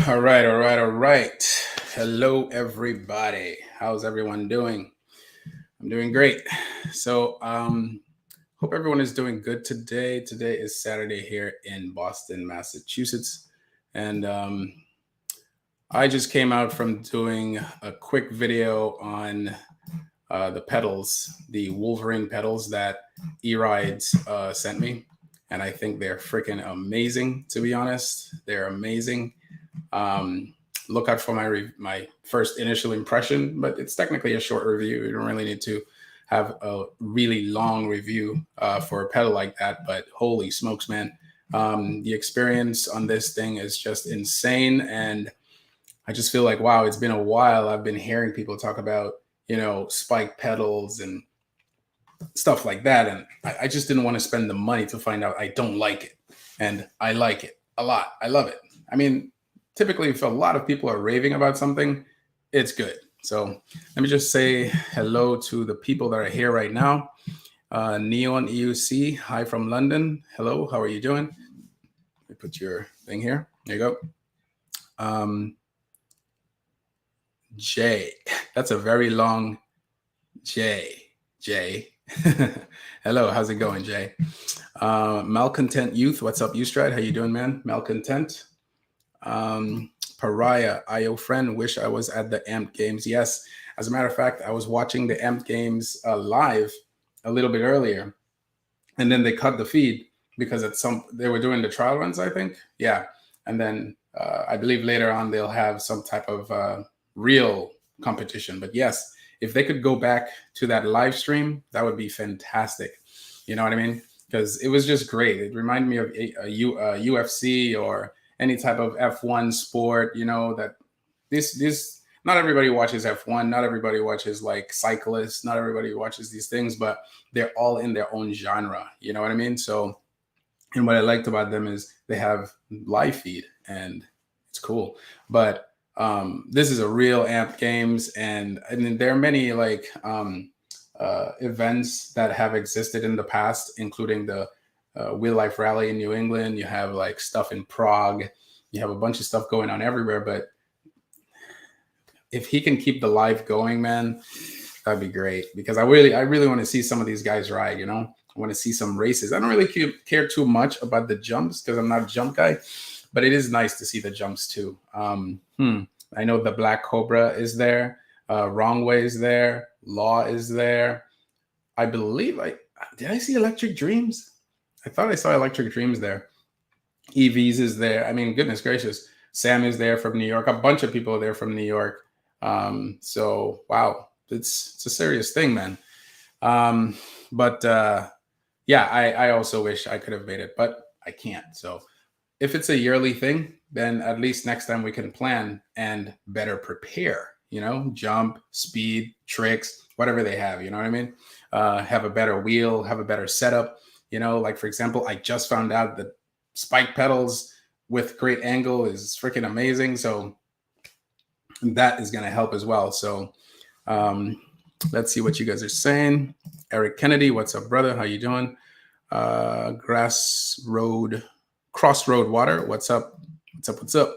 All right, all right, all right. Hello, everybody. How's everyone doing? I'm doing great. So, hope everyone is doing good today. Today is Saturday here in Boston, Massachusetts, and I just came out from doing a quick video on the pedals, the Wolverine pedals that E-Rides sent me, and I think they're freaking amazing. To be honest, they're amazing. Look out for my first initial impression, but it's technically a short review. You don't really need to have a really long review for a pedal like that, but holy smokes, man. The experience on this thing is just insane. And I just feel like, wow, it's been a while. I've been hearing people talk about, spike pedals and stuff like that. And I just didn't want to spend the money to find out I don't like it. And I like it a lot. I love it. I mean, typically, if a lot of people are raving about something, it's good. So let me just say hello to the people that are here right now. Neon EUC, hi from London. Hello, how are you doing? Let me put your thing here. There you go. Jay, that's a very long J. Hello, how's it going, Jay? Malcontent Youth, what's up, Ustrad? How you doing, man? Malcontent. Pariah, IO friend, wish I was at the AMP games. Yes, as a matter of fact, I was watching the AMP games live a little bit earlier, and then they cut the feed because they were doing the trial runs, I think. Yeah, and then I believe later on they'll have some type of real competition. But yes, if they could go back to that live stream, that would be fantastic. You know what I mean? Because it was just great. It reminded me of a UFC or any type of F1 sport. You know that this not everybody watches F1. Not everybody watches like cyclists. Not everybody watches these things, but they're all in their own genre. You know what I mean? So, and what I liked about them is they have live feed and it's cool. But this is a real AMP games, and there are many like events that have existed in the past, including the Wheel Life Rally in New England. You have like stuff in Prague. You have a bunch of stuff going on everywhere. But if he can keep the live going, man, that'd be great. Because I really want to see some of these guys ride. You know, I want to see some races. I don't really care too much about the jumps because I'm not a jump guy, but it is nice to see the jumps too. I know the Black Cobra is there. Wrong Way is there. Law is there. I believe did I see Electric Dreams? I thought I saw Electric Dreams there. EVs is there. I mean, goodness gracious. Sam is there from New York. A bunch of people are there from New York. So wow, it's a serious thing, man. But yeah, I also wish I could have made it, but I can't. So if it's a yearly thing, then at least next time we can plan and better prepare, you know, jump, speed, tricks, whatever they have, you know what I mean? Have a better wheel, have a better setup, you know, like for example, I just found out that spike pedals with great angle is freaking amazing. So that is going to help as well. So let's see what you guys are saying. Eric Kennedy, what's up, brother? How you doing? Crossroad Water, what's up? What's up?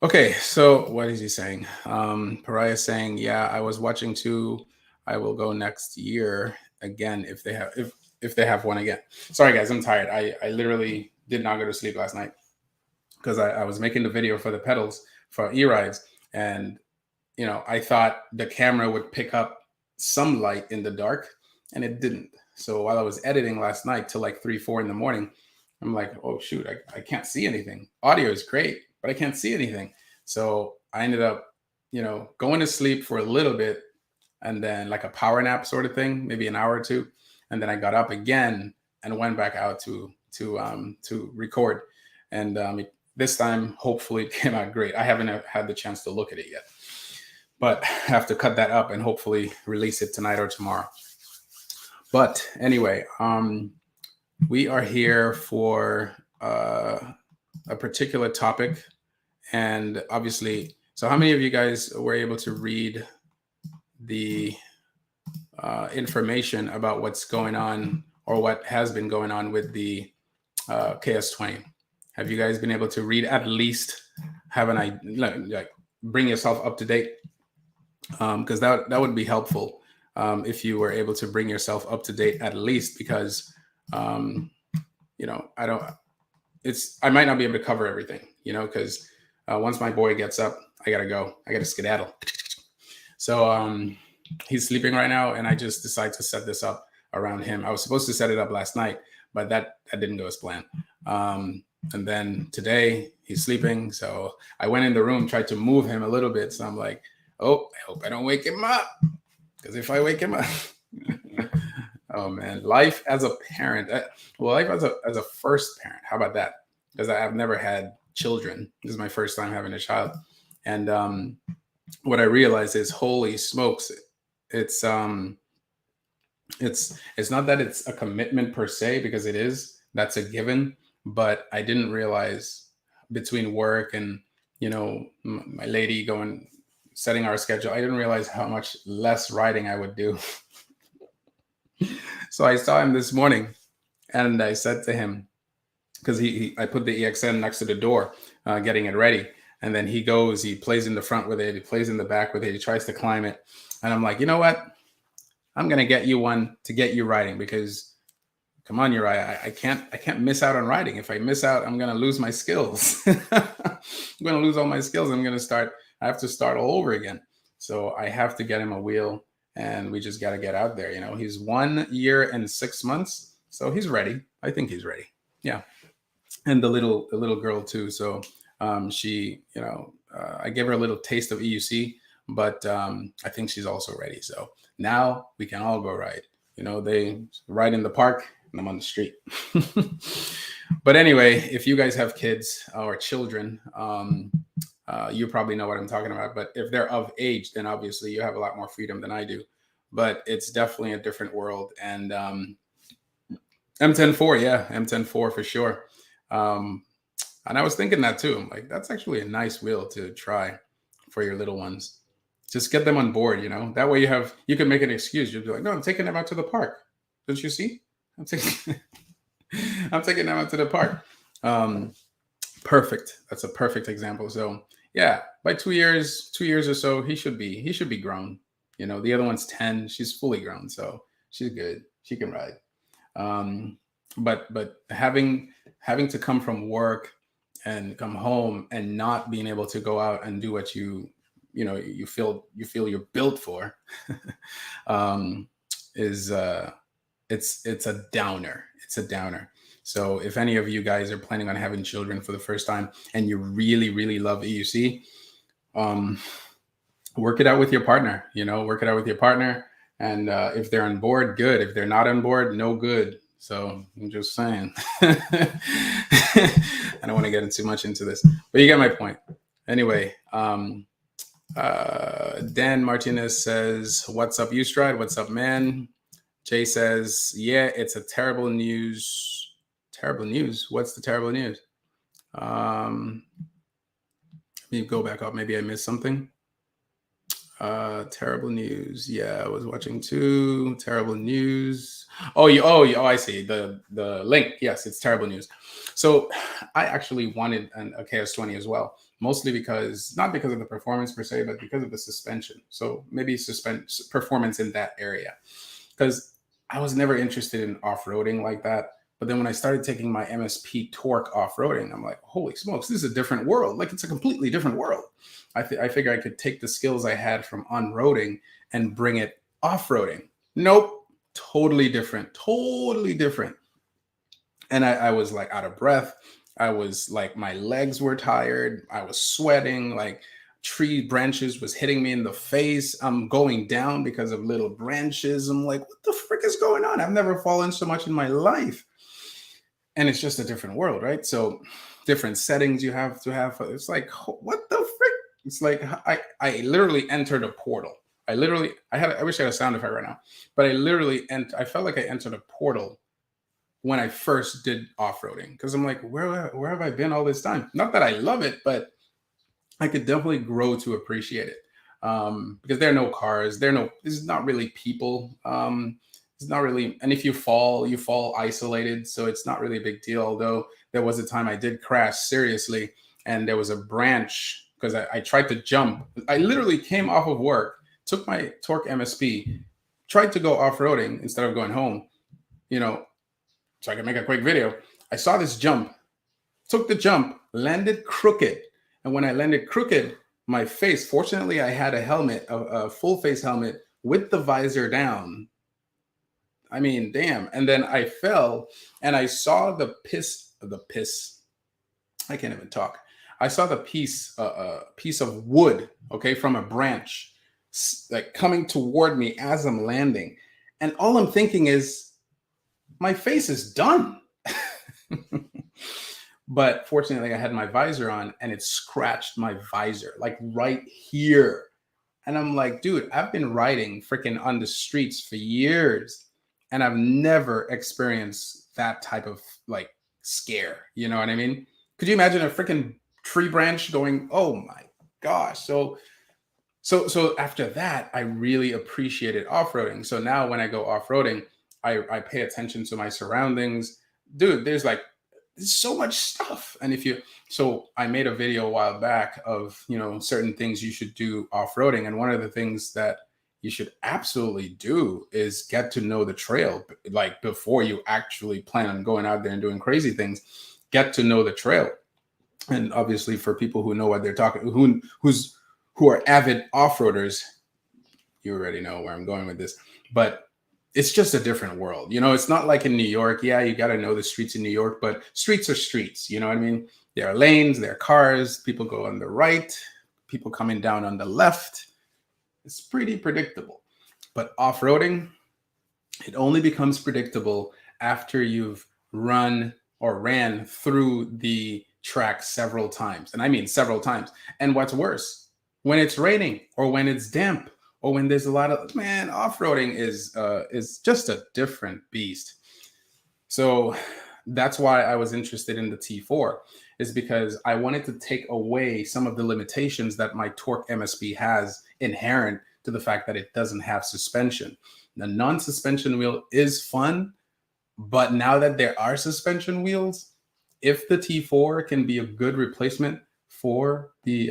Okay, so what is he saying? Pariah saying, yeah, I was watching too. I will go next year again if they have one again. Sorry guys, I'm tired. I literally did not go to sleep last night because I was making the video for the pedals for e-rides, and you know, I thought the camera would pick up some light in the dark, and it didn't. So while I was editing last night till like 3-4 in the morning, I'm like, oh shoot, I can't see anything. Audio is great, but I can't see anything. So I ended up, you know, going to sleep for a little bit, and then like a power nap sort of thing, maybe an hour or two, and then I got up again and went back out to record, and this time hopefully it came out great. I haven't had the chance to look at it yet, but I have to cut that up and hopefully release it tonight or tomorrow. But anyway, we are here for a particular topic, and obviously, so how many of you guys were able to read the information about what's going on or what has been going on with the KS20? Have you guys been able to read, at least have an idea, like bring yourself up to date? Because that would be helpful if you were able to bring yourself up to date at least, because you know, I might not be able to cover everything, you know, because once my boy gets up, I gotta skedaddle. So he's sleeping right now, and I just decided to set this up around him. I was supposed to set it up last night, but that didn't go as planned. And then today he's sleeping, so I went in the room, tried to move him a little bit. So I'm like, oh, I hope I don't wake him up, because if I wake him up, oh man, life as a parent. Life as a first parent. How about that? Because I've never had children. This is my first time having a child, and what I realized is, holy smokes, it's not that it's a commitment per se, because it is. That's a given. But I didn't realize between work and, you know, my lady going setting our schedule, I didn't realize how much less riding I would do. So I saw him this morning and I said to him, because I put the EXN next to the door, getting it ready. And then he goes, he plays in the front with it, he plays in the back with it, he tries to climb it. And I'm like, you know what? I'm going to get you one to get you riding, because come on, Uriah, I can't miss out on riding. If I miss out, I'm going to lose my skills. I'm going to lose all my skills. I have to start all over again. So I have to get him a wheel, and we just got to get out there. You know, he's 1 year and 6 months. So he's ready. I think he's ready. Yeah. And the little girl too. So she, you know, I gave her a little taste of EUC, but I think she's also ready. So now we can all go ride. You know, they ride in the park and I'm on the street. But anyway, if you guys have kids or children, you probably know what I'm talking about. But if they're of age, then obviously you have a lot more freedom than I do. But it's definitely a different world. And M104, yeah, M104 for sure. And I was thinking that too. I'm like, that's actually a nice wheel to try for your little ones. Just get them on board, you know. That way you can make an excuse. You'll be like, no, I'm taking them out to the park. Don't you see? I'm taking them out to the park. Perfect. That's a perfect example. So yeah, by 2 years or so, he should be grown. You know, the other one's 10. She's fully grown, so she's good. She can ride. But having to come from work and come home and not being able to go out and do what you feel you're built for, is it's a downer. It's a downer. So if any of you guys are planning on having children for the first time and you really, really love EUC, work it out with your partner. You know, work it out with your partner. And if they're on board, good. If they're not on board, no good. So I'm just saying. I don't want to get too much into this, but you get my point. Anyway, Dan Martinez says, "What's up, Ustride? What's up, man?" Jay says, "Yeah, it's a terrible news." Terrible news. What's the terrible news? Let me go back up. Maybe I missed something. Terrible news. Yeah, I was watching too. Terrible news. Oh, I see the link. Yes, it's terrible news. So I actually wanted a KS20 as well, mostly not because of the performance per se, but because of the suspension. So maybe performance in that area, because I was never interested in off-roading like that. But then when I started taking my MSP torque off-roading, I'm like, holy smokes, this is a different world. Like, it's a completely different world. I figure I could take the skills I had from on-roading and bring it off-roading. Nope, totally different. And I was like out of breath. I was like, my legs were tired. I was sweating, like tree branches was hitting me in the face. I'm going down because of little branches. I'm like, what the frick is going on? I've never fallen so much in my life. And it's just a different world, right? So different settings you have to have. It's like, what the frick? It's like I literally entered a portal. I wish I had a sound effect right now, but I felt like I entered a portal when I first did off-roading, because I'm like, where have I been all this time? Not that I love it, but I could definitely grow to appreciate it, because there are no cars. There's not really people. It's not really, and if you fall isolated, so it's not really a big deal. Although there was a time I did crash seriously, and there was a branch, because I tried to jump. I literally came off of work, took my torque MSP, tried to go off-roading instead of going home, you know, so I could make a quick video. I saw this jump, took the jump, landed crooked. And when I landed crooked, my face, fortunately, I had a helmet, a full face helmet with the visor down. I mean, damn. And then I fell and I saw the piss. I can't even talk. I saw the piece of wood, okay, from a branch, like coming toward me as I'm landing. And all I'm thinking is, my face is done. But fortunately, I had my visor on and it scratched my visor, like right here. And I'm like, dude, I've been riding freaking on the streets for years, and I've never experienced that type of like scare. You know what I mean? Could you imagine a freaking tree branch going, oh my gosh. So So after that, I really appreciated off-roading. So now when I go off-roading, I pay attention to my surroundings. Dude, there's so much stuff. And if you so I made a video a while back of, certain things you should do off-roading. And one of the things that you should absolutely do is get to know the trail. Like before you actually plan on going out there and doing crazy things, get to know the trail. And obviously for people who know what they're talking, who are avid off-roaders, you already know where I'm going with this. But it's just a different world. It's not like in New York. Yeah, you got to know the streets in New York, but streets are streets. You know what I mean? There are lanes, there are cars, people go on the right, people coming down on the left. It's pretty predictable. But off-roading, it only becomes predictable after you've run or ran through the track several times. And I mean several times. And what's worse, when it's raining or when it's damp or when there's a lot of, man, off-roading is just a different beast. So that's why I was interested in the T4, is because I wanted to take away some of the limitations that my torque MSP has inherent to the fact that it doesn't have suspension. The non-suspension wheel is fun, but now that there are suspension wheels, if the T4 can be a good replacement for the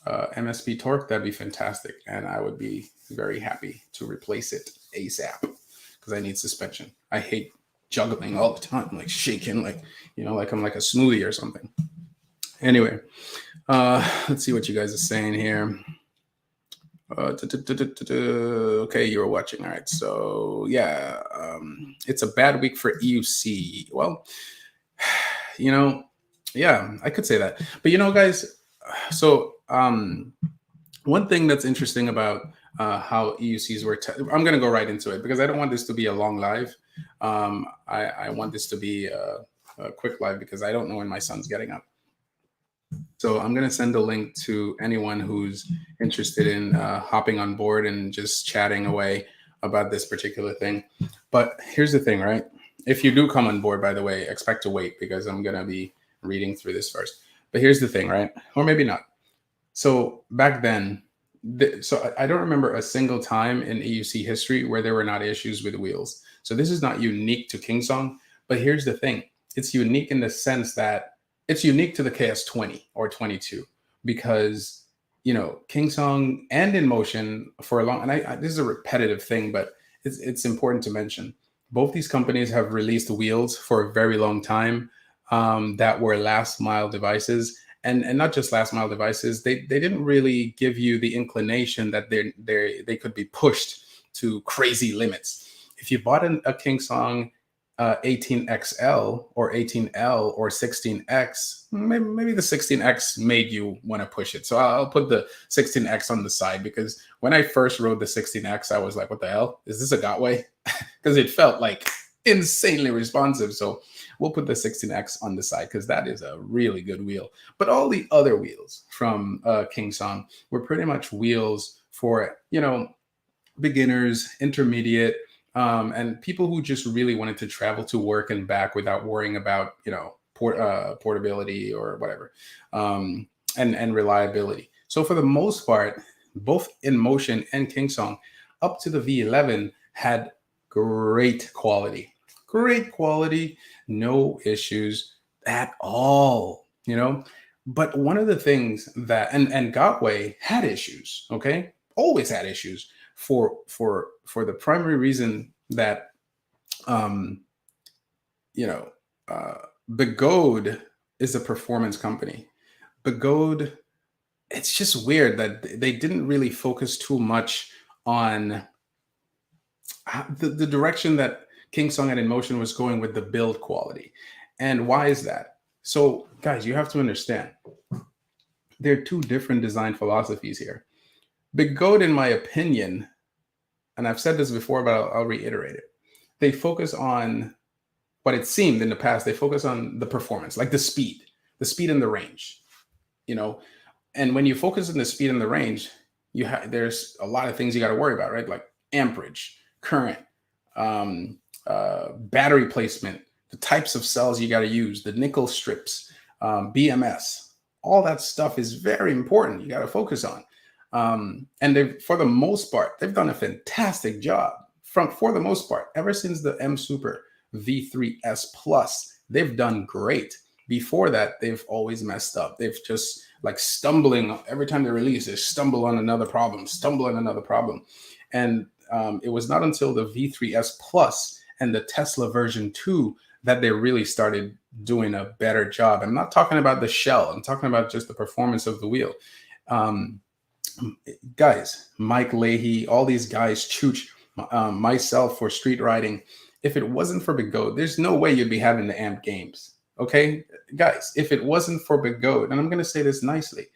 MSP torque, that'd be fantastic. And I would be very happy to replace it ASAP because I need suspension. I hate juggling all the time, like shaking, like I'm like a smoothie or something. Anyway, let's see what you guys are saying here. Okay, you were watching. All right. So yeah, it's a bad week for EUC. Well, yeah, I could say that. But guys, so one thing that's interesting about how EUCs were, I'm going to go right into it because I don't want this to be a long live. I want this to be a quick live because I don't know when my son's getting up. So I'm going to send a link to anyone who's interested in hopping on board and just chatting away about this particular thing. But here's the thing, right? If you do come on board, by the way, expect to wait because I'm going to be reading through this first. But here's the thing, right? Or maybe not. So back then, so I don't remember a single time in EUC history where there were not issues with wheels. So this is not unique to Kingsong. But here's the thing. It's unique in the sense that it's unique to the KS20 or 22 because, Kingsong and InMotion for a long, and this is a repetitive thing, but it's important to mention. Both these companies have released wheels for a very long time that were last mile devices. And not just last mile devices, they didn't really give you the inclination that they could be pushed to crazy limits. If you bought a Kingsong 18XL or 18L or 16X, maybe the 16X made you want to push it. So I'll put the 16X on the side because when I first rode the 16X, I was like, what the hell? Is this a Gotway? Because it felt like insanely responsive. So we'll put the 16X on the side because that is a really good wheel. But all the other wheels from Kingsong were pretty much wheels for, beginners, intermediate, and people who just really wanted to travel to work and back without worrying about, portability or whatever, and reliability. So for the most part, both InMotion and Kingsong up to the V11 had great quality, no issues at all, But one of the things that, and Gotway had issues, okay? Always had issues for the primary reason that Begode is a performance company. Begode, it's just weird that they didn't really focus too much on the direction that Kingsong and InMotion was going with the build quality. And why is that? So guys, you have to understand there are two different design philosophies here. Begode, in my opinion, and I've said this before, but I'll reiterate it. They focus on what it seemed in the past. They focus on the performance, like the speed and the range, And when you focus on the speed and the range, there's a lot of things you got to worry about, right? Like amperage, current, battery placement, the types of cells you got to use, the nickel strips, BMS. All that stuff is very important. You got to focus on. And they've, for the most part, they've done a fantastic job. For the most part, ever since the M Super V3S Plus, they've done great. Before that, they've always messed up. They've just like stumbling every time they release, they stumble on another problem, stumble on another problem. And it was not until the V3S Plus and the Tesla version 2 that they really started doing a better job. I'm not talking about the shell. I'm talking about just the performance of the wheel. Guys, Mike Leahy, all these guys, Chooch, myself for street riding. If it wasn't for Bigot, there's no way you'd be having the AMP games. Okay, guys, if it wasn't for Bigot, and I'm going to say this nicely,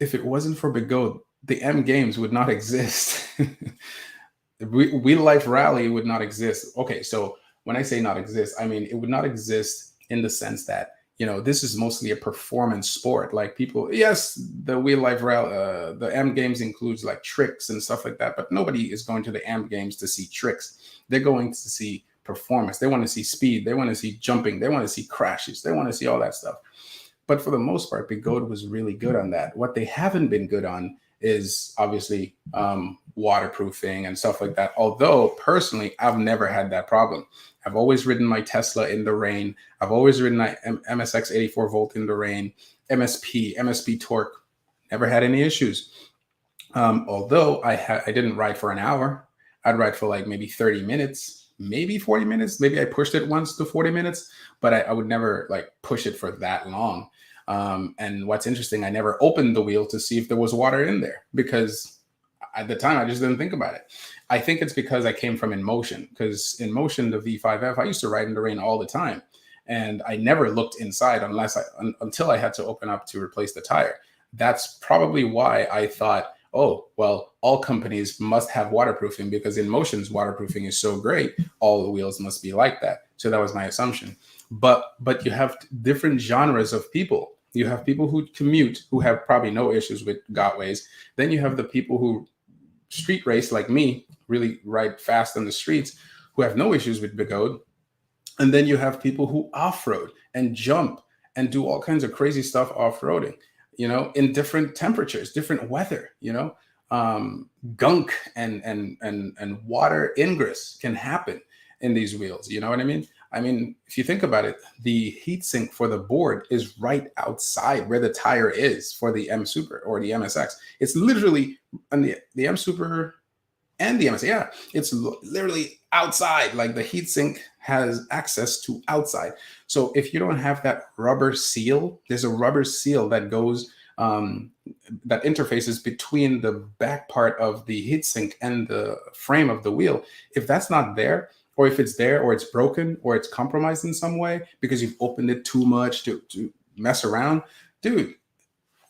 if it wasn't for Bigot, the M games would not exist. Wheel Life Rally would not exist. Okay, so when I say not exist, I mean it would not exist in the sense that, you know, this is mostly a performance sport. Like people, yes, the Wheel Life Rally, the M games includes like tricks and stuff like that, but nobody is going to the M games to see tricks. They're going to see performance. They want to see speed. They want to see jumping. They want to see crashes. They want to see all that stuff. But for the most part, Bigot was really good on that. What they haven't been good on is obviously waterproofing and stuff like that. Although personally, I've never had that problem. I've always ridden my Tesla in the rain. I've always ridden my MSX 84 volt in the rain, MSP torque. Never had any issues. Although I didn't ride for an hour. I'd ride for like maybe 30 minutes, maybe 40 minutes. Maybe I pushed it once to 40 minutes, but I would never like push it for that long. And what's interesting, I never opened the wheel to see if there was water in there because at the time I just didn't think about it. I think it's because I came from InMotion, because InMotion, the V5F, I used to ride in the rain all the time. And I never looked inside until I had to open up to replace the tire. That's probably why I thought, oh, well, all companies must have waterproofing because InMotion's waterproofing is so great. All the wheels must be like that. So that was my assumption. But you have different genres of people. You have people who commute who have probably no issues with gotways. Then you have the people who street race like me, really ride fast on the streets, who have no issues with Bigot. And then you have people who off-road and jump and do all kinds of crazy stuff off-roading, you know, in different temperatures, different weather, you know. Gunk and water ingress can happen in these wheels. You know what I mean? I mean, if you think about it, the heat sink for the board is right outside where the tire is for the M Super or the MSX. It's literally on the M Super and the MSX. Yeah, it's literally outside. Like the heat sink has access to outside. So if you don't have that rubber seal, there's a rubber seal that goes that interfaces between the back part of the heatsink and the frame of the wheel. If that's not there, or if it's there, or it's broken, or it's compromised in some way because you've opened it too much to mess around, dude,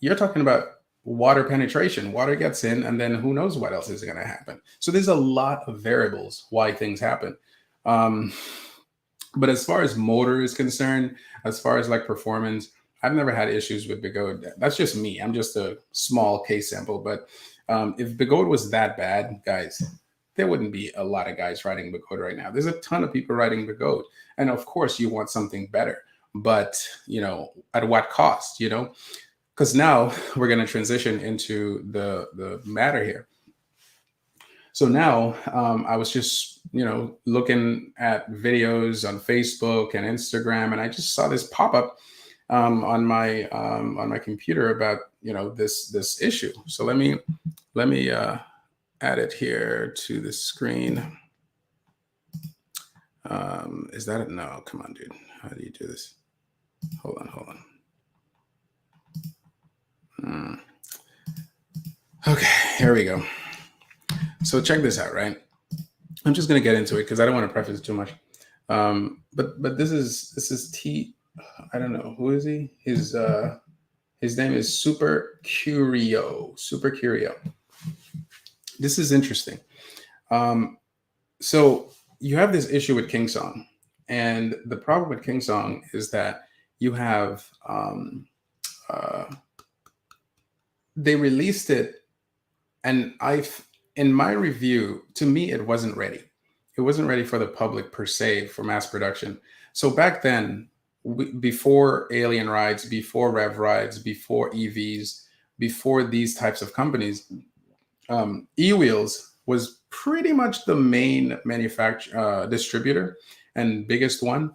you're talking about water penetration. Water gets in, and then who knows what else is going to happen. So there's a lot of variables why things happen. But as far as motor is concerned, as far as like performance, I've never had issues with Bigot. That's just me. I'm just a small case sample. But if Bigot was that bad, guys, there wouldn't be a lot of guys riding Bigot right now. There's a ton of people riding Bigot. And of course, you want something better. But, you know, at what cost, you know? Because now we're going to transition into the matter here. So now I was just, you know, looking at videos on Facebook and Instagram, and I just saw this pop up on my computer about, you know, this issue. So let me add it here to the screen. Is that it? No, come on, dude. How do you do this? Hold on. Okay, here we go. So check this out, right? I'm just gonna get into it because I don't want to preface too much. But this is T. I don't know, who is he. His name is Super Curio. This is interesting. So you have this issue with Kingsong, and the problem with Kingsong is that you have they released it, and in my review, to me, it wasn't ready. It wasn't ready for the public per se, for mass production. So back then, before Alien rides, before Rev rides, before EVs, before these types of companies, eWheels was pretty much the main manufacturer distributor and biggest one.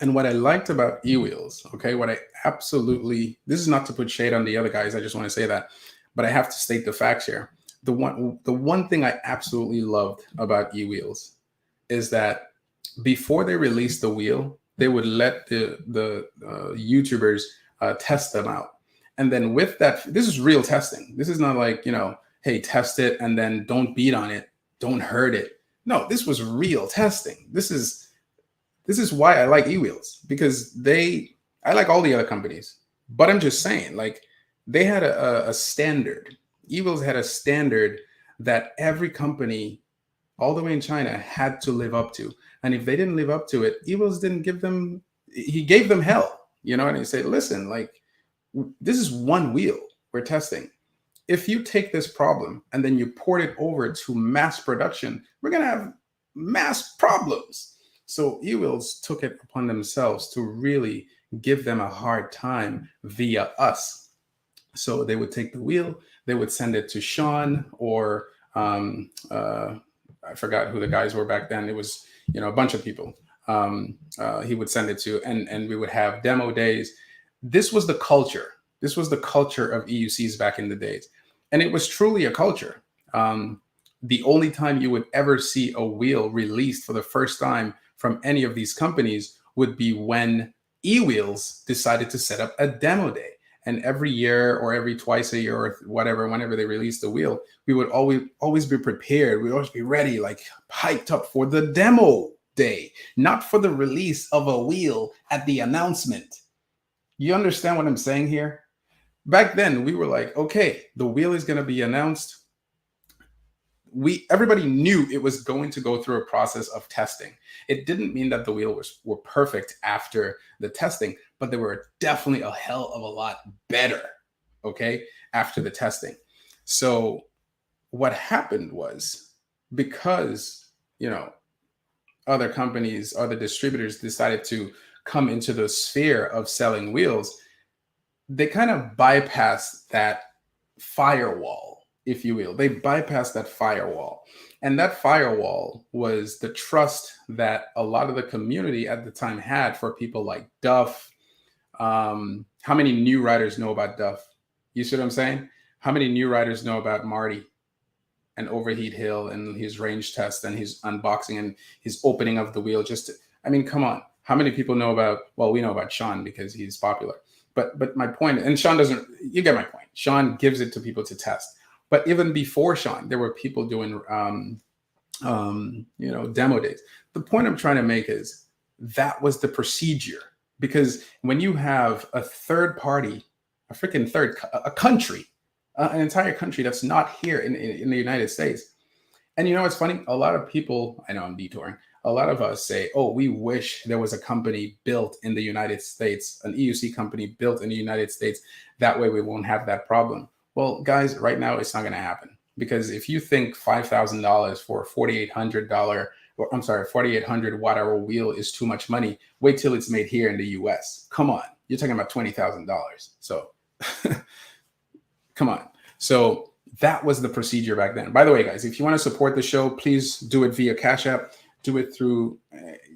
And what I liked about eWheels, okay, what I absolutely, this is not to put shade on the other guys, I just want to say that, but I have to state the facts here. The one thing I absolutely loved about eWheels is that before they released the wheel, they would let the YouTubers test them out. And then with that, this is real testing. This is not like, hey, test it and then don't beat on it, don't hurt it. No, this was real testing. This is why I like eWheels, because I like all the other companies, but I'm just saying, like, they had a standard. eWheels had a standard that every company all the way in China had to live up to. And if they didn't live up to it, eWheels didn't give them, he gave them hell, and he said, listen, like, this is one wheel we're testing. If you take this problem and then you port it over to mass production, we're going to have mass problems. So eWheels took it upon themselves to really give them a hard time via us. So they would take the wheel, they would send it to Sean, or I forgot who the guys were back then. It was, a bunch of people. He would send it to, and we would have demo days. This was the culture. This was the culture of EUCs back in the days. And it was truly a culture. The only time you would ever see a wheel released for the first time from any of these companies would be when eWheels decided to set up a demo day. And every year or every twice a year or whatever, whenever they released the wheel, we would always be prepared. We'd always be ready, like hyped up for the demo day, not for the release of a wheel at the announcement. You understand what I'm saying here? Back then, we were like, okay, the wheel is going to be announced. Everybody knew it was going to go through a process of testing. It didn't mean that the wheels were perfect after the testing, but they were definitely a hell of a lot better, okay, after the testing. So what happened was, because, other companies, other distributors decided to come into the sphere of selling wheels, they kind of bypassed that firewall, if you will. They bypassed that firewall. And that firewall was the trust that a lot of the community at the time had for people like Duff. How many new riders know about Duff? You see what I'm saying? How many new riders know about Marty and Overheat Hill and his range test and his unboxing and his opening of the wheel? Come on. How many people know about, well, we know about Sean because he's popular. But my point, and Sean doesn't, you get my point. Sean gives it to people to test. But even before Sean, there were people doing, demo days. The point I'm trying to make is that was the procedure. Because when you have a third party, a country, an entire country that's not here in the United States. And it's funny, a lot of people, I know I'm detouring, a lot of us say, oh, we wish there was a company built in the United States, an EUC company built in the United States. That way we won't have that problem. Well, guys, right now it's not going to happen. Because if you think $5,000 for a $4,800 watt-hour wheel is too much money, wait till it's made here in the US. Come on, you're talking about $20,000. So come on. So that was the procedure back then. By the way, guys, if you want to support the show, please do it via Cash App. Do it through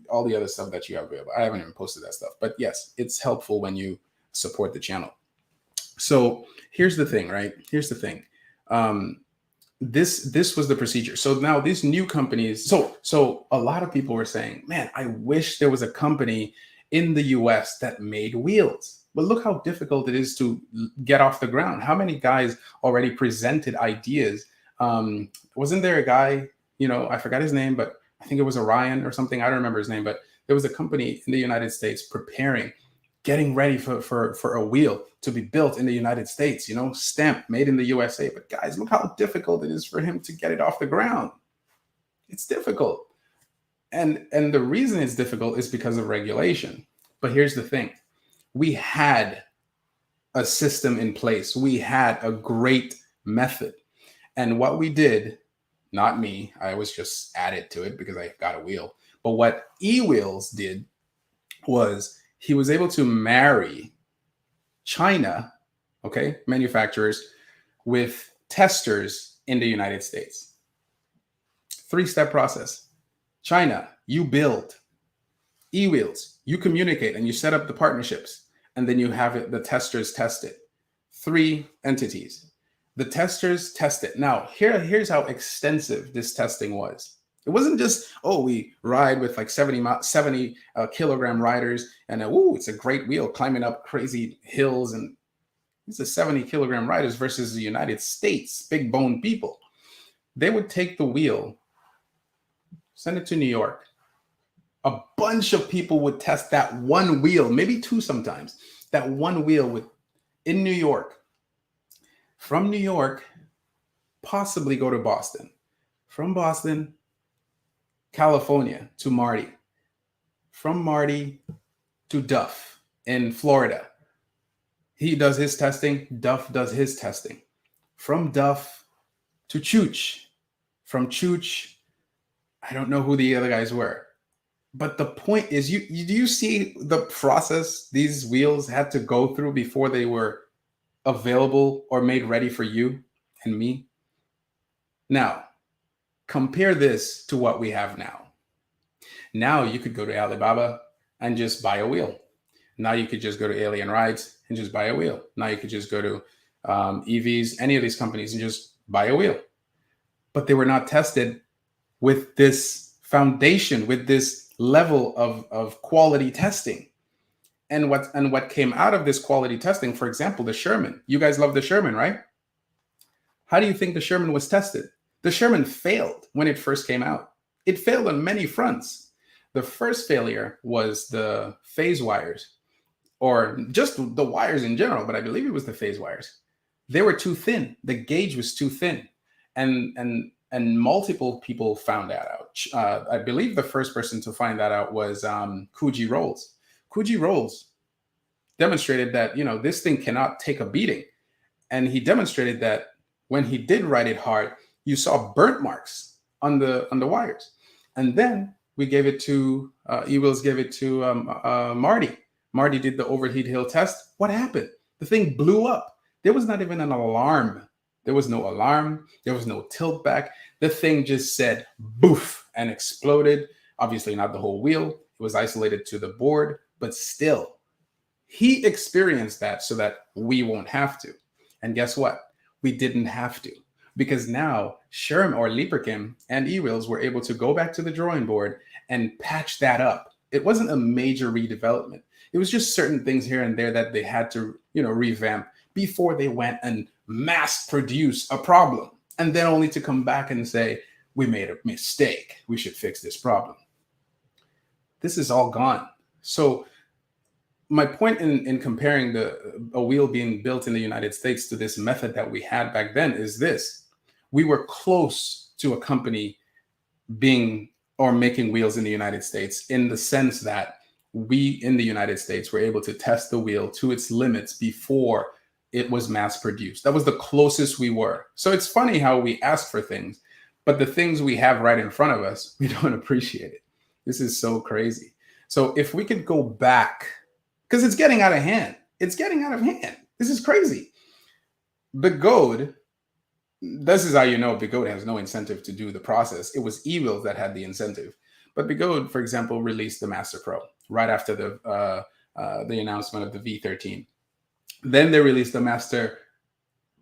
all the other stuff that you have available. I haven't even posted that stuff. But yes, it's helpful when you support the channel. So here's the thing, right? Here's the thing. This was the procedure. So now these new companies, so a lot of people were saying, man, I wish there was a company in the US that made wheels. But look how difficult it is to get off the ground. How many guys already presented ideas? Wasn't there a guy, I forgot his name, but I think it was Orion or something. I don't remember his name, but there was a company in the United States getting ready for a wheel to be built in the United States, stamped, made in the USA. But guys, look how difficult it is for him to get it off the ground. It's difficult. And the reason it's difficult is because of regulation. But here's the thing. We had a system in place. We had a great method. And what we did, not me, I was just added to it because I got a wheel. But what eWheels did was he was able to marry China, okay, manufacturers with testers in the United States. 3-step process. China, you build. eWheels, you communicate and you set up the partnerships, and then you have the testers test it. 3 entities. The testers test it. Now, here's how extensive this testing was. It wasn't just, oh, we ride with like 70 kilogram riders and it's a great wheel climbing up crazy hills, and it's a 70 kilogram riders versus the United States, big bone people. They would take the wheel, send it to New York. A bunch of people would test that one wheel, maybe 2 sometimes, that one wheel in New York. From New York, possibly go to Boston. From Boston, California to Marty. From Marty to Duff in Florida. He does his testing, Duff does his testing. From Duff to Chooch. From Chooch, I don't know who the other guys were. But the point is, do you see the process these wheels had to go through before they were available or made ready for you and me? Now, compare this to what we have now. Now you could go to Alibaba and just buy a wheel. Now you could just go to Alien Rides and just buy a wheel. Now you could just go to EVs, any of these companies, and just buy a wheel. But they were not tested with this foundation, with this level of quality testing. And what came out of this quality testing, for example, the Sherman. You guys love the Sherman, right? How do you think the Sherman was tested? The Sherman failed when it first came out. It failed on many fronts. The first failure was the phase wires, or just the wires in general, but I believe it was the phase wires. They were too thin. The gauge was too thin. And multiple people found that out. I believe the first person to find that out was Coogee Rolls. Coogee Rolls demonstrated that, this thing cannot take a beating. And he demonstrated that when he did ride it hard, you saw burnt marks on the wires. And then we gave it to, eWheels gave it to Marty. Marty did the overheat hill test. What happened? The thing blew up. There was not even an alarm. There was no alarm. There was no tilt back. The thing just said boof and exploded. Obviously not the whole wheel. It was isolated to the board, but still, he experienced that so that we won't have to. And guess what? We didn't have to, because now Sherm or Leaperkim and eWheels were able to go back to the drawing board and patch that up. It wasn't a major redevelopment. It was just certain things here and there that they had to, revamp before they went and mass produce a problem, and then only to come back and say, we made a mistake. We should fix this problem. This is all gone. So my point in comparing a wheel being built in the United States to this method that we had back then is this. We were close to a company being or making wheels in the United States, in the sense that we in the United States were able to test the wheel to its limits before it was mass produced. That was the closest we were. So it's funny how we ask for things, but the things we have right in front of us, we don't appreciate it. This is so crazy. So if we could go back, because it's getting out of hand. It's getting out of hand. This is crazy. Begode, this is how you know Begode has no incentive to do the process. It was eWheels that had the incentive. But Begode, for example, released the Master Pro right after the announcement of the V13. Then they released the Master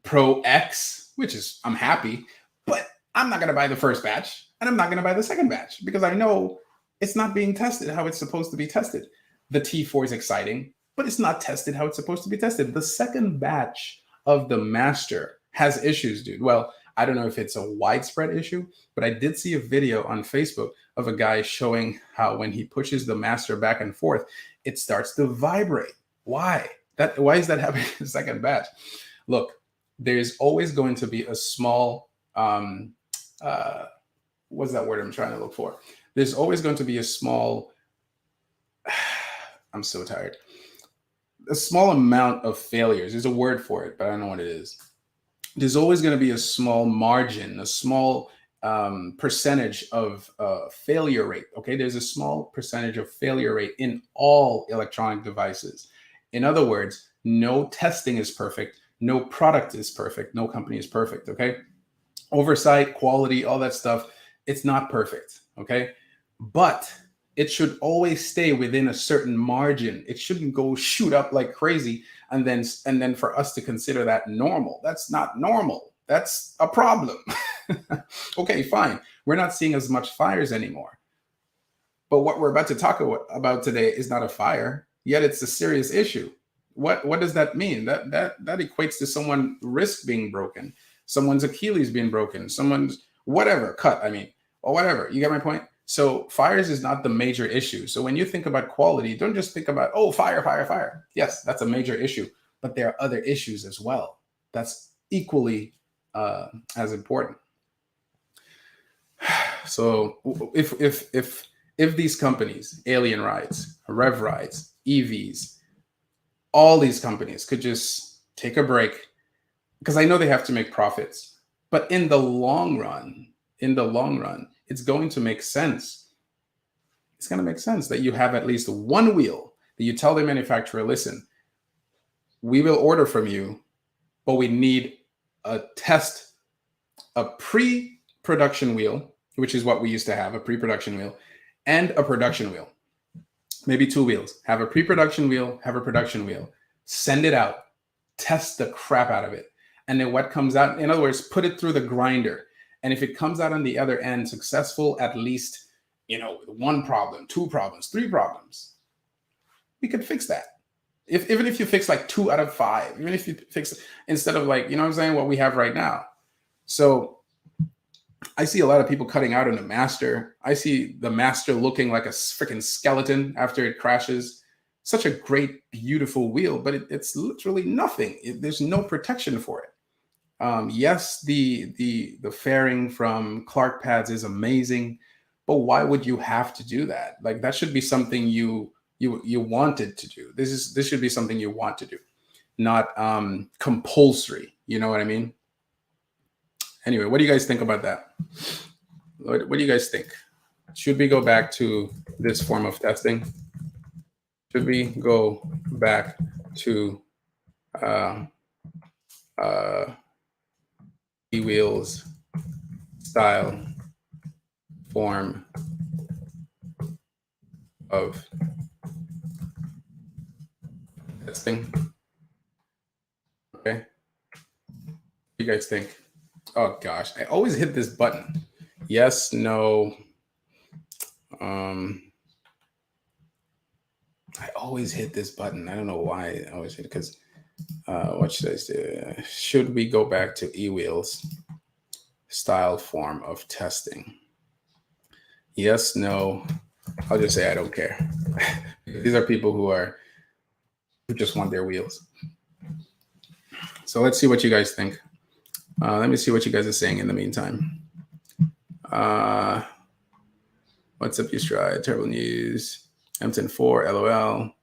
Pro X, which is, I'm happy, but I'm not going to buy the first batch, and I'm not going to buy the second batch, because I know it's not being tested how it's supposed to be tested. The T4 is exciting, but it's not tested how it's supposed to be tested. The second batch of the Master has issues, dude. Well, I don't know if it's a widespread issue, but I did see a video on Facebook of a guy showing how when he pushes the Master back and forth, it starts to vibrate. Why? Why is that happening in the second batch? Look, there's always going to be a small, what's that word I'm trying to look for? There's always going to be a small, I'm so tired. A small amount of failures. There's a word for it, but I don't know what it is. There's always going to be a small margin, a small percentage of failure rate. Okay, there's a small percentage of failure rate in all electronic devices. In other words, no testing is perfect. No product is perfect. No company is perfect. Okay. Oversight, quality, all that stuff. It's not perfect. Okay. But it should always stay within a certain margin. It shouldn't go shoot up like crazy and then for us to consider that normal. That's not normal. That's a problem. Okay, fine. We're not seeing as much fires anymore. But what we're about to talk about today is not a fire, yet it's a serious issue. What does that mean? That equates to someone wrist being broken, someone's Achilles being broken, someone's whatever cut. I mean, or whatever. You get my point? So fires is not the major issue. So when you think about quality, don't just think about, oh, fire, fire, fire. Yes, that's a major issue, but there are other issues as well. That's equally as important. So if these companies, Alien Rides, Rev Rides, EVs, all these companies could just take a break, because I know they have to make profits, but in the long run, it's going to make sense. It's going to make sense that you have at least one wheel that you tell the manufacturer, listen, we will order from you, but we need a pre-production wheel, which is what we used to have, a pre-production wheel, and a production wheel. Maybe two wheels. Have a pre-production wheel, have a production wheel. Send it out. Test the crap out of it. And then what comes out, in other words, put it through the grinder. And if it comes out on the other end successful, at least, one problem, two problems, three problems, we could fix that. Even if you fix like 2 out of 5, even if you fix, instead of like, what we have right now. So I see a lot of people cutting out on the Master. I see the Master looking like a freaking skeleton after it crashes. Such a great, beautiful wheel, but it's literally nothing. There's no protection for it. Yes, the fairing from Clark pads is amazing, but why would you have to do that? Like, that should be something you wanted to do. This should be something you want to do, not compulsory. You know what I mean? Anyway, what do you guys think about that? What do you guys think? Should we go back to this form of testing? Should we go back to wheels style form of testing? Okay. What do you guys think? Oh gosh, I always hit this button. Yes, no. I always hit this button. I don't know why I always hit it, because what should I say? Should we go back to e-wheels style form of testing? Yes, no. I'll just say I don't care. These are people who just want their wheels. So let's see what you guys think. Let me see what you guys are saying in the meantime. What's up, you stride? Terrible news. M104, LOL.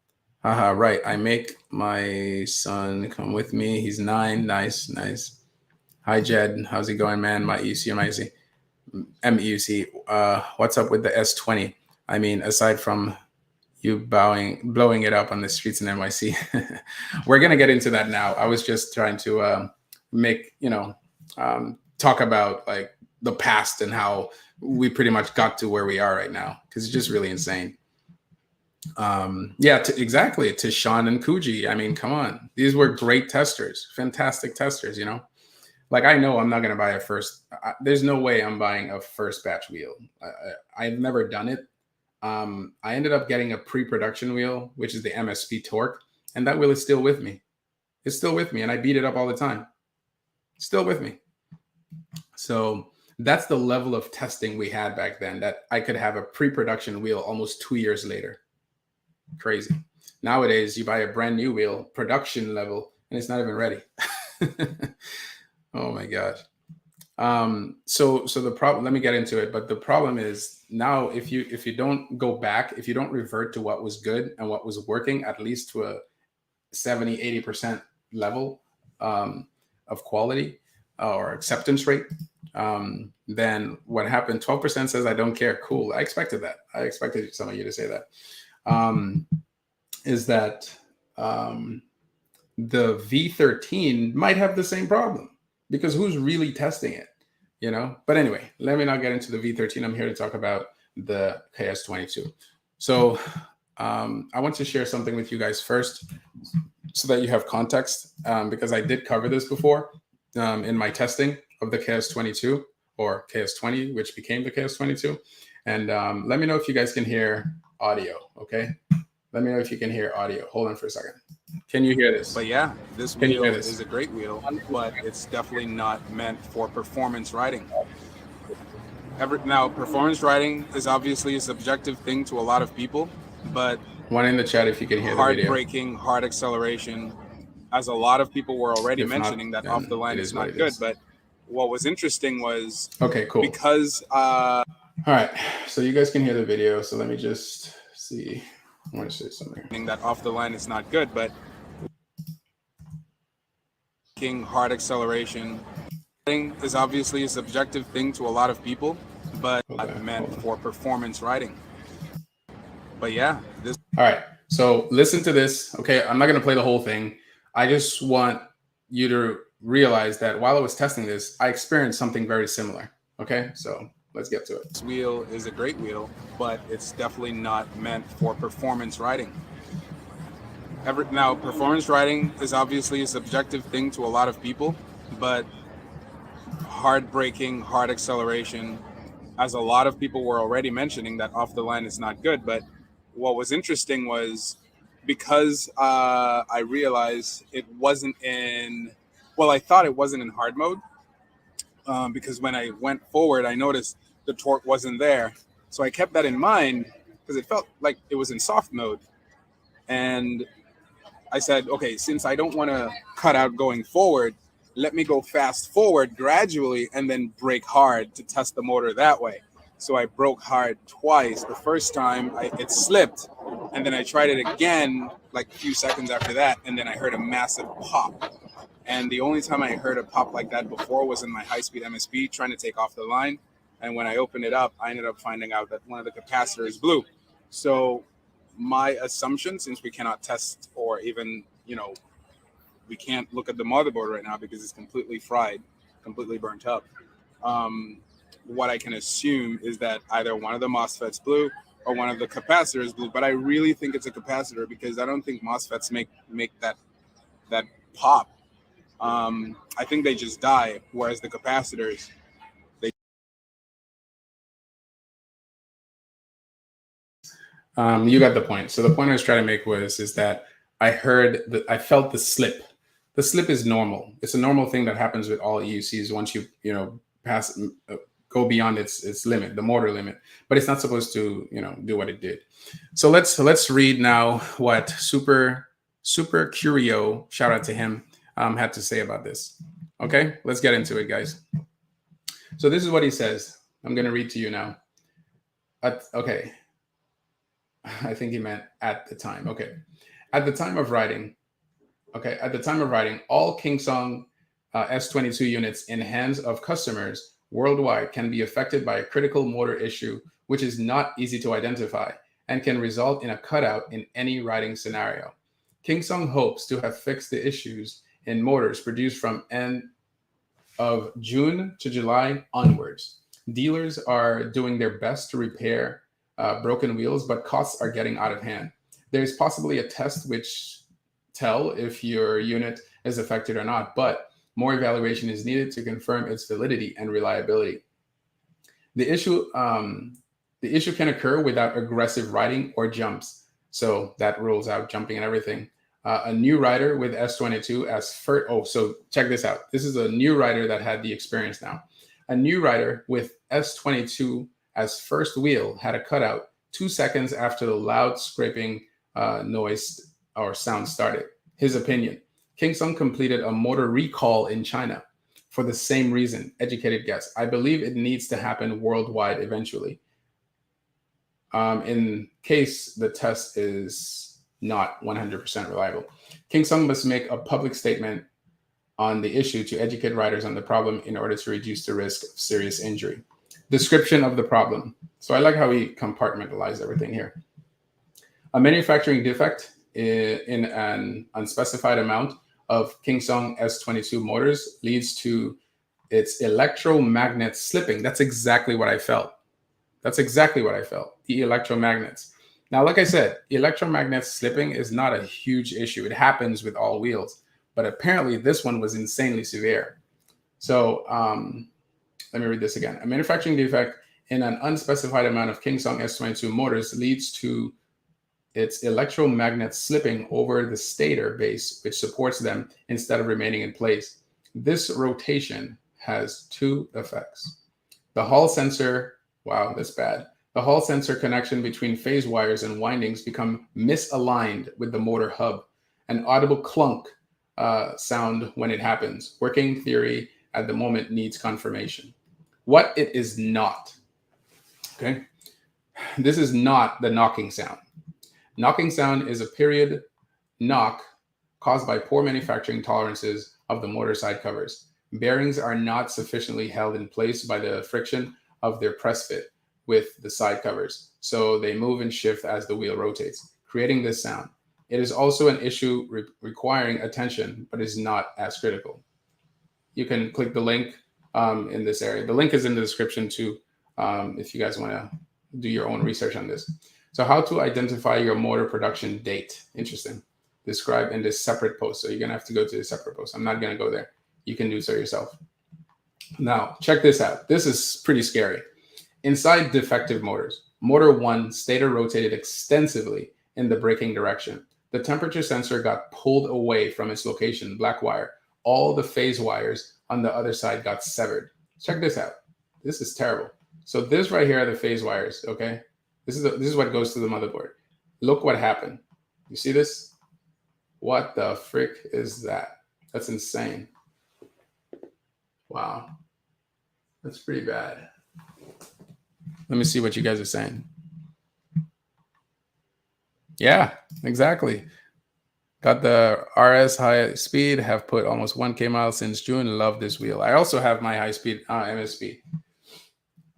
Haha, right. I make my son come with me. He's 9. Nice. Hi, Jed. How's it going, man? My EUC, MEUC. What's up with the S20? I mean, aside from you blowing it up on the streets in NYC. We're going to get into that now. I was just trying to talk about like the past and how we pretty much got to where we are right now, because it's just really insane. Exactly. To Sean and Kuji. I mean, come on. These were great testers, fantastic testers, Like, I know I'm not going to buy there's no way I'm buying a first batch wheel. I've never done it. I ended up getting a pre-production wheel, which is the MSP torque, and that wheel is still with me. It's still with me, and I beat it up all the time. Still with me. So that's the level of testing we had back then, that I could have a pre-production wheel almost 2 years later. Crazy. Nowadays, you buy a brand new wheel, production level, and it's not even ready. Oh my gosh. So the problem, let me get into it. But the problem is now, if you don't go back, if you don't revert to what was good and what was working, at least to a 70, 80% level of quality or acceptance rate, then what happened? 12% says I don't care. Cool. I expected that. I expected some of you to say that. Is that the V13 might have the same problem, because who's really testing it, you know? But anyway, let me not get into the V13. I'm here to talk about the KS22. So I want to share something with you guys first so that you have context, because I did cover this before in my testing of the KS22 or KS20, which became the KS22. And let me know if you guys can hear audio, okay? Let me know if you can hear audio. Hold on for a second. Can you hear this? But yeah, this wheel is a great wheel, but it's definitely not meant for performance riding. Now, performance riding is obviously a subjective thing to a lot of people, but one in the chat if you can hear the video. Hard braking, hard acceleration, as a lot of people were already mentioning, that off the line is not good. But what was interesting was, okay, cool. Because all right, so you guys can hear the video. So let me just see. I want to say something. That off the line is not good, but hard acceleration is obviously a subjective thing to a lot of people, but not meant for performance riding. But yeah, this. All right, so listen to this. Okay, I'm not going to play the whole thing. I just want you to realize that while I was testing this, I experienced something very similar. Okay, so let's get to it. This wheel is a great wheel, but it's definitely not meant for performance riding. Now, performance riding is obviously a subjective thing to a lot of people, but hard braking, hard acceleration, as a lot of people were already mentioning, that off the line is not good. But what was interesting was, because I realized it wasn't in, well, I thought it wasn't in hard mode, because when I went forward, I noticed the torque wasn't there. So I kept that in mind because it felt like it was in soft mode. And I said, okay, since I don't want to cut out going forward, let me go fast forward gradually and then brake hard to test the motor that way. So I broke hard twice. The first time it slipped, and then I tried it again like a few seconds after that, and then I heard a massive pop. And the only time I heard a pop like that before was in my high-speed MSP trying to take off the line. And when I opened it up, I ended up finding out that one of the capacitors blew. So my assumption, since we cannot test or even, we can't look at the motherboard right now because it's completely fried, completely burnt up. What I can assume is that either one of the MOSFETs blew or one of the capacitors blew. But I really think it's a capacitor, because I don't think MOSFETs make that pop. I think they just die, whereas the capacitors, you got the point. So the point I was trying to make is that I felt the slip. The slip is normal. It's a normal thing that happens with all EUCs once you pass go beyond its limit, the motor limit. But it's not supposed to do what it did. So let's read now what Super Curio, shout out to him, had to say about this. Okay, let's get into it, guys. So this is what he says. I'm going to read to you now. Okay. I think he meant at the time. Okay. At the time of writing, all Kingsong S22 units in hands of customers worldwide can be affected by a critical motor issue, which is not easy to identify and can result in a cutout in any riding scenario. Kingsong hopes to have fixed the issues in motors produced from end of June to July onwards. Dealers are doing their best to repair broken wheels, but costs are getting out of hand. There's possibly a test which tell if your unit is affected or not, but more evaluation is needed to confirm its validity and reliability. The issue can occur without aggressive riding or jumps, so that rules out jumping and everything. A new rider with S22 as first. Oh, so check this out. This is a new rider that had the experience now. A new rider with S22 as first wheel had a cutout 2 seconds after the loud scraping noise or sound started. His opinion: Kingsong completed a motor recall in China for the same reason. Educated guess. I believe it needs to happen worldwide eventually. In case the test is not 100% reliable, Kingsong must make a public statement on the issue to educate riders on the problem in order to reduce the risk of serious injury. Description of the problem. So I like how he compartmentalized everything here. A manufacturing defect in an unspecified amount of King Song S22 motors leads to its electromagnet slipping. That's exactly what I felt. That's exactly what I felt. The electromagnets. Now, like I said, electromagnet slipping is not a huge issue. It happens with all wheels, but apparently this one was insanely severe. So let me read this again. A manufacturing defect in an unspecified amount of King Song S22 motors leads to its electromagnet slipping over the stator base, which supports them instead of remaining in place. This rotation has two effects. The Hall sensor, wow, that's bad. The Hall sensor connection between phase wires and windings become misaligned with the motor hub. An audible clunk sound when it happens. Working theory at the moment needs confirmation. What it is not, okay? This is not the knocking sound. Knocking sound is a period knock caused by poor manufacturing tolerances of the motor side covers. Bearings are not sufficiently held in place by the friction of their press fit with the side covers, so they move and shift as the wheel rotates, creating this sound. It is also an issue requiring attention, but is not as critical. You can click the link in this area. The link is in the description too, if you guys want to do your own research on this. So how to identify your motor production date. Interesting. Describe in this separate post. So you're going to have to go to the separate post. I'm not going to go there. You can do so yourself. Now, check this out. This is pretty scary. Inside defective motors, motor 1 stator rotated extensively in the braking direction. The temperature sensor got pulled away from its location, black wire. All the phase wires on the other side got severed. Check this out. This is terrible. So this right here are the phase wires, okay? This is what goes to the motherboard. Look what happened. You see this? What the frick is that? That's insane. Wow. That's pretty bad. Let me see what you guys are saying. Yeah, exactly. Got the RS high speed, have put almost 1K miles since June. Love this wheel. I also have my high speed MSP.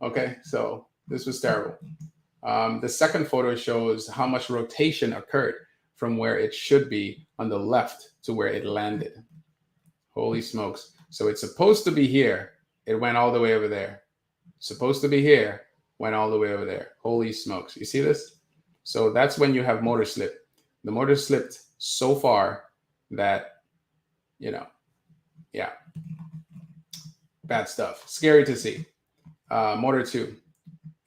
Okay, so this was terrible. The second photo shows how much rotation occurred from where it should be on the left to where it landed. Holy smokes. So it's supposed to be here. It went all the way over there. Supposed to be here. Went all the way over there. Holy smokes. You see this? So that's when you have motor slip. The motor slipped so far that, yeah. Bad stuff. Scary to see. Motor 2.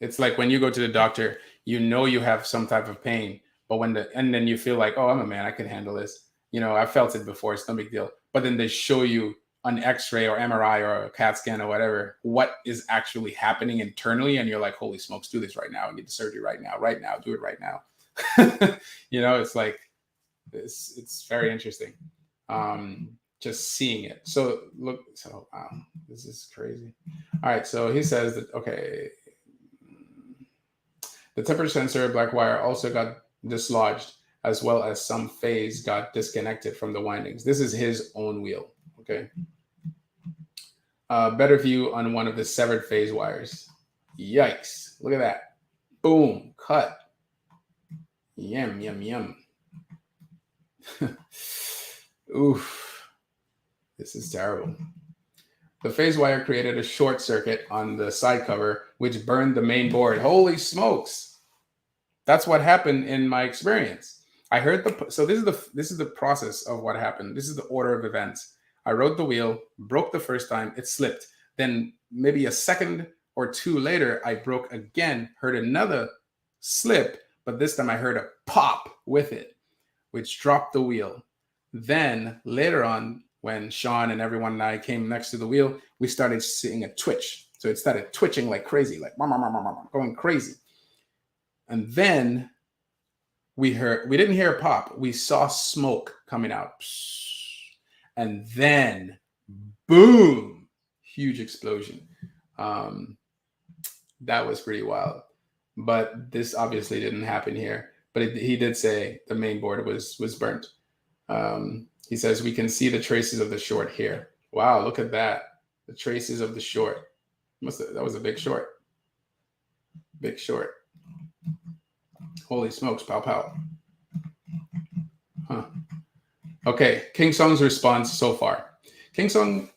It's like when you go to the doctor, you know you have some type of pain, but and then you feel like, oh, I'm a man, I can handle this. I felt it before, it's no big deal. But then they show you an X-ray or MRI or a CAT scan or whatever, what is actually happening internally, and you're like, holy smokes, do this right now, get the surgery right now, do it right now. It's like it's very interesting. Just seeing it. So look, this is crazy. All right, so he says that, okay, the temperature sensor black wire also got dislodged, as well as some phase got disconnected from the windings. This is his own wheel, okay? Better view on one of the severed phase wires. Yikes, look at that. Boom, cut. Yum, yum, yum. Oof, this is terrible. The phase wire created a short circuit on the side cover, which burned the main board. Holy smokes. That's what happened in my experience. I heard so this is the process of what happened. This is the order of events. I rode the wheel, broke the first time, it slipped. Then maybe a second or two later, I broke again, heard another slip, but this time I heard a pop with it, which dropped the wheel. Then later on, when Sean and everyone and I came next to the wheel, we started seeing a twitch. So it started twitching like crazy, like going crazy. And then we didn't hear a pop. We saw smoke coming out. And then, boom, huge explosion. That was pretty wild. But this obviously didn't happen here. But he did say the main board was burnt. He says, we can see the traces of the short here. Wow, look at that. The traces of the short. That was a big short. Big short. Holy smokes, pow, pow. Huh. Okay, King Song's response so far. King Song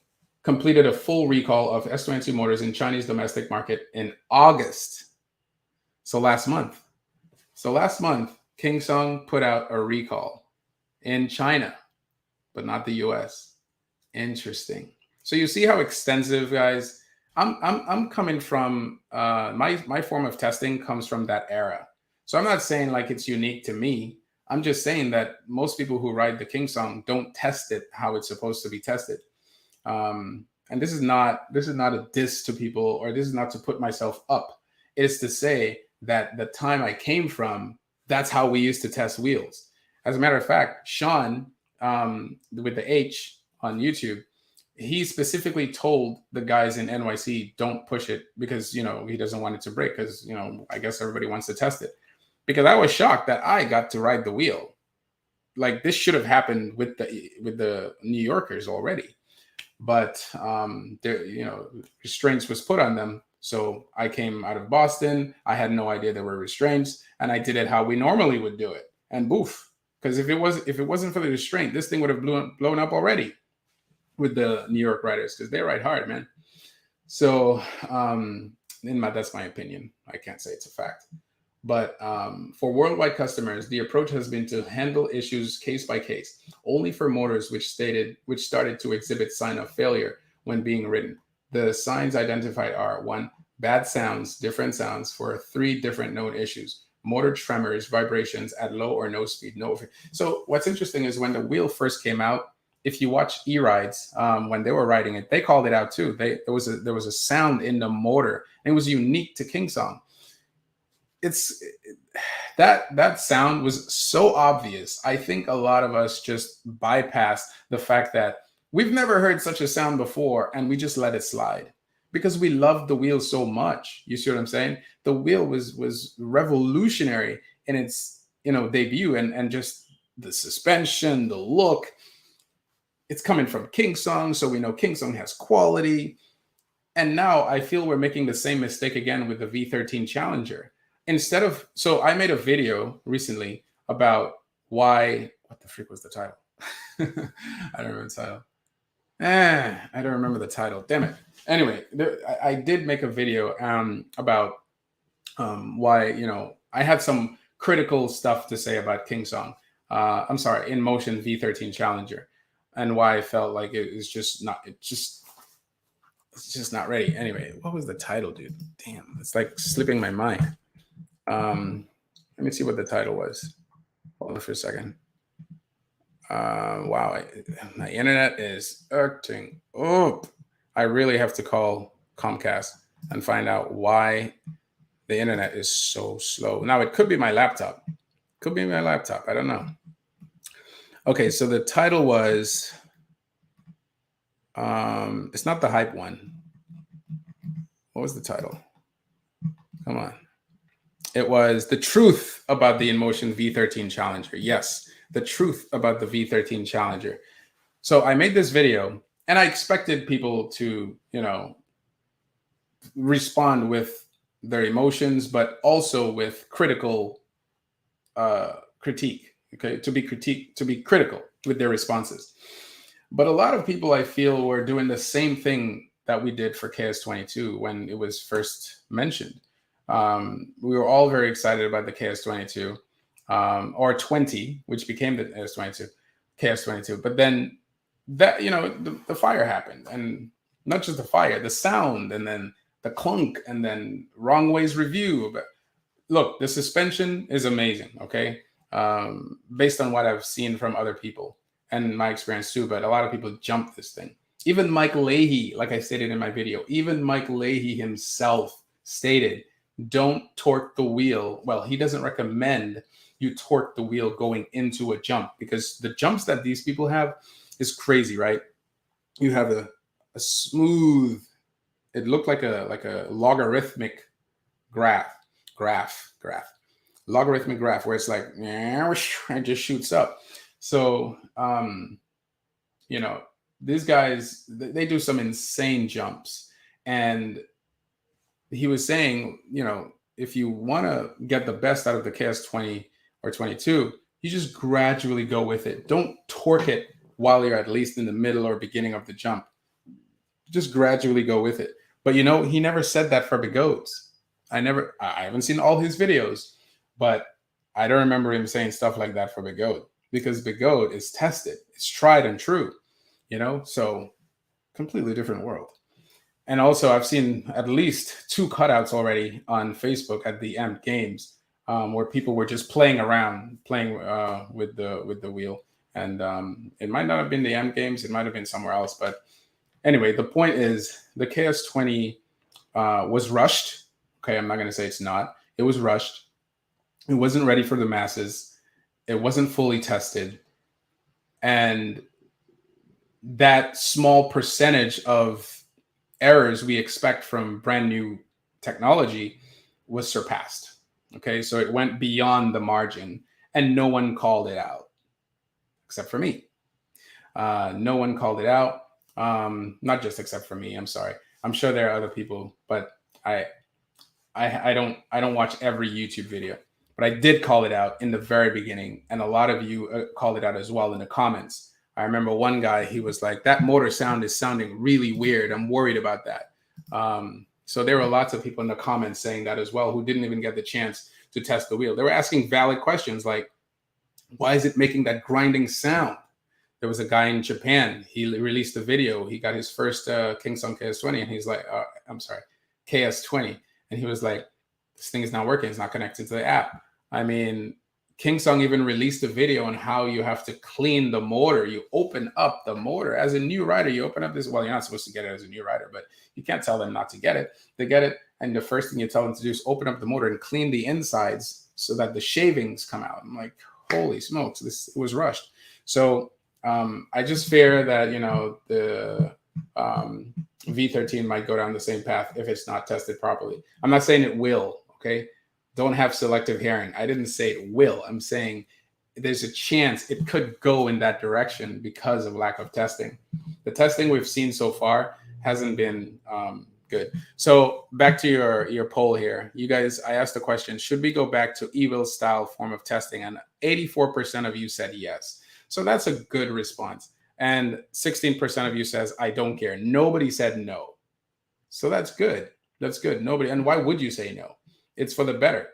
completed a full recall of S22 motors in Chinese domestic market in August. So last month. So last month, King Song put out a recall in China, but not the US. Interesting. So you see how extensive, guys. I'm coming from my form of testing comes from that era. So I'm not saying like it's unique to me. I'm just saying that most people who ride the King Song don't test it how it's supposed to be tested. And this is not a diss to people, or this is not to put myself up. It's to say that the time I came from, that's how we used to test wheels. As a matter of fact, Sean with the H on YouTube, he specifically told the guys in NYC, don't push it because he doesn't want it to break because I guess everybody wants to test it. Because I was shocked that I got to ride the wheel. Like this should have happened with the New Yorkers already, but there restraints was put on them. So I came out of Boston. I had no idea there were restraints, and I did it how we normally would do it, and boof. Because if it wasn't for the restraint, this thing would have blown up already with the New York riders because they ride hard, man. So that's my opinion. I can't say it's a fact. But for worldwide customers, the approach has been to handle issues case by case, only for motors which started to exhibit sign of failure when being ridden. The signs identified are: 1, bad sounds, different sounds for 3 different known issues. Motor tremors, vibrations at low or no speed. So what's interesting is when the wheel first came out, if you watch e-rides, when they were riding it, they called it out too. There was a sound in the motor, and it was unique to King Song. That sound was so obvious. I think a lot of us just bypass the fact that we've never heard such a sound before, and we just let it slide because we love the wheel so much. You see what I'm saying? The wheel was revolutionary in its debut, and just the suspension, the look. It's coming from King Song, so we know King Song has quality. And now I feel we're making the same mistake again with the V13 Challenger. So I made a video recently about what the freak was the title? I don't remember the title. I don't remember the title. Damn it. Anyway, I did make a video about why, I had some critical stuff to say about King Song. I'm sorry, In Motion V13 Challenger, and why I felt like it's just not ready. Anyway, what was the title, dude? Damn, it's like slipping my mind. Let me see what the title was. Hold on for a second. Wow, my internet is acting up. I really have to call Comcast and find out why the internet is so slow. Now, it could be my laptop. I don't know. Okay, so the title was, it's not the hype one. What was the title? Come on. It was The Truth About the In Motion V13 Challenger. Yes, The Truth About the V13 Challenger. So I made this video, and I expected people to, respond with their emotions, but also with critical critique. Okay, to be critical with their responses. But a lot of people, I feel, were doing the same thing that we did for KS22 when it was first mentioned. We were all very excited about the KS22 or 20, which became the KS22. But then that, the fire happened, and not just the fire, the sound, and then the clunk, and then Wrong Ways review. But look, the suspension is amazing. Okay. Based on what I've seen from other people and my experience too, but a lot of people jump this thing. Even Mike Leahy, like I stated in my video, even Mike Leahy himself stated, don't torque the wheel. Well, he doesn't recommend you torque the wheel going into a jump, because the jumps that these people have is crazy, right? You have a smooth, it looked like a logarithmic logarithmic graph where it's like, it just shoots up. So, these guys, they do some insane jumps. And he was saying, if you want to get the best out of the KS20 or 22, You just gradually go with it. Don't torque it while you're at least in the middle or beginning of the jump. Just gradually go with it. But you know, he never said that for Bigodes. I haven't seen all his videos, but I don't remember him saying stuff like that for Bigode, because Bigode is tested. It's tried and true, you know? So completely different world. And also, I've seen at least 2 cutouts already on Facebook at the Amp Games, where people were just playing around, playing with the wheel. And it might not have been the Amp Games; it might have been somewhere else. But anyway, the point is, the KS20 was rushed. Okay, I'm not going to say it's not. It was rushed. It wasn't ready for the masses. It wasn't fully tested, and that small percentage of errors we expect from brand new technology was surpassed. Okay, so it went beyond the margin, and no one called it out except for me. No one called it out. Not just except for me. I'm sorry. I'm sure there are other people, but I don't watch every YouTube video. But I did call it out in the very beginning, and a lot of you called it out as well in the comments. I remember one guy, he was like, that motor sound is sounding really weird. I'm worried about that. So there were lots of people in the comments saying that as well, who didn't even get the chance to test the wheel. They were asking valid questions like, why is it making that grinding sound? There was a guy in Japan, he released a video. He got his first Kingsong KS20, and he's like, I'm sorry, KS20. And he was like, this thing is not working. It's not connected to the app. I mean, Kingsong even released a video on how you have to clean the motor. You open up the motor as a new rider. You open up this. Well, you're not supposed to get it as a new rider, but you can't tell them not to get it. They get it, and the first thing you tell them to do is open up the motor and clean the insides so that the shavings come out. I'm like, holy smokes, this was rushed. So I just fear that, you know, the V13 might go down the same path if it's not tested properly. I'm not saying it will. Okay. Don't have selective hearing. I didn't say it will. I'm saying there's a chance it could go in that direction because of lack of testing. The testing we've seen so far hasn't been good. So back to your poll here. You guys, I asked the question, should we go back to evil style form of testing? And 84% of you said yes. So that's a good response. And 16% of you says, I don't care. Nobody said no. So that's good. That's good. Nobody. And why would you say no? It's for the better.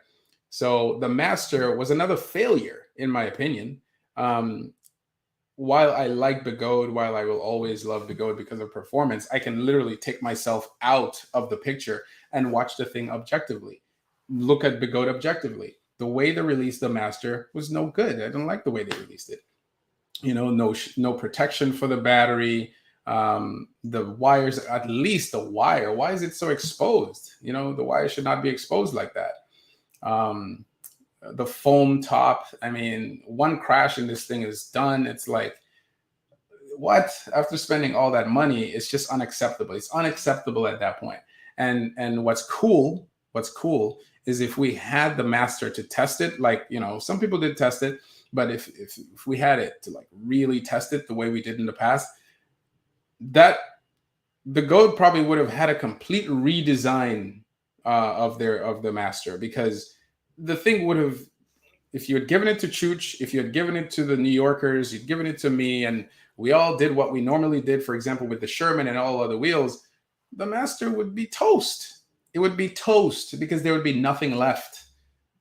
So the master was another failure, in my opinion. While I like Bigode, while I will always love Bigode because of performance, I can literally take myself out of the picture and watch the thing objectively. Look at Bigode objectively. The way they released the master was no good. I don't like the way they released it. You know, no protection for the battery. The wires, at least the wire, why is it so exposed? You know, the wire should not be exposed like that. The foam top, I mean, one crash and this thing is done. It's like, what? After spending all that money, it's just unacceptable. It's unacceptable at that point. And what's cool is if we had the master to test it, like, you know, some people did test it, but if we had it to like really test it the way we did in the past, that the Goat probably would have had a complete redesign of the master, because the thing would have, if you had given it to Chooch, if you had given it to the New Yorkers, you'd given it to me, and we all did what we normally did, for example, with the Sherman and all other wheels, the master would be toast. It would be toast because there would be nothing left.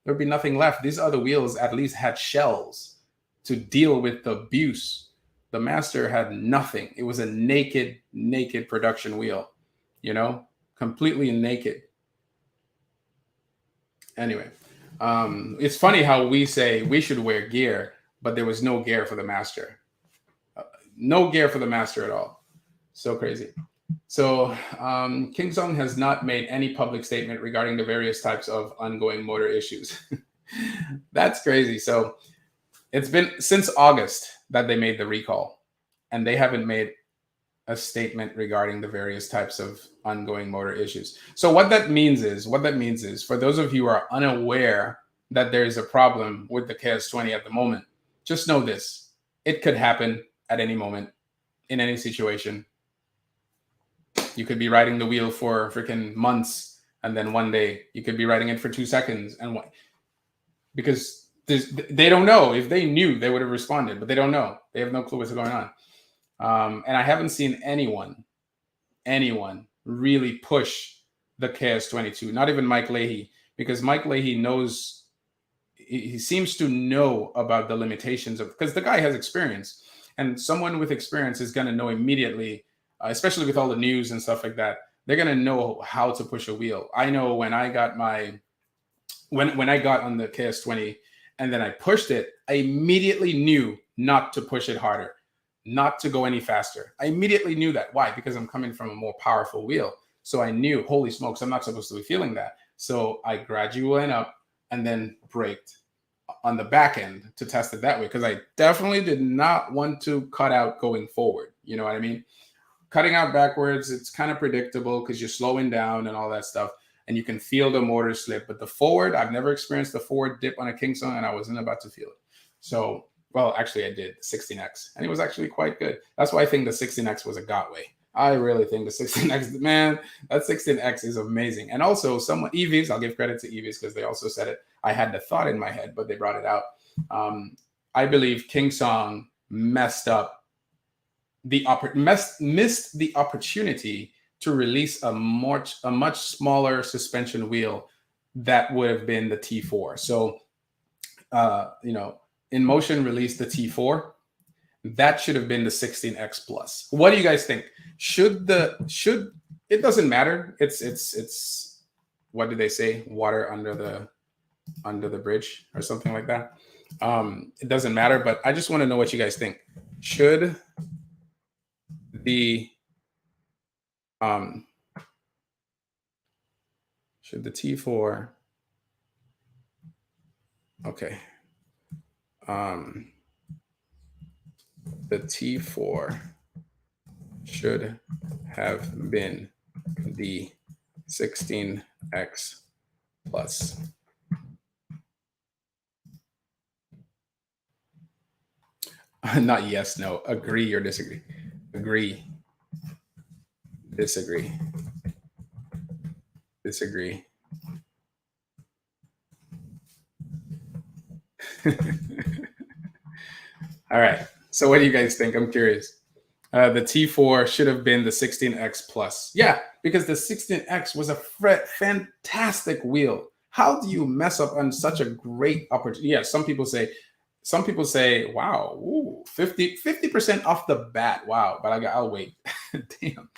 There would be nothing left. These other wheels at least had shells to deal with the abuse. The master had nothing. It was a naked production wheel, you know, completely naked. Anyway, it's funny how we say we should wear gear, but there was no gear for the master. No gear for the master at all. So crazy. So Kingsong has not made any public statement regarding the various types of ongoing motor issues. That's crazy. So it's been since August that they made the recall, and they haven't made a statement regarding the various types of ongoing motor issues. So what that means is for those of you who are unaware that there is a problem with the KS20 at the moment, just know this: it could happen at any moment, in any situation. You could be riding the wheel for freaking months, and then one day you could be riding it for 2 seconds, and because they don't know. If they knew, they would have responded, but they don't know. They have no clue what's going on. And I haven't seen anyone really push the KS22, not even Mike Leahy, because Mike Leahy knows, he seems to know about the limitations of, because the guy has experience, and someone with experience is going to know immediately, especially with all the news and stuff like that. They're going to know how to push a wheel. I know when I got my, when I got on the KS20 and then I pushed it, I immediately knew not to push it harder, not to go any faster. I immediately knew that. Why? Because I'm coming from a more powerful wheel. So I knew, holy smokes, I'm not supposed to be feeling that. So I gradually went up and then braked on the back end to test it that way, because I definitely did not want to cut out going forward. You know what I mean? Cutting out backwards, it's kind of predictable because you're slowing down and all that stuff, and you can feel the motor slip. But the forward, I've never experienced the forward dip on a King Song, and I wasn't about to feel it. So, well, actually, I did, the 16X, and it was actually quite good. That's why I think the 16X was a Gotway. I really think the 16X, man, that 16X is amazing. And also, someone, EVs, I'll give credit to EVs because they also said it. I had the thought in my head, but they brought it out. I believe King Song messed up missed the opportunity to release a much smaller suspension wheel that would have been the T4. So, In Motion released the T4. That should have been the 16X Plus. What do you guys think? Should it doesn't matter. It's what did they say? Water under the bridge or something like that. It doesn't matter, but I just want to know what you guys think. Should the T4, okay, the T4 should have been the 16X Plus. Not yes, no. Agree or disagree? Agree. Disagree. Disagree. All right. So what do you guys think? I'm curious. The T4 should have been the 16X Plus. Yeah, because the 16X was a fantastic wheel. How do you mess up on such a great opportunity? Yeah, some people say, wow, ooh, 50% off the bat. Wow, but I'll wait. Damn.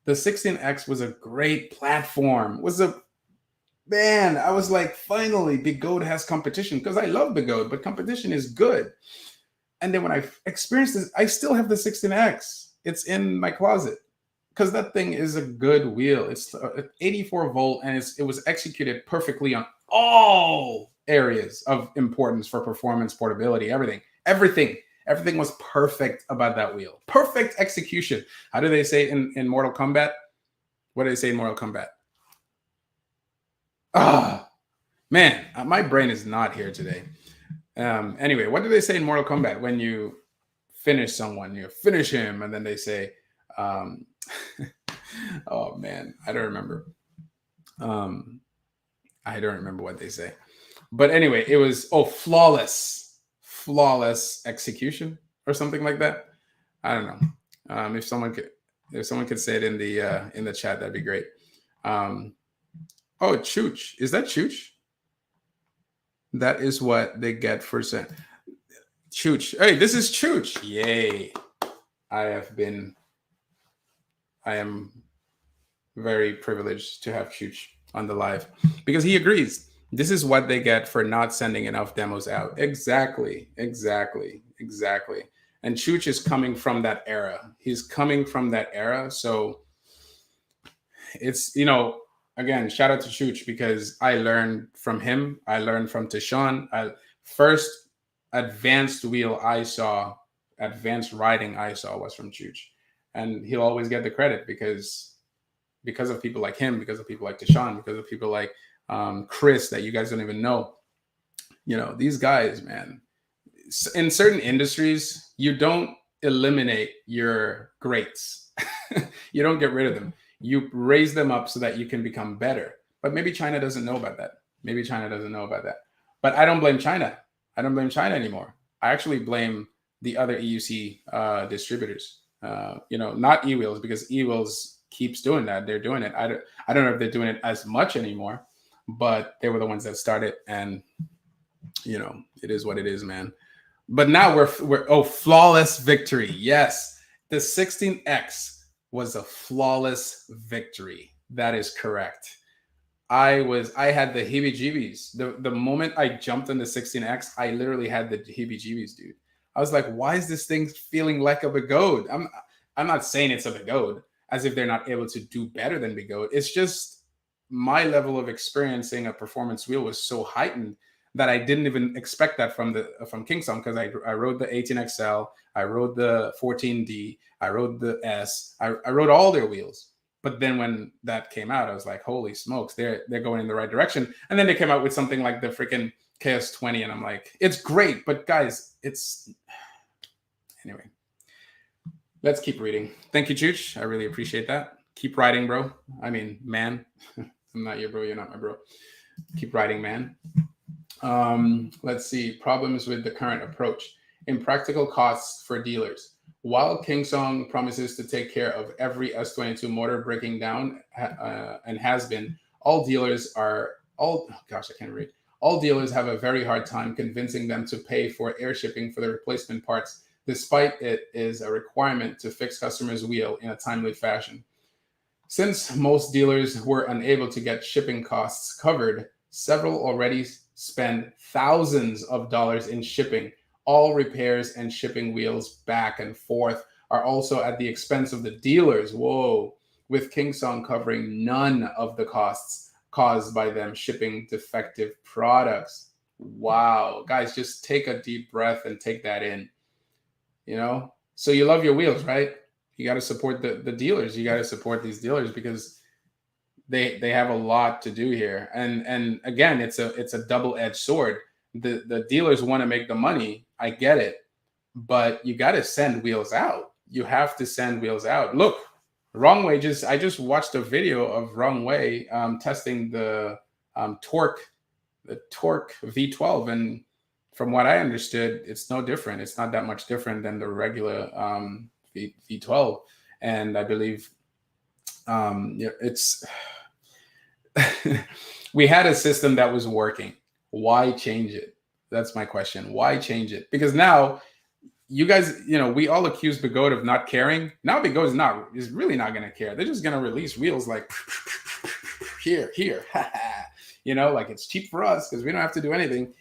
The 16X was a great platform. Man, I was like, finally, Big Goat has competition, because I love Big Goat, but competition is good. And then when I experienced this, I still have the 16X. It's in my closet because that thing is a good wheel. It's 84 volt, and it was executed perfectly on all areas of importance for performance, portability, everything was perfect about that wheel. Perfect execution. How do they say in Mortal Kombat? What do they say in Mortal Kombat? Man, my brain is not here today. Anyway, what do they say in Mortal Kombat when you finish someone? You finish him, and then they say, oh man, I don't remember. I don't remember what they say. But anyway, it was flawless execution or something like that. I don't know. If someone could say it in the chat, that'd be great. Oh, Chooch. Is that Chooch? That is what they get for saying Chooch. Hey, this is Chooch. Yay. I am very privileged to have Chooch on the live because he agrees. This is what they get for not sending enough demos out. Exactly. And Chooch is coming from that era. He's coming from that era. So it's, again, shout out to Chooch because I learned from him. I learned from Tashawn. First advanced wheel I saw, advanced riding I saw was from Chooch. And he'll always get the credit because of people like him, because of people like Tashawn, because of people like Chris that you guys don't even know. These guys, man, in certain industries, you don't eliminate your greats. You don't get rid of them. You raise them up so that you can become better. But maybe China doesn't know about that. But I don't blame China. I don't blame China anymore. I actually blame the other EUC distributors. Not eWheels, because eWheels keeps doing that. They're doing it. I don't know if they're doing it as much anymore, but they were the ones that started, and it is what it is, man. But now we're flawless victory. Yes, the 16X was a flawless victory. That is correct. I had the heebie-jeebies. The moment I jumped on the 16X, I literally had the heebie-jeebies, dude. I was like, why is this thing feeling like a Begode? I'm not saying it's a Begode, as if they're not able to do better than Begode. It's just my level of experiencing a performance wheel was so heightened that I didn't even expect that from Kingsong, because I rode the 18XL, I rode the 14D, I rode the S, I rode all their wheels. But then when that came out, I was like, holy smokes, they're going in the right direction. And then they came out with something like the freaking KS20, and I'm like, it's great, but guys, anyway. Let's keep reading. Thank you, Chooch. I really appreciate that. Keep writing, bro. I mean, man. I'm not your bro. You're not my bro. Keep writing, man. Let's see. Problems with the current approach. Impractical costs for dealers. While Kingsong promises to take care of every S22 motor breaking down and has been, all dealers have a very hard time convincing them to pay for air shipping for the replacement parts, despite it is a requirement to fix customers' wheel in a timely fashion. Since most dealers were unable to get shipping costs covered, several already spend thousands of dollars in shipping. All repairs and shipping wheels back and forth are also at the expense of the dealers. Whoa. With Kingsong covering none of the costs caused by them shipping defective products. Wow. Guys, just take a deep breath and take that in. So you love your wheels, right? You got to support the dealers. You got to support these dealers, because they have a lot to do here. And again, it's a double-edged sword. The dealers want to make the money. I get it, but you got to send wheels out. You have to send wheels out. Look, Wrong Way I just watched a video of Wrong Way testing the torque V12, and from what I understood, it's no different. It's not that much different than the regular V12, and I believe it's we had a system that was working. Why change it? That's my question. Why change it? Because now you guys, we all accuse Begode of not caring. Now Begode is really not going to care. They're just going to release wheels like here, like it's cheap for us because we don't have to do anything.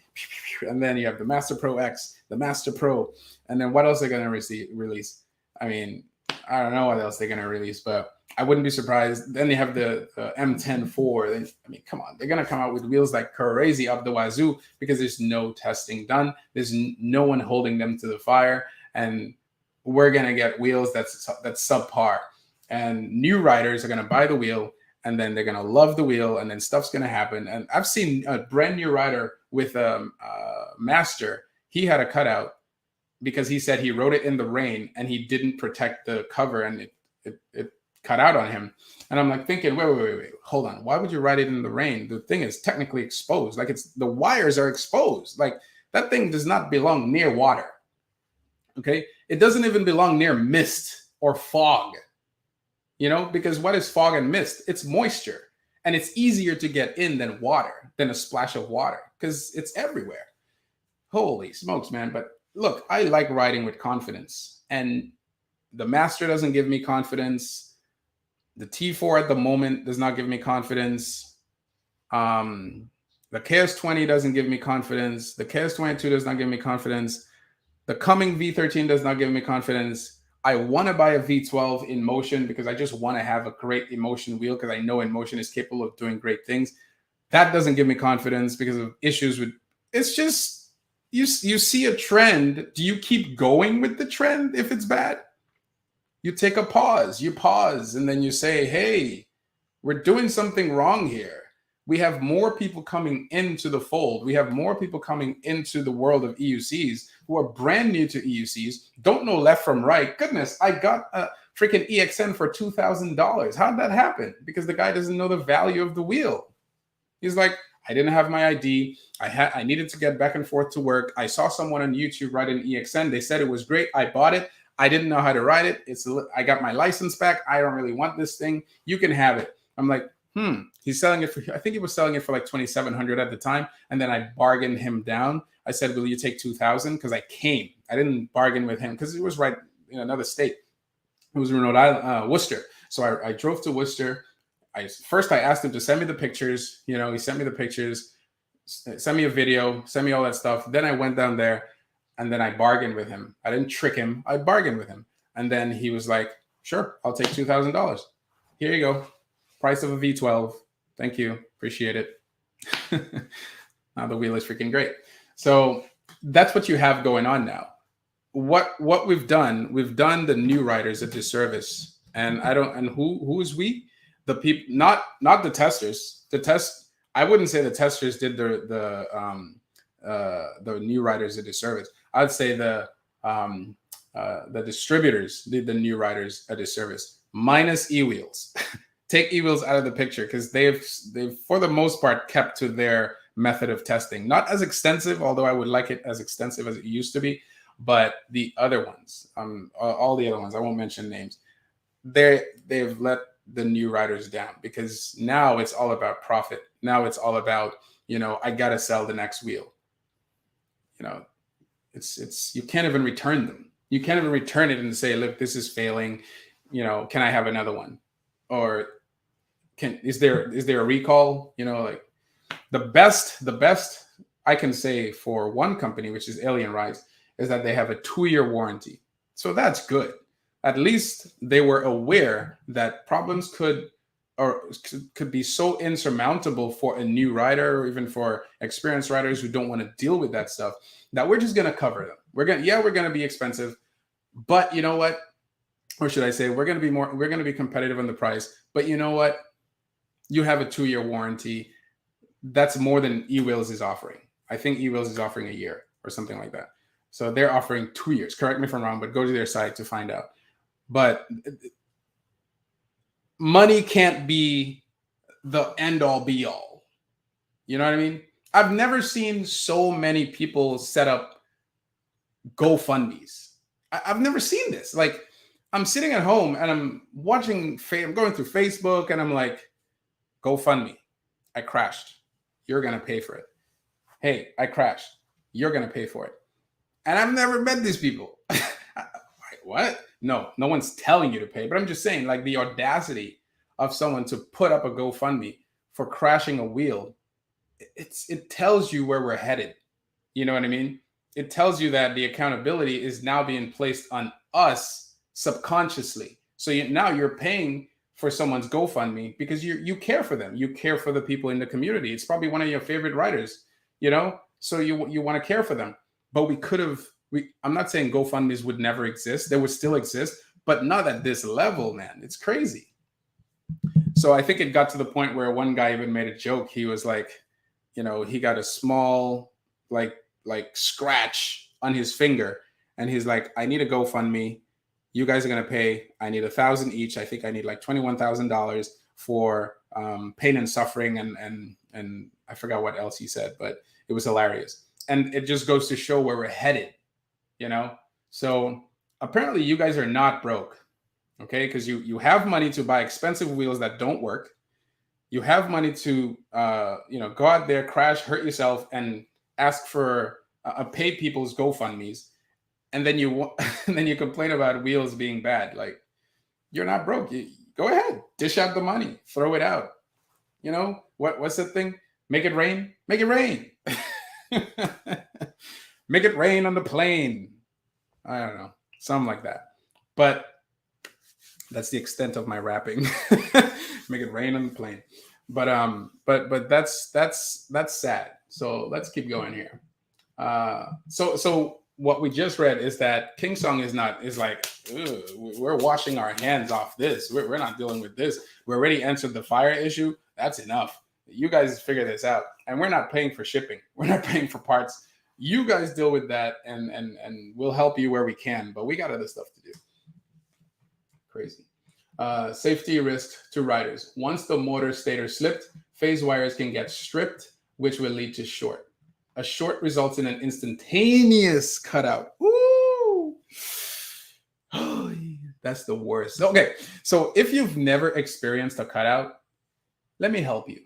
And then you have the Master Pro X, the Master Pro, and then what else are they going to release? I mean, I don't know what else they're going to release, but I wouldn't be surprised. Then they have the M10-4. Come on. They're going to come out with wheels like crazy up the wazoo, because there's no testing done. There's no one holding them to the fire. And we're going to get wheels that's subpar. And new riders are going to buy the wheel, and then they're going to love the wheel, and then stuff's going to happen. And I've seen a brand new rider with a Master. He had a cutout because he said he rode it in the rain and he didn't protect the cover, and it cut out on him. And I'm like thinking, wait, hold on. Why would you ride it in the rain? The thing is technically exposed. Like the wires are exposed. Like that thing does not belong near water. Okay. It doesn't even belong near mist or fog, because what is fog and mist? It's moisture, and it's easier to get in than water, than a splash of water, because it's everywhere. Holy smokes, man. But look, I like riding with confidence, and the Master doesn't give me confidence. The T4 at the moment does not give me confidence. The KS20 doesn't give me confidence. The KS22 does not give me confidence. The coming V13 does not give me confidence. I want to buy a V12 in motion because I just want to have a great emotion wheel, because I know in motion is capable of doing great things. That doesn't give me confidence because of issues with, it's just, you see a trend. Do you keep going with the trend if it's bad? You take a pause, and then you say, hey, we're doing something wrong here. We have more people coming into the fold. We have more people coming into the world of EUCs who are brand new to EUCs, don't know left from right. Goodness, I got a freaking EXN for $2,000. How'd that happen? Because the guy doesn't know the value of the wheel. He's like, I didn't have my ID. I needed to get back and forth to work. I saw someone on YouTube write an EXN. They said it was great. I bought it. I didn't know how to write it. I got my license back. I don't really want this thing. You can have it. I'm like, he's selling it for, I think he was selling it for like 2,700 at the time. And then I bargained him down. I said, will you take 2,000? Because I came. I didn't bargain with him because it was right in another state. It was in Rhode Island, Worcester. So I drove to Worcester. First I asked him to send me the pictures. You know, he sent me the pictures, send me a video, send me all that stuff. Then I went down there and then I bargained with him. I didn't trick him. I bargained with him. And then he was like, sure, I'll take $2,000. Here you go. Price of a V12. Thank you. Appreciate it. Now the wheel is freaking great. So that's what you have going on now. What we've done the new riders a disservice. And who is we? The people, not the testers. I wouldn't say the testers did the new riders a disservice. I'd say the distributors did the new riders a disservice. Minus e-wheels. Take e-wheels out of the picture because they've for the most part kept to their method of testing. Not as extensive, although I would like it as extensive as it used to be. But the other ones, all the other ones, I won't mention names. They've let the new riders down because now it's all about profit. Now it's all about, you know, I gotta sell the next wheel. You know, it's you can't even return them. You can't even return it and say, look, this is failing. You know, can I have another one? Or is there a recall? You know, like the best I can say for one company, which is Alien Rides, is that they have a 2-year warranty. So that's good. At least they were aware that problems could be so insurmountable for a new rider or even for experienced riders who don't want to deal with that stuff, that we're just going to cover them. We're going to be expensive, but you know what? Or should I say, we're going to be competitive on the price, but you know what? You have a 2-year warranty. That's more than eWheels is offering. I think eWheels is offering a year or something like that. So they're offering 2 years. Correct me if I'm wrong, but go to their site to find out. But money can't be the end all be all. You know what I mean? I've never seen so many people set up GoFundMes. I've never seen this. Like, I'm sitting at home and I'm watching, I'm going through Facebook and I'm like, GoFundMe. I crashed. You're going to pay for it. Hey, I crashed. You're going to pay for it. And I've never met these people. What? No one's telling you to pay. But I'm just saying, like, the audacity of someone to put up a GoFundMe for crashing a wheel, it tells you where we're headed. You know what I mean? It tells you that the accountability is now being placed on us subconsciously. So now you're paying for someone's GoFundMe because you care for them. You care for the people in the community. It's probably one of your favorite writers, you know? So you want to care for them. But I'm not saying GoFundMes would never exist. They would still exist, but not at this level, man. It's crazy. So I think it got to the point where one guy even made a joke. He was like, you know, he got a small, like scratch on his finger. And he's like, I need a GoFundMe. You guys are going to pay. I need $1,000 each. I think I need like $21,000 for pain and suffering. And I forgot what else he said, but it was hilarious. And it just goes to show where we're headed, you know? So apparently you guys are not broke, okay? Because you have money to buy expensive wheels that don't work. You have money to, go out there, crash, hurt yourself, and ask for pay people's GoFundMes. And then you complain about wheels being bad. Like, you're not broke. Go ahead, dish out the money, throw it out. You know, what's the thing? Make it rain. Make it rain. Make it rain on the plane. I don't know, something like that. But that's the extent of my rapping. Make it rain on the plane. But that's sad. So let's keep going here. So what we just read is that King Song is like, we're washing our hands off this. We're not dealing with this. We already answered the fire issue. That's enough. You guys figure this out. And we're not paying for shipping. We're not paying for parts. You guys deal with that, and we'll help you where we can. But we got other stuff to do. Crazy. Safety risk to riders. Once the motor stator slipped, phase wires can get stripped which will lead to short. A short results in an instantaneous cutout. Ooh. Oh, that's the worst. Okay, so if you've never experienced a cutout, let me help you.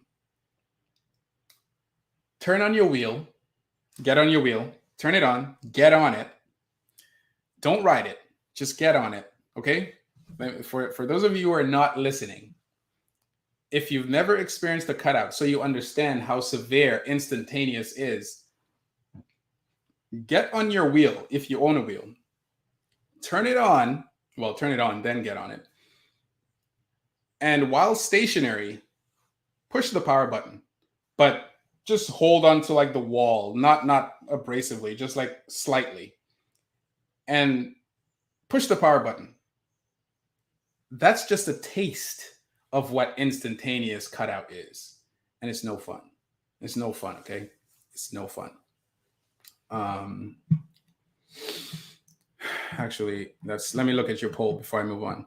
Turn on your wheel, get on your wheel, turn it on, get on it. Don't ride it, just get on it, okay? For those of you who are not listening, if you've never experienced a cutout, so you understand how severe instantaneous is, get on your wheel if you own a wheel. Turn it on, then get on it. And while stationary, push the power button, but just hold on to like the wall, not abrasively, just like slightly. And push the power button. That's just a taste of what instantaneous cutout is. And it's no fun. It's no fun, okay? It's no fun. Actually, let me look at your poll before I move on.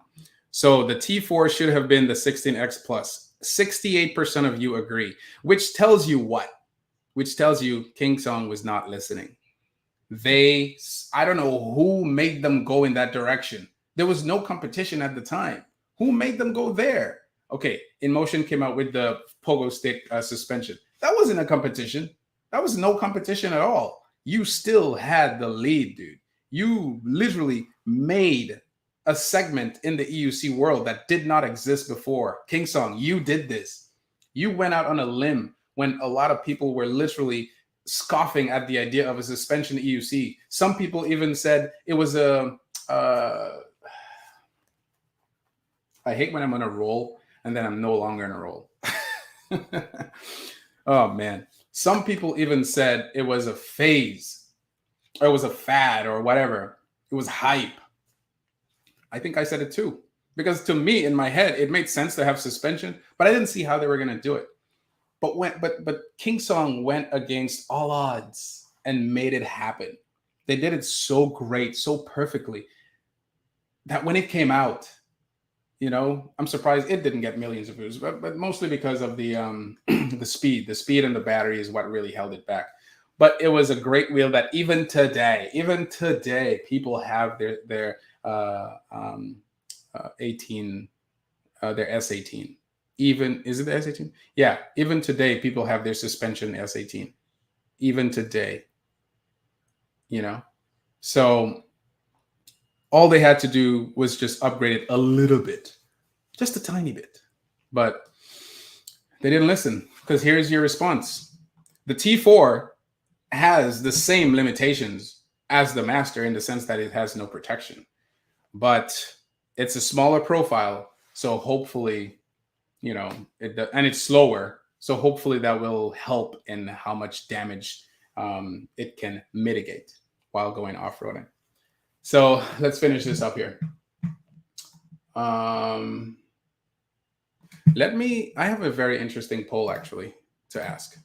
So the T4 should have been the 16X Plus. 68% of you agree, which tells you what? Which tells you King Song was not listening. I don't know who made them go in that direction. There was no competition at the time. Who made them go there? Okay, InMotion came out with the pogo stick suspension. That wasn't a competition. That was no competition at all. You still had the lead, dude. You literally made a segment in the EUC world that did not exist before. King Song, you did this. You went out on a limb when a lot of people were literally scoffing at the idea of a suspension EUC. Some people even said it was I hate when I'm on a roll and then I'm no longer in a roll. Oh man. Some people even said it was a phase, or it was a fad, or whatever. It was hype. I think I said it too. Because to me, in my head, it made sense to have suspension, but I didn't see how they were going to do it. But King Song went against all odds and made it happen. They did it so great, so perfectly, that when it came out, you know, I'm surprised it didn't get millions of views, but mostly because of the the speed. The speed and the battery is what really held it back. But it was a great wheel that even today, people have their 18, their S18. Even, is it the S18? Yeah, even today, people have their suspension S18. Even today, you know? So all they had to do was just upgrade it a little bit, just a tiny bit. But they didn't listen, because here's your response. The T4 has the same limitations as the Master in the sense that it has no protection. But it's a smaller profile, so hopefully, you know, and it's slower, so hopefully that will help in how much damage it can mitigate while going off-roading. So let's finish this up here. I have a very interesting poll actually to ask.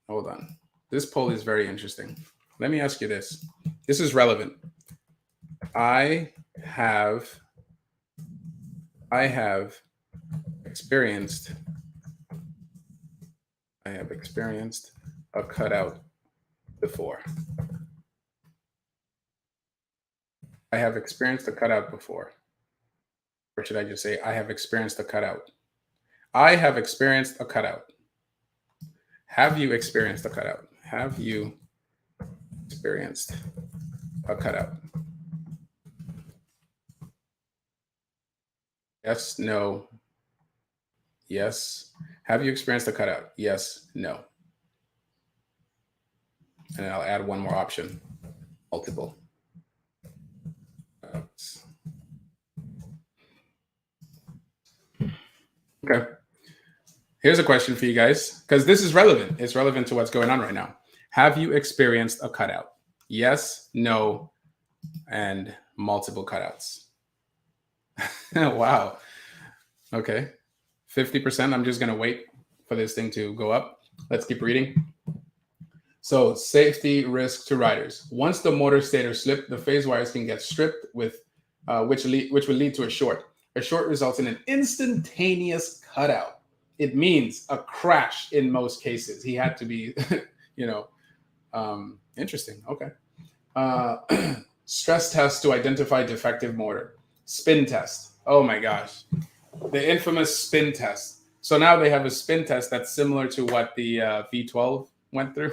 Hold on. This poll is very interesting. Let me ask you this. This is relevant. I have experienced a cutout before. I have experienced a cutout before. Or should I just say, I have experienced a cutout? I have experienced a cutout. Have you experienced a cutout? Have you experienced a cutout? Yes, no. Yes. Have you experienced a cutout? Yes, no. And I'll add one more option. Multiple. Okay. Here's a question for you guys, because this is relevant. It's relevant to what's going on right now. Have you experienced a cutout? Yes, no, and multiple cutouts. Wow. Okay. 50%. I'm just going to wait for this thing to go up. Let's keep reading. So safety risk to riders. Once the motor stator slip, the phase wires can get stripped, with which will lead to a short. A short results in an instantaneous cutout. it means a crash in most cases. He had to be, interesting. Okay. Stress test to identify defective motor. Spin test. Oh my gosh. The infamous spin test. So now they have a spin test that's similar to what the V12 went through.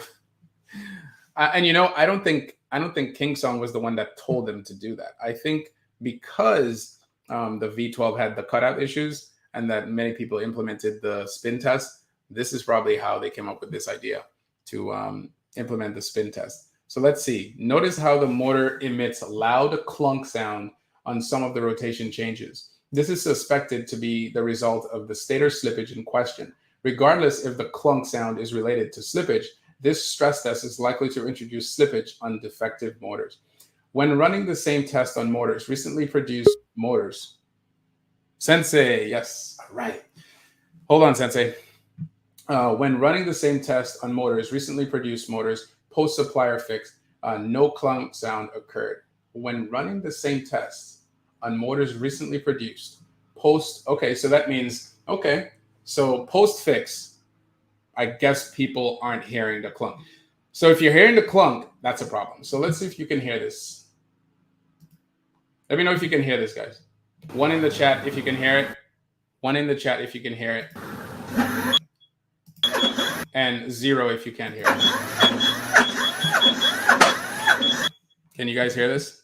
And I don't think King Song was the one that told them to do that. I think because the V12 had the cutout issues and that many people implemented the spin test, this is probably how they came up with this idea to implement the spin test. So let's see. Notice how the motor emits loud clunk sound on some of the rotation changes. This is suspected to be the result of the stator slippage in question. Regardless if the clunk sound is related to slippage, this stress test is likely to introduce slippage on defective motors. When running the same test on motors, recently produced motors. Sensei, yes, all right. Hold on, Sensei. When running the same test on motors, recently produced motors, post-supplier fix, no clunk sound occurred. When running the same test on motors recently produced, okay, so that means, okay, so post-fix, I guess people aren't hearing the clunk. So if you're hearing the clunk, that's a problem. So let's see if you can hear this. Let me know if you can hear this, guys. One in the chat if you can hear it. One in the chat if you can hear it. And 0 if you can't hear it. Can you guys hear this?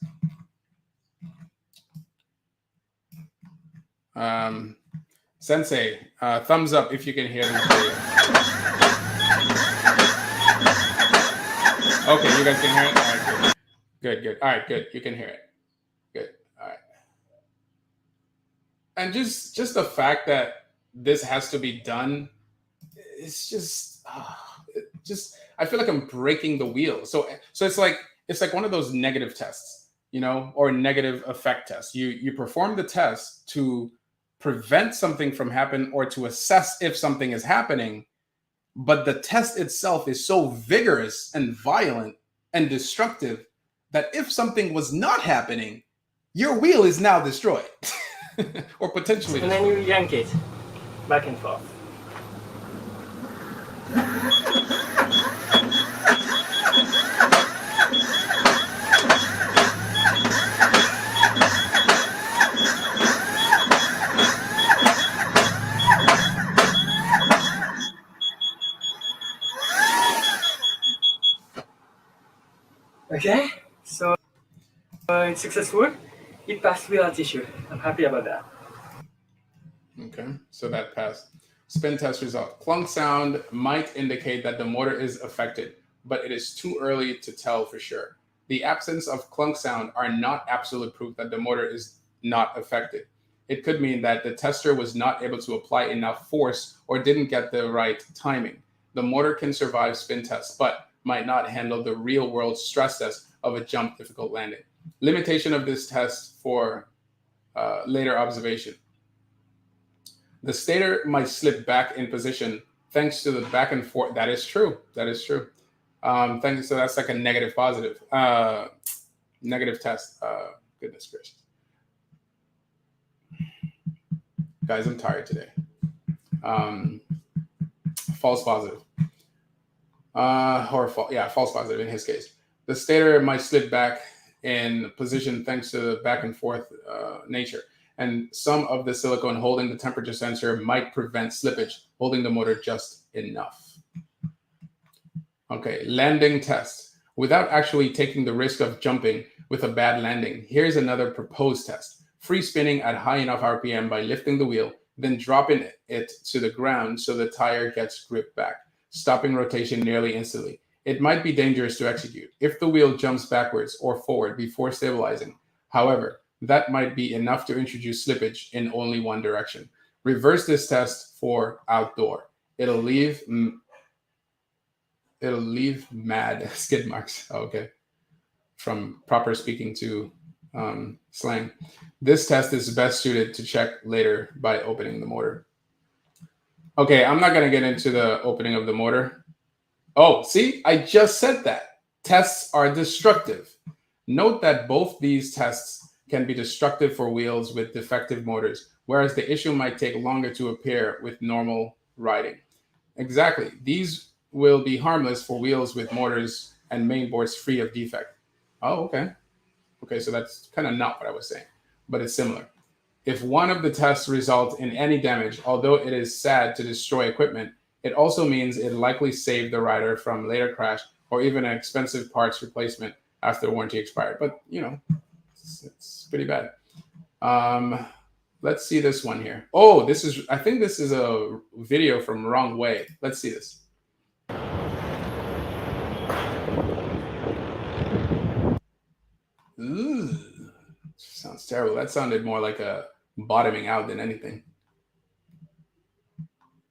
Sensei, thumbs up if you can hear this video. Okay, you guys can hear it? All right, good. Good. All right, good. You can hear it. Good. All right. And just the fact that this has to be done, it's just I feel like I'm breaking the wheel. So it's like one of those negative tests, or negative effect tests. You perform the test to prevent something from happening or to assess if something is happening, but the test itself is so vigorous and violent and destructive that if something was not happening, your wheel is now destroyed. Or potentially and destroyed. then you yank it back and forth. Okay, so it's successful. It passed without issue. I'm happy about that. Okay, so that passed. Spin test result. Clunk sound might indicate that the motor is affected, but it is too early to tell for sure. The absence of clunk sound are not absolute proof that the motor is not affected. It could mean that the tester was not able to apply enough force or didn't get the right timing. The motor can survive spin tests, but might not handle the real-world stress test of a jump difficult landing. Limitation of this test for later observation. The stator might slip back in position thanks to the back and forth. That is true. So that's like a negative positive. Negative test. Goodness gracious. Guys, I'm tired today. False positive. False positive in his case. The stator might slip back in position thanks to the back and forth nature. And some of the silicone holding the temperature sensor might prevent slippage, holding the motor just enough. Okay, landing test. Without actually taking the risk of jumping with a bad landing, here's another proposed test. Free spinning at high enough RPM by lifting the wheel, then dropping it to the ground so the tire gets gripped back, stopping rotation nearly instantly. It might be dangerous to execute if the wheel jumps backwards or forward before stabilizing. However, that might be enough to introduce slippage in only one direction. Reverse this test for outdoor. It'll leave mad skid marks. Okay. From proper speaking to slang. This test is best suited to check later by opening the motor. Okay, I'm not going to get into the opening of the motor. Oh, see, I just said that. Tests are destructive. Note that both these tests can be destructive for wheels with defective motors, whereas the issue might take longer to appear with normal riding. Exactly. These will be harmless for wheels with motors and main boards free of defect. Oh, okay. Okay, so that's kind of not what I was saying, but it's similar. If one of the tests results in any damage, although it is sad to destroy equipment, it also means it likely saved the rider from later crash or even an expensive parts replacement after warranty expired. But, you know, it's pretty bad. Let's see this one here. Oh, I think this is a video from Wrong Way. Let's see this. Ooh, sounds terrible. That sounded more like a bottoming out than anything.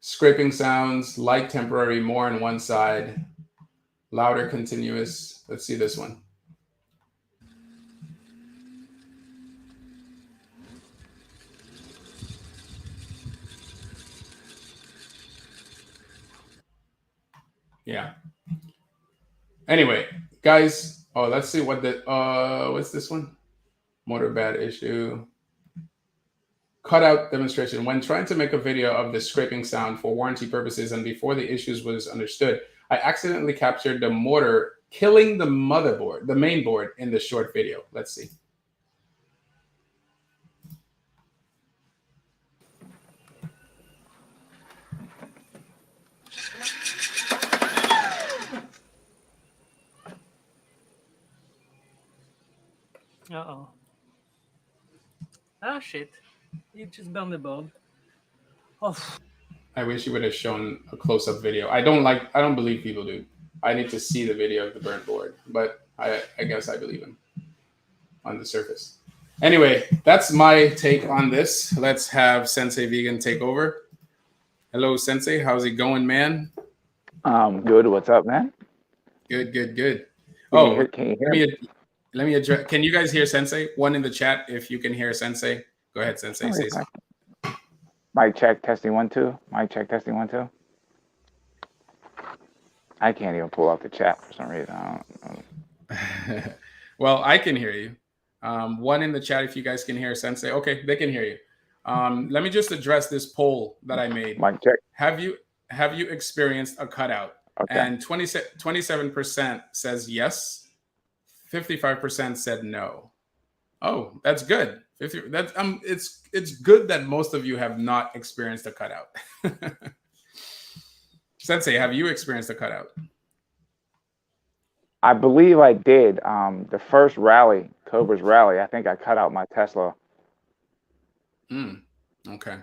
Scraping sounds, light temporary, more on one side, louder continuous. Let's see this one. Yeah. Anyway, guys, let's see what what's this one? Motor bad issue. Cutout demonstration. When trying to make a video of the scraping sound for warranty purposes and before the issues was understood, I accidentally captured the motor killing the motherboard, the main board, in the short video. Let's see. Uh-oh. Ah, shit. You just burned the board. Oh. I wish you would have shown a close-up video. I don't believe people do. I need to see the video of the burnt board, but I guess I believe him on the surface. Anyway, that's my take on this. Let's have Sensei Vegan take over. Hello, Sensei. How's it going, man? Good. What's up, man? Good, good, good. Can you hear me? Let me address. Can you guys hear Sensei? One in the chat if you can hear Sensei. Go ahead, Sensei. Say something. Mic check, testing 1 2. Mic check, testing 1 2. I can't even pull out the chat for some reason. I don't know. Well, I can hear you. One in the chat if you guys can hear Sensei. Okay, they can hear you. Let me just address this poll that I made. Mic check. Have you experienced a cutout? Okay. And 27% says yes. 55% said no. Oh, that's good. It's good that most of you have not experienced a cutout. Sensei, have you experienced a cutout? I believe I did. The first rally, Cobra's rally, I think I cut out my Tesla. Okay.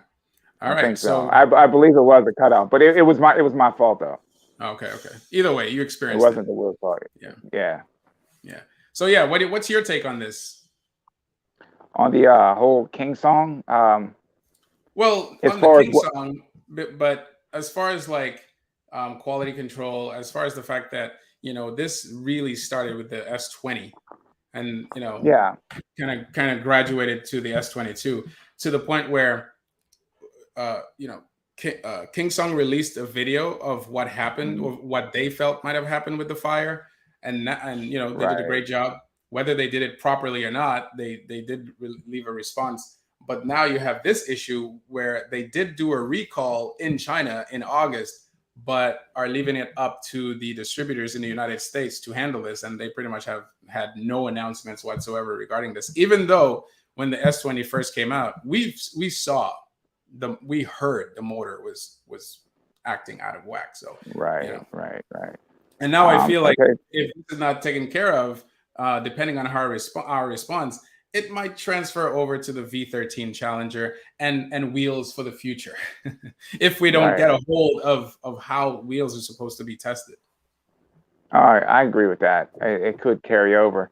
All right. I think so. I believe it was a cutout, but it was my fault though. Okay. Either way, you experienced it. Wasn't the wheel's fault. Yeah. So yeah, what's your take on this? On the whole King song? Well, on the King song, but as far as like quality control, as far as the fact that, you know, this really started with the S20 and, you know, kind of graduated to the S22 to the point where, you know, King Song released a video of what happened, or what they felt might have happened with the fire. And you know, they did a great job. Whether they did it properly or not, they did leave a response. But now you have this issue where they did do a recall in China in August, but are leaving it up to the distributors in the United States to handle this. And they pretty much have had no announcements whatsoever regarding this. Even though when the S20 first came out, we heard the motor was acting out of whack. So right. And now I feel like if this is not taken care of, depending on our response, it might transfer over to the V13 Challenger and wheels for the future if we don't get a hold of how wheels are supposed to be tested. All right, I agree with that. It could carry over.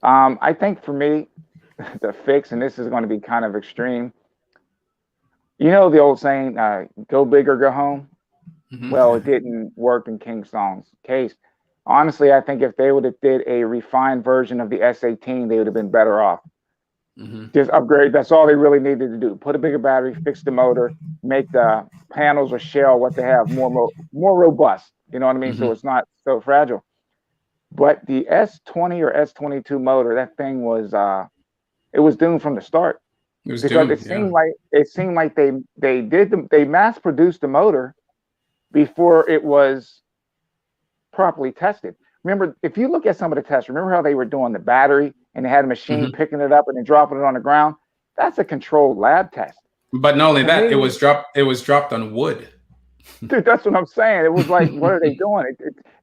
I think for me, the fix, and this is going to be kind of extreme. You know the old saying, "Go big or go home." Well, it didn't work in King Song's case. Honestly, I think if they would have did a refined version of the S18, they would have been better off. Just upgrade. That's all they really needed to do. Put a bigger battery, fix the motor, make the panels or shell, what they have, more robust. You know what I mean? So it's not so fragile. But the S20 or S22 motor, that thing was it was doomed from the start. It seemed like they mass produced the motor before it was properly tested. Remember, if you look at some of the tests, remember how they were doing the battery and they had a machine picking it up and then dropping it on the ground? That's a controlled lab test. But not only that, it was dropped on wood. Dude, that's what I'm saying. It was like, what are they doing?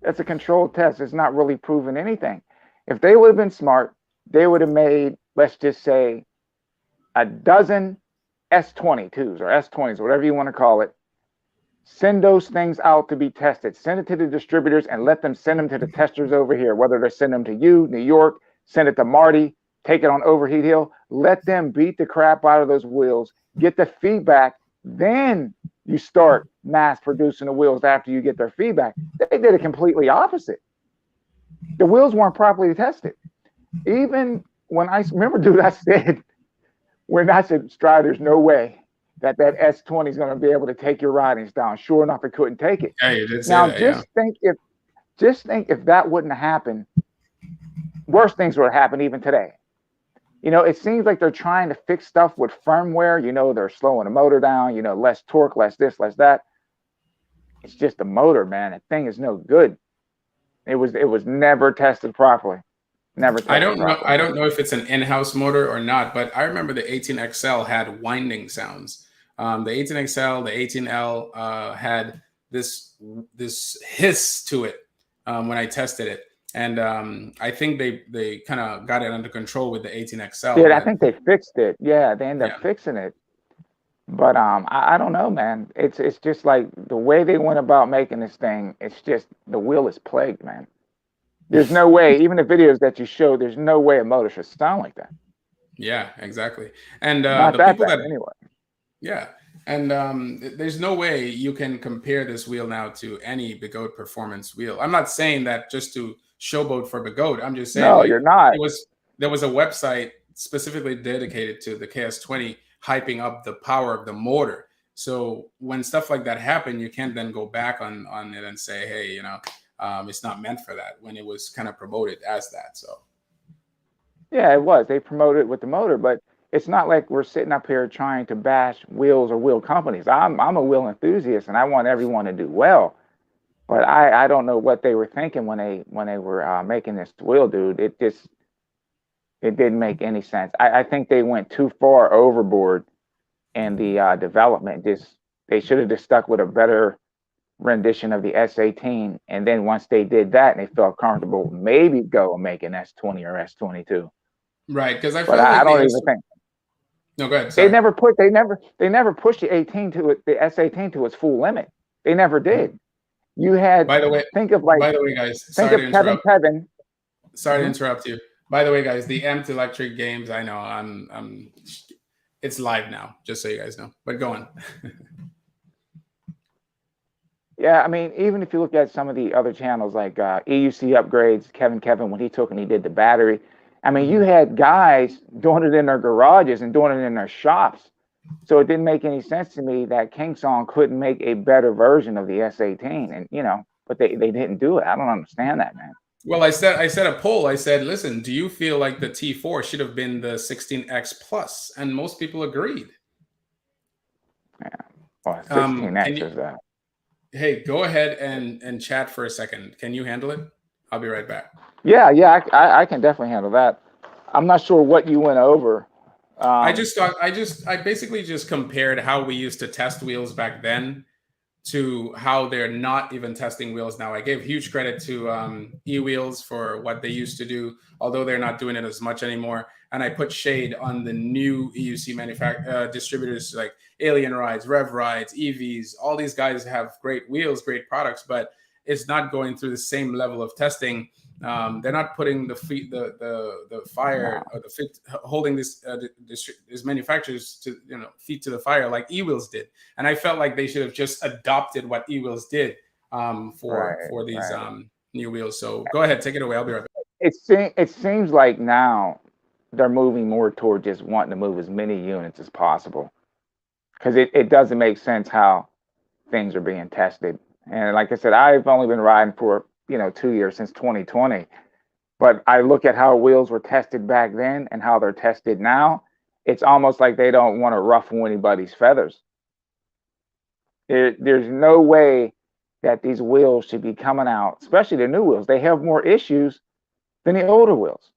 It's a controlled test. It's not really proving anything. If they would have been smart, they would have made, let's just say, a dozen S22s or S20s, whatever you want to call it. Send those things out to be tested. Send it to the distributors and let them send them to the testers over here, whether they send them to you, New York, send it to Marty, take it on Overheat Hill. Let them beat the crap out of those wheels, get the feedback. Then you start mass producing the wheels after you get their feedback. They did it completely opposite. The wheels weren't properly tested. Even when I remember, dude, I said, Strider, there's no way that S20 is going to be able to take your ridings down. Sure enough, it couldn't take it. Yeah, you did say now, that, just think if that wouldn't have happened, worse things would have happened even today. You know, it seems like they're trying to fix stuff with firmware. You know, they're slowing the motor down, you know, less torque, less this, less that. It's just the motor, man. The thing is no good. It was never tested properly. Never tested I don't know. properly. I don't know if it's an in-house motor or not, but I remember the 18XL had winding sounds. The 18XL, the 18L had this hiss to it when I tested it, and I think they kind of got it under control with the 18XL. Yeah, I think they fixed it. Yeah, they ended up fixing it. But I don't know, man. It's just like the way they went about making this thing. It's just the wheel is plagued, man. There's no way, even the videos that you show, there's no way a motor should sound like that. Yeah, exactly. And not the that people bad, that anyway. Yeah, and there's no way you can compare this wheel now to any Begoat performance wheel. I'm not saying that just to showboat for Begoat. I'm just saying, no, you're not. There was a website specifically dedicated to the KS20 hyping up the power of the motor. So when stuff like that happen, you can't then go back on it and say, hey, you know, it's not meant for that, when it was kind of promoted as that. So yeah, it was. They promoted it with the motor, but it's not like we're sitting up here trying to bash wheels or wheel companies. I'm a wheel enthusiast and I want everyone to do well. But I don't know what they were thinking when they were making this wheel, dude. It didn't make any sense. I think they went too far overboard in the development. They should have just stuck with a better rendition of the S18, and then once they did that and they felt comfortable, maybe go and make an S20 or S22. Right, because I don't even think. No, go ahead. Sorry. They never pushed the 18 to it, the S18 to its full limit. They never did. You had, by the way, guys, think of Kevin. Sorry to interrupt you. By the way, guys, the Amped Electric games, I know I'm it's live now, just so you guys know. But go on. Yeah, I mean, even if you look at some of the other channels like EUC Upgrades, Kevin, when he took and he did the battery, I mean, you had guys doing it in their garages and doing it in their shops. So it didn't make any sense to me that Kingsong couldn't make a better version of the S18, and you know, but they didn't do it. I don't understand that, man. Well, I said a poll. I said, listen, do you feel like the T4 should have been the 16X Plus? And most people agreed. Yeah, well, 16X is that. Hey, go ahead and chat for a second. Can you handle it? I'll be right back. Yeah, I can definitely handle that. I'm not sure what you went over. I basically just compared how we used to test wheels back then to how they're not even testing wheels now. I gave huge credit to e-wheels for what they used to do, although they're not doing it as much anymore. And I put shade on the new EUC distributors like Alien Rides, Rev Rides, EVs. All these guys have great wheels, great products, but it's not going through the same level of testing. They're not putting the fire or the feet, holding this manufacturers to feet to the fire like e-wheels did. And I felt like they should have just adopted what e-wheels did for these new wheels. So go ahead, take it away. I'll be right back. It seems like now they're moving more toward just wanting to move as many units as possible, because it doesn't make sense how things are being tested. And like I said, I've only been riding for 2 years, since 2020, but I look at how wheels were tested back then and how they're tested now. It's almost like they don't want to ruffle anybody's feathers. There's no way that these wheels should be coming out, especially the new wheels. They have more issues than the older wheels.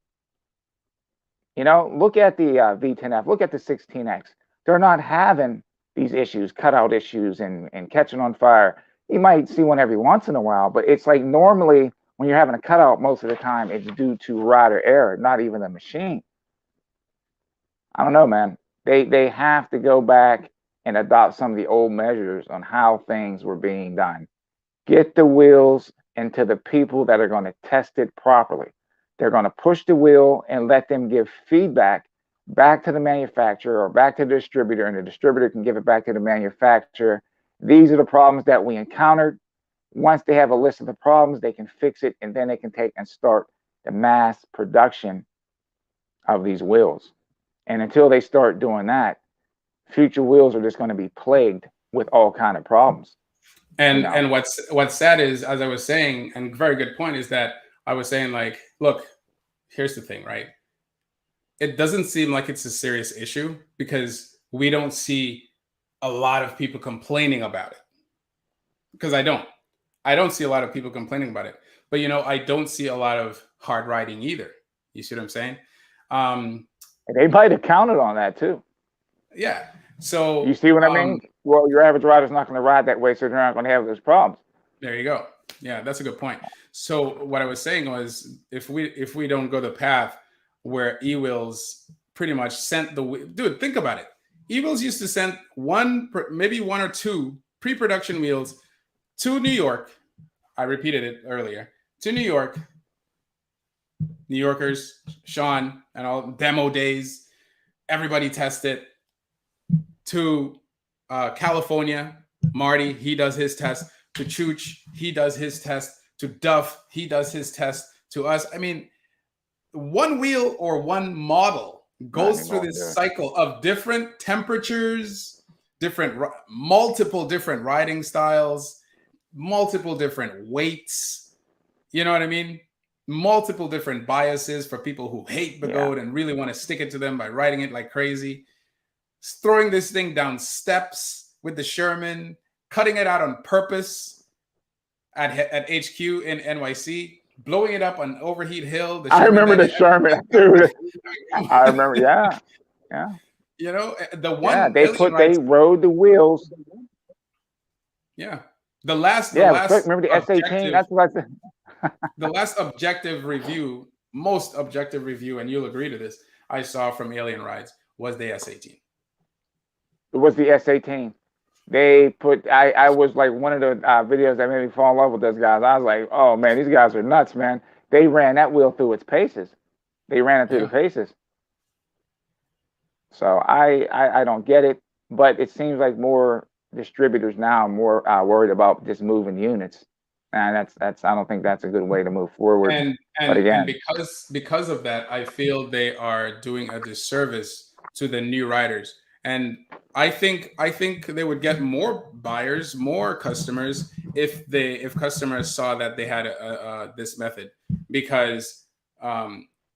You know, look at the V10F, look at the 16X. They're not having these issues, cutout issues and catching on fire. You might see one every once in a while, but it's like normally when you're having a cutout, most of the time it's due to rider error, not even the machine. I don't know, man. They have to go back and adopt some of the old measures on how things were being done. Get the wheels into the people that are going to test it properly. They're going to push the wheel and let them give feedback back to the manufacturer or back to the distributor, and the distributor can give it back to the manufacturer. These are the problems that we encountered. Once they have a list of the problems, they can fix it, and then they can take and start the mass production of these wheels. And until they start doing that, future wheels are just going to be plagued with all kind of problems. And what's sad is, as I was saying, and very good point, is that I was saying, like, look, here's the thing, right? It doesn't seem like it's a serious issue because we don't see a lot of people complaining about it. Because I don't see a lot of people complaining about it. But, you know, I don't see a lot of hard riding either. You see what I'm saying? They might have counted on that too. Yeah. So you see what I mean? Well, your average rider's not going to ride that way, so they're not going to have those problems. There you go. Yeah, that's a good point. So what I was saying was, if we don't go the path where eWheels pretty much sent dude, think about it. eWheels used to send maybe one or two pre-production wheels to New York. I repeated it earlier. To New York. New Yorkers, Sean, and all demo days. Everybody tested. To California, Marty, he does his test. To Chooch, he does his test. To Duff, he does his test. To us, I mean, one wheel or one model goes through this cycle of different temperatures, multiple different riding styles, multiple different weights. You know what I mean? Multiple different biases for people who hate the goat and really want to stick it to them by riding it like crazy. Throwing this thing down steps with the Sherman, cutting it out on purpose at HQ in NYC, blowing it up on Overheat Hill. I remember the Sherman, dude. I remember, yeah. You know, the one they rode the wheels. Yeah, the last remember the S18? That's what I said. The last most objective review, and you'll agree to this, I saw from Alien Rides was the S18. It was the S18. They put, I was like one of the videos that made me fall in love with those guys. I was like, oh man, these guys are nuts, man. They ran that wheel through its paces. They ran it through the paces. So I don't get it, but it seems like more distributors now are more worried about just moving units. And that's I don't think that's a good way to move forward. But again, and because of that, I feel they are doing a disservice to the new riders. And I think they would get more buyers, more customers if customers saw that they had this method, because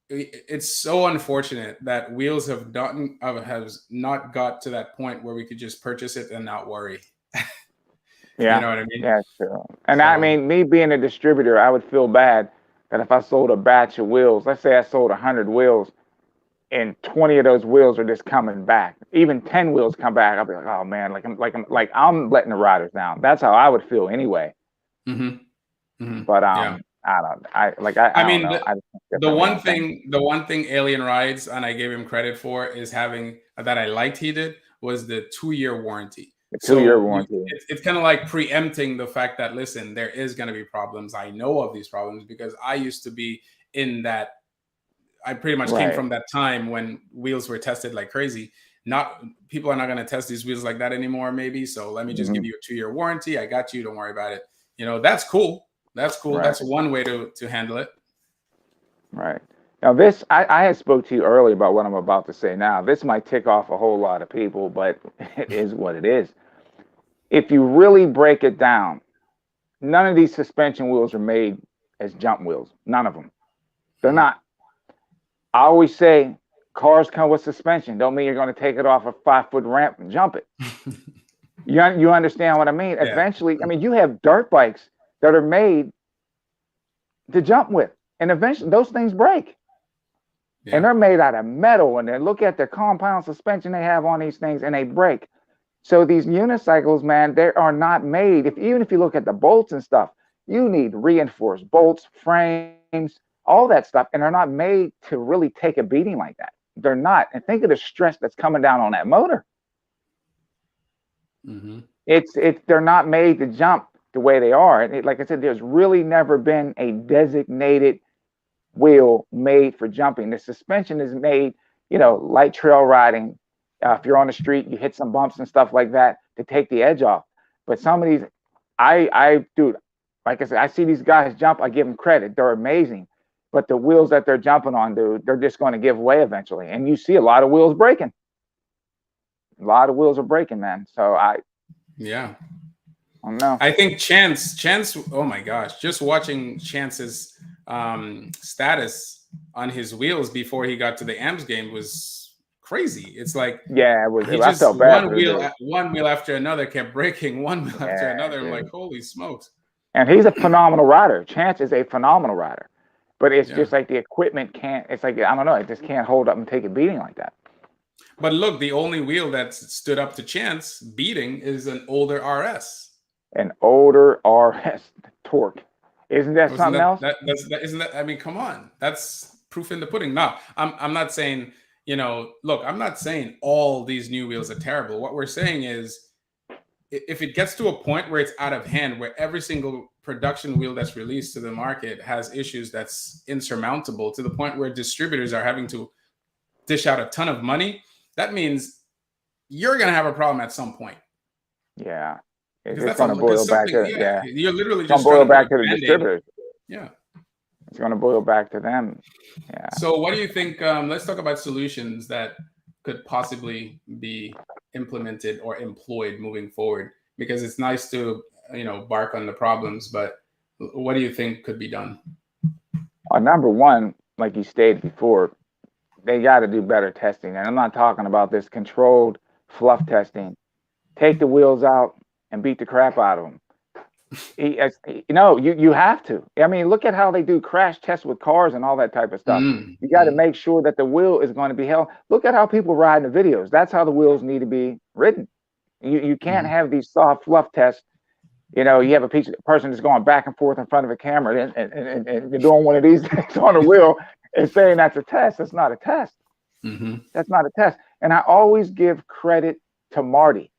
it's so unfortunate that wheels have not got to that point where we could just purchase it and not worry. Yeah, you know what I mean? Yeah, true. And I mean, me being a distributor, I would feel bad that if I sold a batch of wheels, let's say I sold 100 wheels, and 20 of those wheels are just coming back. Even 10 wheels come back, I'll be like, oh man, I'm letting the riders down. That's how I would feel anyway. But I don't. I mean, don't know. The one thing Alien Rides, and I gave him credit for, is having that I liked he did was the 2-year warranty. The 2-year warranty. It's kind of like preempting the fact that, listen, there is going to be problems. I know of these problems because I used to be in that. I pretty much came from that time when wheels were tested like crazy. People are not going to test these wheels like that anymore, maybe. So let me just give you a 2-year warranty. I got you. Don't worry about it. You know, that's cool. That's cool. Right. That's one way to handle it. Right. Now this, I had spoke to you earlier about what I'm about to say now. This might tick off a whole lot of people, but it is what it is. If you really break it down, none of these suspension wheels are made as jump wheels. None of them. They're not. I always say cars come with suspension. Don't mean you're going to take it off a 5-foot ramp and jump it. You understand what I mean? Yeah. Eventually, I mean, you have dirt bikes that are made to jump with, and eventually those things break. Yeah. And they're made out of metal, and they look at the compound suspension they have on these things, and they break. So these unicycles, man, they are not made. Even if you look at the bolts and stuff, you need reinforced bolts, frames, all that stuff, and they're not made to really take a beating like that. They're not. And think of the stress that's coming down on that motor. Mm-hmm. They're not made to jump the way they are. And like I said, there's really never been a designated wheel made for jumping. The suspension is made, light trail riding. If you're on the street, you hit some bumps and stuff like that to take the edge off. But some of these, dude, like I said, I see these guys jump. I give them credit. They're amazing. But the wheels that they're jumping on, dude, they're just going to give way eventually. And you see a lot of wheels breaking. A lot of wheels are breaking, man. So yeah. I don't know. I think Chance, oh my gosh, just watching Chance's status on his wheels before he got to the AMS game was crazy. It's like, yeah, it was. He I just felt bad one wheel after another kept breaking, one wheel after another. I'm like, holy smokes. And he's a phenomenal rider. Chance is a phenomenal rider. But it's just like the equipment can't, it's like, I don't know, it just can't hold up and take a beating like that. But look, the only wheel that stood up to Chance beating is an older RS. An older RS torque. Isn't that something else? Isn't that, I mean, come on. That's proof in the pudding. No, I'm not saying, look, I'm not saying all these new wheels are terrible. What we're saying is, if it gets to a point where it's out of hand, where every single production wheel that's released to the market has issues that's insurmountable to the point where distributors are having to dish out a ton of money, that means you're going to have a problem at some point. Yeah. It's going to boil back to, You're literally just boil back to the distributors. Yeah. It's going to boil back to them. Yeah. So what do you think? Let's talk about solutions that could possibly be implemented or employed moving forward, because it's nice to, bark on the problems, but what do you think could be done? Number one, like you stated before, they got to do better testing. And I'm not talking about this controlled fluff testing. Take the wheels out and beat the crap out of them. You have to. I mean, look at how they do crash tests with cars and all that type of stuff. You got to make sure that the wheel is going to be held. Look at how people ride in the videos. That's how the wheels need to be ridden. You can't have these soft fluff tests. You have a person that's going back and forth in front of a camera and you're doing one of these things on the wheel and saying that's a test. That's not a test. That's not a test. And I always give credit to Marty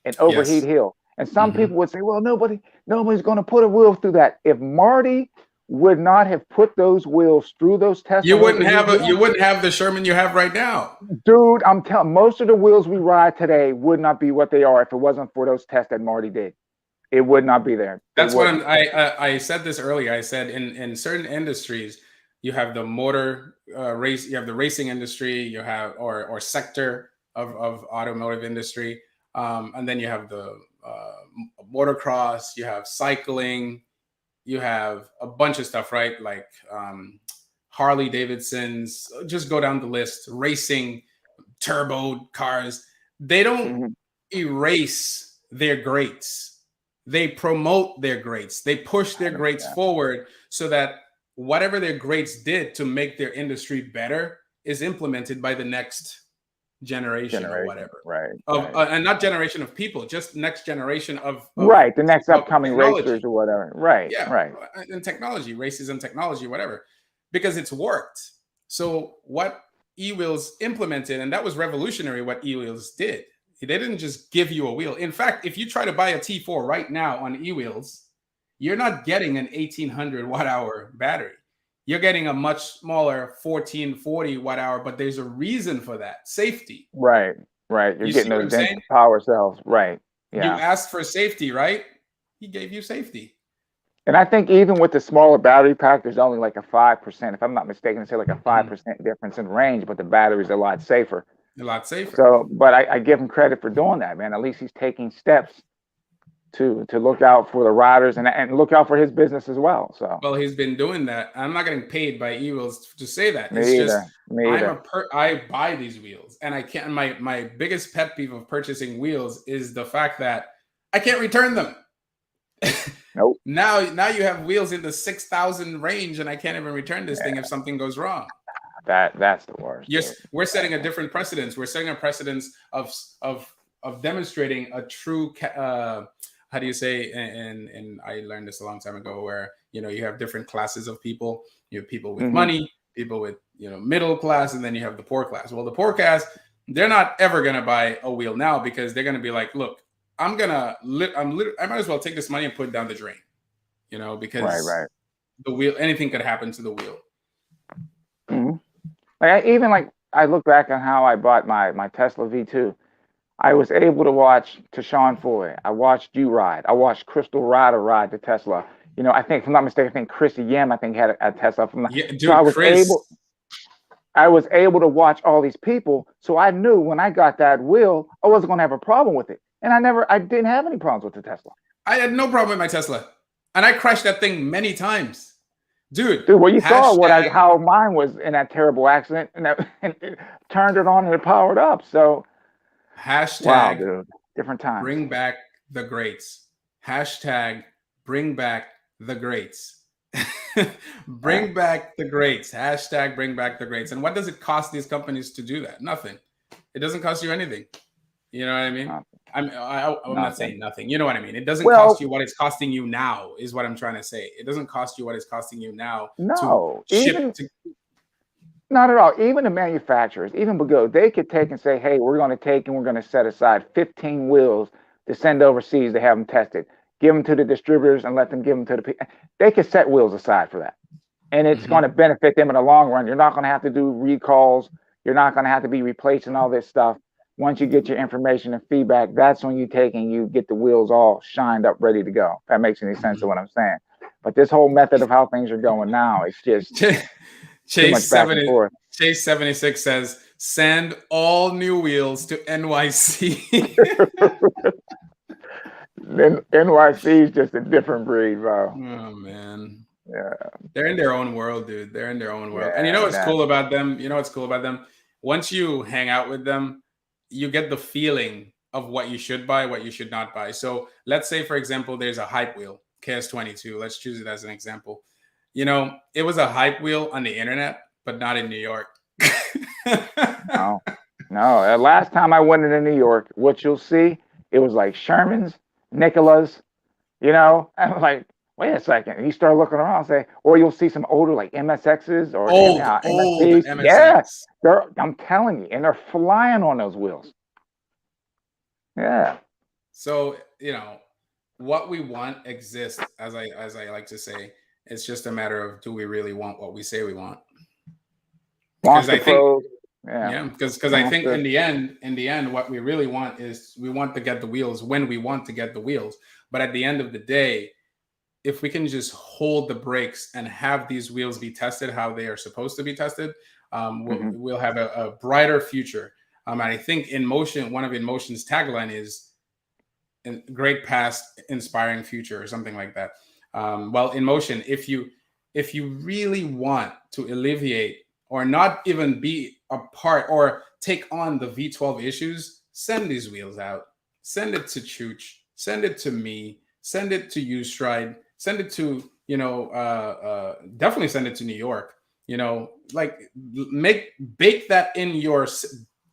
and Overheat Hill. And some people would say, well, nobody's going to put a wheel through that. If Marty would not have put those wheels through those tests, you wouldn't have the Sherman you have right now. Dude, I'm telling, most of the wheels we ride today would not be what they are if it wasn't for those tests that Marty did. It would not be there. That's what I said this earlier. I said in certain industries, you have the motor race, you have the racing industry, you have or sector of automotive industry, and then you have the motocross, you have cycling, you have a bunch of stuff, right? Like Harley Davidson's, just go down the list, racing, turbo cars. They don't erase their greats. They promote their greats. They push their greats forward so that whatever their greats did to make their industry better is implemented by the next generation or whatever. Right. And not generation of people, just next generation of the next upcoming racers or whatever. Right. Yeah. Right. And technology, races and technology, whatever, because it's worked. So what e-wheels implemented, and that was revolutionary what e-wheels did. They didn't just give you a wheel. In fact, if you try to buy a T4 right now on e-wheels, you're not getting an 1800 watt hour battery. You're getting a much smaller 1440 watt hour, but there's a reason for that. Safety. Right. You're getting those dense power cells. Right. Yeah. You asked for safety, right? He gave you safety. And I think even with the smaller battery pack, there's only like a 5%, if I'm not mistaken, it's like a 5% difference in range, but the battery's a lot safer. A lot safer. So, but I give him credit for doing that, man. At least he's taking steps to look out for the riders and look out for his business as well. So, well, he's been doing that. I'm not getting paid by e-wheels to say that. Me either. I buy these wheels, and I can't. My biggest pet peeve of purchasing wheels is the fact that I can't return them. Nope. Now you have wheels in the 6,000 range, and I can't even return this thing if something goes wrong. That's the worst. Yes, we're setting a different precedence. We're setting a precedence of demonstrating a true how do you say? And I learned this a long time ago, where you have different classes of people. You have people with money, people with middle class, and then you have the poor class. Well, the poor class, they're not ever gonna buy a wheel now, because they're gonna be like, look, I might as well take this money and put it down the drain, because the wheel, anything could happen to the wheel. I look back on how I bought my Tesla V2. I was able to watch Tashawn Foy. I watched you ride. I watched Crystal Ryder ride the Tesla. I think, if I'm not mistaken, I think Chrissy Yim, had a Tesla from the. Yeah, dude, so I was able to watch all these people, so I knew when I got that wheel, I wasn't going to have a problem with it. And I didn't have any problems with the Tesla. I had no problem with my Tesla, and I crashed that thing many times, dude. Well, you saw how mine was in that terrible accident, and it turned it on and it powered up. So, wow, dude, different times. Bring back the greats. Hashtag bring back the greats. Bring back the greats. Hashtag bring back the greats. And what does it cost these companies to do that? Nothing. It doesn't cost you anything. You know what I mean? I'm not saying nothing. You know what I mean? It doesn't cost you what it's costing you now, is what I'm trying to say. It doesn't cost you what it's costing you now. No, not at all. Even the manufacturers, even Bago, they could take and say, hey, we're going to set aside 15 wheels to send overseas to have them tested. Give them to the distributors and let them give them to the people. They could set wheels aside for that. And it's going to benefit them in the long run. You're not going to have to do recalls. You're not going to have to be replacing all this stuff. Once you get your information and feedback, that's when you take and you get the wheels all shined up, ready to go. If that makes any sense of what I'm saying. But this whole method of how things are going now, it's just too much back and forth. Chase 76 says, send all new wheels to NYC. Then NYC is just a different breed, bro. Oh, man. Yeah. They're in their own world, dude. They're in their own world. And what's cool about them? Once you hang out with them, you get the feeling of what you should buy, what you should not buy. So let's say, for example, there's a hype wheel, KS22. Let's choose it as an example. It was a hype wheel on the internet, but not in New York. No. Last time I went into New York, what you'll see, it was like Sherman's, Nicola's, I'm like, wait a second. And you start looking around and say, or you'll see some older like MSXs or old MSXs. Yeah, I'm telling you, and they're flying on those wheels. Yeah. So, what we want exists, as I like to say. It's just a matter of, do we really want what we say we want? Because I think, because I think in the end, what we really want is, we want to get the wheels when we want to get the wheels. But at the end of the day, if we can just hold the brakes and have these wheels be tested how they are supposed to be tested, we'll have a brighter future. And I think InMotion, one of InMotion's tagline is "Great Past, Inspiring Future" or something like that. Well, InMotion, if you really want to alleviate or not even be a part or take on the V12 issues, send these wheels out. Send it to Chooch. Send it to me. Send it to you, Stride. Send it to, definitely send it to New York. Bake that in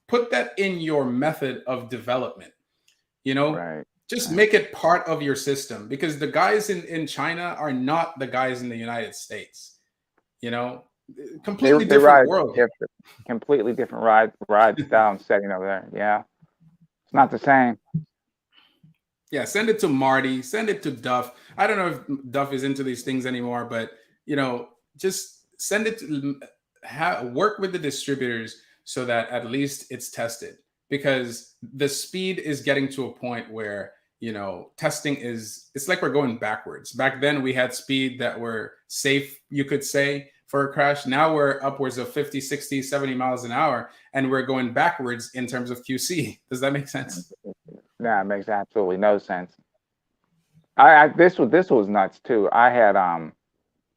put that in your method of development. Just make it part of your system, because the guys in China are not the guys in the United States. Completely different world. Completely different ride style and setting over there. Yeah. It's not the same. Yeah, send it to Marty, send it to Duff. I don't know if Duff is into these things anymore, but just send it to work with the distributors so that at least it's tested, because the speed is getting to a point where testing it's like we're going backwards. Back then we had speed that were safe, you could say, for a crash. Now we're upwards of 50, 60, 70 miles an hour, and we're going backwards in terms of QC. Does that make sense? Yeah, it makes absolutely no sense. This was nuts too. I had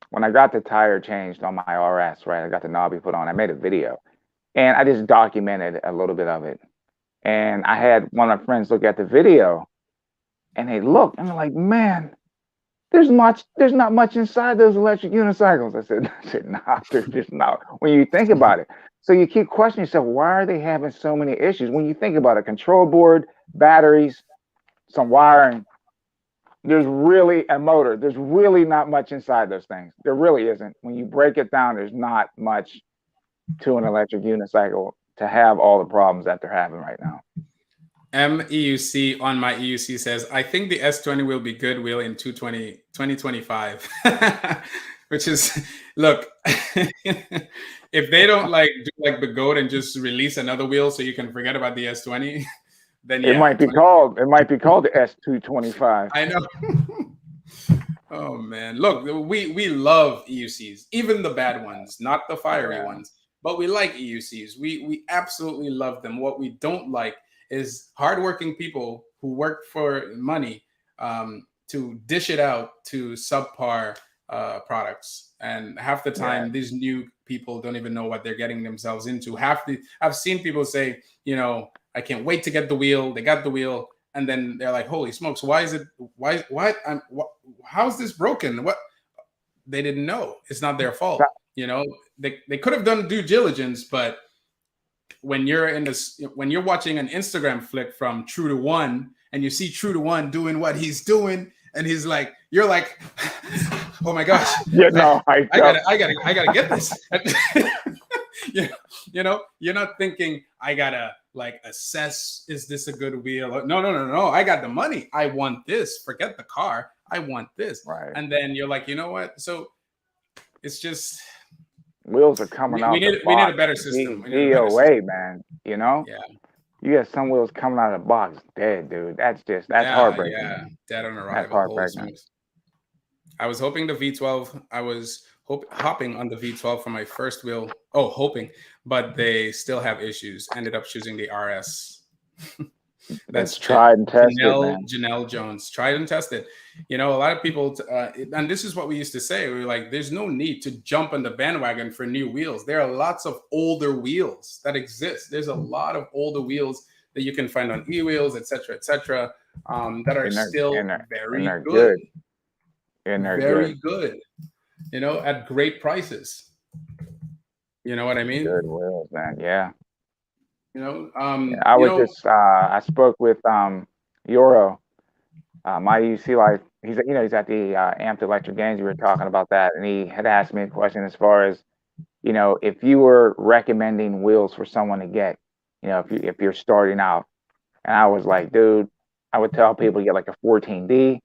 when I got the tire changed on my RS, right? I got the knobby put on. I made a video, and I just documented a little bit of it. And I had one of my friends look at the video, and they look and they're like, man, there's not much inside those electric unicycles. I said, nah, there's just not. When you think about it, so you keep questioning yourself, why are they having so many issues? When you think about a control board, batteries, some wiring, there's really a motor. There's really not much inside those things. There really isn't. When you break it down, there's not much to an electric unicycle to have all the problems that they're having right now. MEUC on my EUC says, I think the S20 will be good wheel in 2025. Which is, look, if they don't like do like the goat and just release another wheel so you can forget about the S20, then yeah, it might be called the S225. I know. Oh man, look, we love EUCs, even the bad ones, not the fiery ones, but we like EUCs. We absolutely love them. What we don't like is hardworking people who work for money to dish it out to subpar products, and half the time these new people don't even know what they're getting themselves into. I've seen people say, you know, I can't wait to get the wheel. They got the wheel, and then they're like, holy smokes, how's this broken? What? They didn't know. It's not their fault. You know, they could have done due diligence, but when you're watching an Instagram flick from True to One and you see True to One doing what he's doing, and he's like, you're like, oh my gosh, I gotta get this. You know, you're not thinking I gotta like assess, is this a good wheel? No. I got the money. I want this. Forget the car. I want this. Right. And then you're like, you know what? So it's just wheels are coming out. We need a better system. DOA, man. You know? Yeah. You got some wheels coming out of the box dead, dude. That's heartbreaking. Yeah, dead on arrival. That's heartbreaking. I was hoping the V12. I was hopping on the V12 for my first wheel. Oh, hoping, but they still have issues. Ended up choosing the RS. That's tried and tested, man. Janelle Jones, tried and tested. You know, a lot of people, and this is what we used to say. We were like, there's no need to jump on the bandwagon for new wheels. There are lots of older wheels that exist. There's a lot of older wheels that you can find on e-wheels, et cetera, that are still very good. And they're very good. You know, at great prices. You know what I mean? Good wheels, man. Yeah. You know, I spoke with Yoro, my UC life. He's at the Amped Electric Games. We were talking about that, and he had asked me a question as far as, you know, if you were recommending wheels for someone to get, you know, if you're starting out, and I was like, dude, I would tell people to get like a 14D,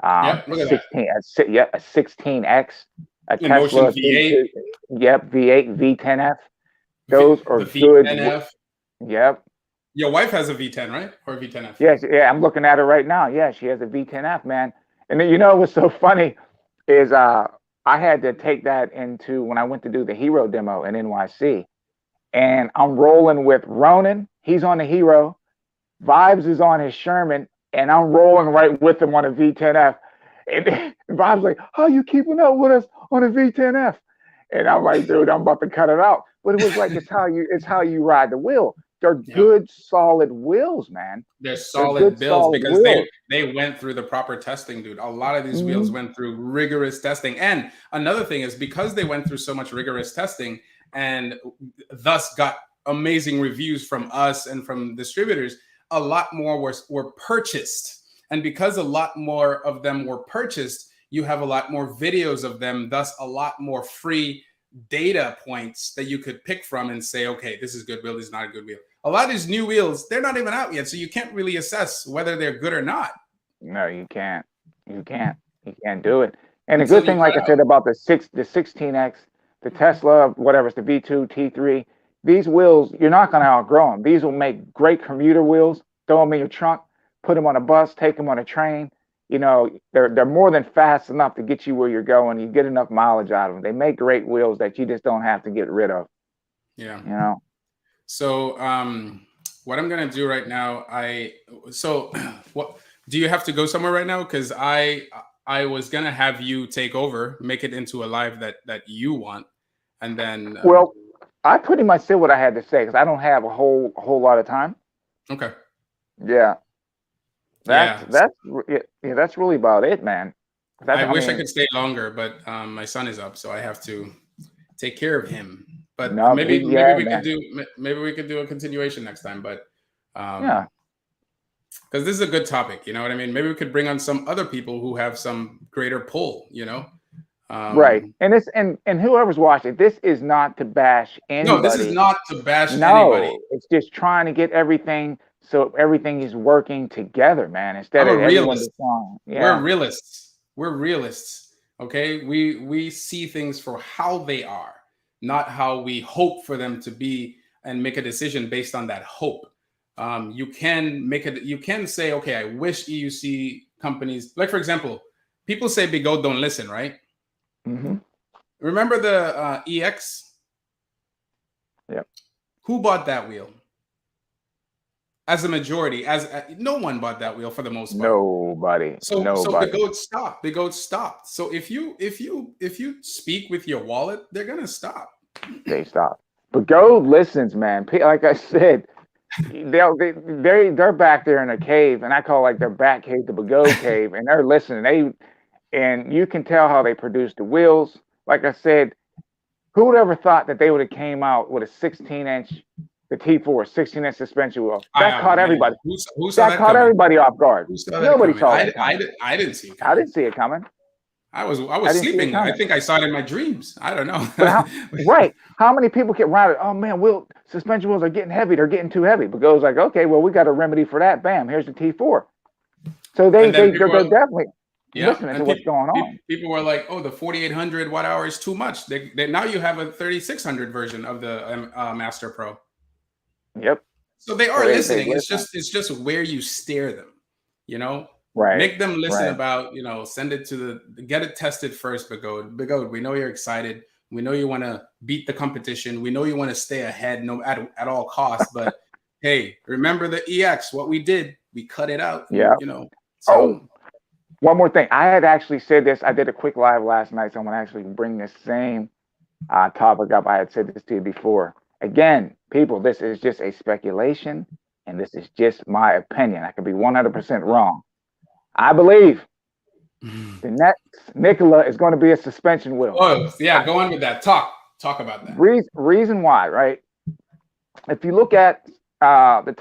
a 16X, a Tesla V8. V8, V10F. Those are good. V10F. Yep. Your wife has a V10, right? Or a V10F? Yes, yeah, I'm looking at her right now. Yeah, she has a V10F, man. And then, you know what's so funny is I had to take that into when I went to do the Hero demo in NYC. And I'm rolling with Ronan. He's on the Hero. Vibes is on his Sherman. And I'm rolling right with him on a V10F. And Vibes like, how you keeping up with us on a V10F? And I'm like, dude, I'm about to cut it out. But it was like, it's how you ride the wheel. They're good, solid wheels, man. They're solid builds because they went through the proper testing, dude. A lot of these wheels went through rigorous testing. And another thing is because they went through so much rigorous testing and thus got amazing reviews from us and from distributors, a lot more were purchased. And because a lot more of them were purchased, you have a lot more videos of them, thus a lot more free data points that you could pick from and say, okay, this is a good wheel, this is not a good wheel. A lot of these new wheels, they're not even out yet, so you can't really assess whether they're good or not. No, you can't. You can't do it. And the good thing, like I said, about the 16X, the Tesla, whatever, it's the V2, T3, these wheels, you're not going to outgrow them. These will make great commuter wheels. Throw them in your trunk, put them on a bus, take them on a train. You know, they're more than fast enough to get you where you're going. You get enough mileage out of them. They make great wheels that you just don't have to get rid of. Yeah. You know. So what I'm gonna do right now, what do you have to go somewhere right now? Because I was gonna have you take over, make it into a live that you want, and then well, I pretty much said what I had to say because I don't have a whole lot of time. Okay. Yeah. That's Yeah. that's really about it, man. I wish I could stay longer, but my son is up, so I have to take care of him. But no, maybe we could man. do a continuation next time. But Yeah. because this is a good topic, you know what I mean? Maybe we could bring on some other people who have some greater pull, you know? Right. And this and whoever's watching, this is not to bash No, this is anybody. not to bash anybody. No, it's just trying to get everything so everything is working together, man. Instead I'm a of everyone realist. just going, We're yeah, realists. We're realists. Okay. We see things for how they are, not how we hope for them to be and make a decision based on that hope. You can make it, you can say, okay, I wish EUC companies, like for example, people say Bigot don't listen, right? mm-hmm. Remember the EX? Yep. Who bought that wheel? As a majority, no one bought that wheel for the most part. Nobody. So Nobody. Bigot stopped. Bigot stopped. So if you speak with your wallet, they're gonna stop. They stop. But Go listens, man. Like I said, they're back there in a cave, and I call like their back cave the Bagot cave, and they're listening. And you can tell how they produce the wheels. Like I said, who would ever thought that they would have came out with a 16-inch, the T4 16-inch suspension wheel? That caught everybody. Who saw that caught coming? everybody off guard. Who saw that Nobody coming? saw that coming. I didn't see it coming. I didn't see it coming. I was didn't see it sleeping. I coming. think I saw it in my dreams. I don't know. But right. How many people get routed? Oh man, suspension wheels are getting heavy. They're getting too heavy. But goes like, okay, well, we got a remedy for that. Bam, here's the T4. So they're definitely listening to what's going on. People were like, "Oh, the 4800 watt hour is too much." They now you have a 3600 version of the Master Pro. Yep. So they are listening. It's just where you steer them, you know. Right. Make them listen about, you know, send it to get it tested first, Bigot. We know you're excited. We know you want to beat the competition. We know you want to stay ahead at all costs. But hey, remember the EX, what we did, we cut it out. Yeah. You know. So one more thing. I had actually said this. I did a quick live last night, so I'm going to actually bring this same topic up. I had said this to you before. Again, people, this is just a speculation, and this is just my opinion. I could be 100% wrong. I believe the next Nikola is going to be a suspension wheel. Oh, yeah, go on with that. Talk about that. Reason why, right? If you look at the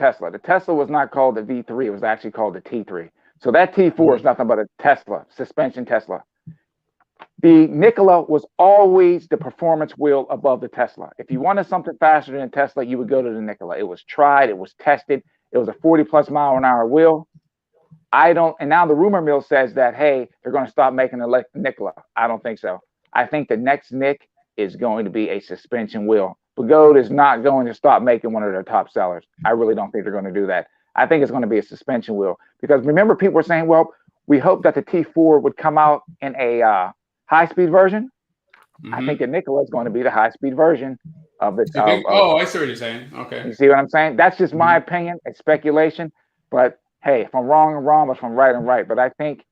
Tesla was not called the V3. It was actually called the T3. So that T4 is nothing but a Tesla, suspension Tesla. The Nikola was always the performance wheel above the Tesla. If you wanted something faster than Tesla, you would go to the Nikola. It was tried. It was tested. It was a 40+ mile an hour wheel. And now the rumor mill says that, hey, they're going to stop making the Nikola. I don't think so. I think the next Nick is going to be a suspension wheel. Bigot is not going to stop making one of their top sellers. I really don't think they're going to do that. I think it's going to be a suspension wheel because remember, people were saying, well, we hope that the T4 would come out in a high-speed version. Mm-hmm. I think the Nikola is going to be the high-speed version of it. I see what you're saying. Okay. You see what I'm saying? That's just my opinion. It's speculation. But hey, if I'm wrong, I'm wrong. If I'm right, I'm right. But I think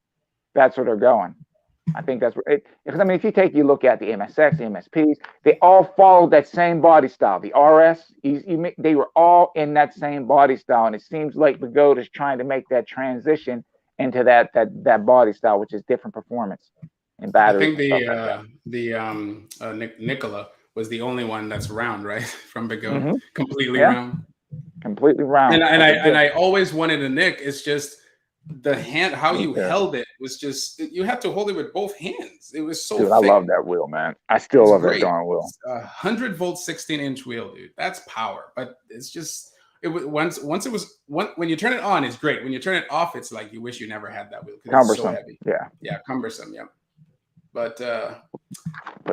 that's where they're going. I think that's where because I mean, if you look at the MSX, the MSPs, they all followed that same body style. The RS, they were all in that same body style, and it seems like Bigot is trying to make that transition into that body style, which is different performance and battery. I think Nikola was the only one that's round, right? From Bigot, completely round. Completely round. And I always wanted a Nick. It's just the hand, how you held it was just, you had to hold it with both hands. It was so dude, thick. I love that wheel, man. I still love that darn wheel. 100-volt 16-inch wheel, dude. That's power. But it's just, it was when you turn it on, it's great. When you turn it off, it's like you wish you never had that wheel because it's so heavy. Yeah, cumbersome. Yeah. But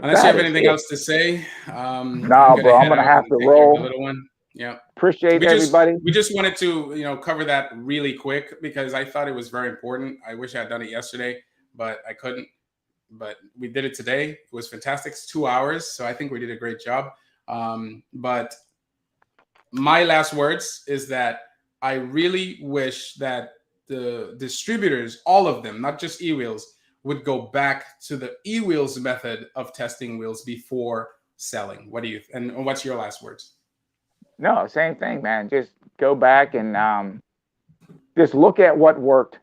unless you have anything else to say, no, bro, I'm gonna have to roll. Little one. Yeah. Appreciate everybody. We just wanted to, cover that really quick because I thought it was very important. I wish I had done it yesterday, but I couldn't. But we did it today. It was fantastic. It's 2 hours, so I think we did a great job. But my last words is that I really wish that the distributors, all of them, not just eWheels, would go back to the eWheels method of testing wheels before selling. And what's your last words? No, same thing, man. Just go back and just look at what worked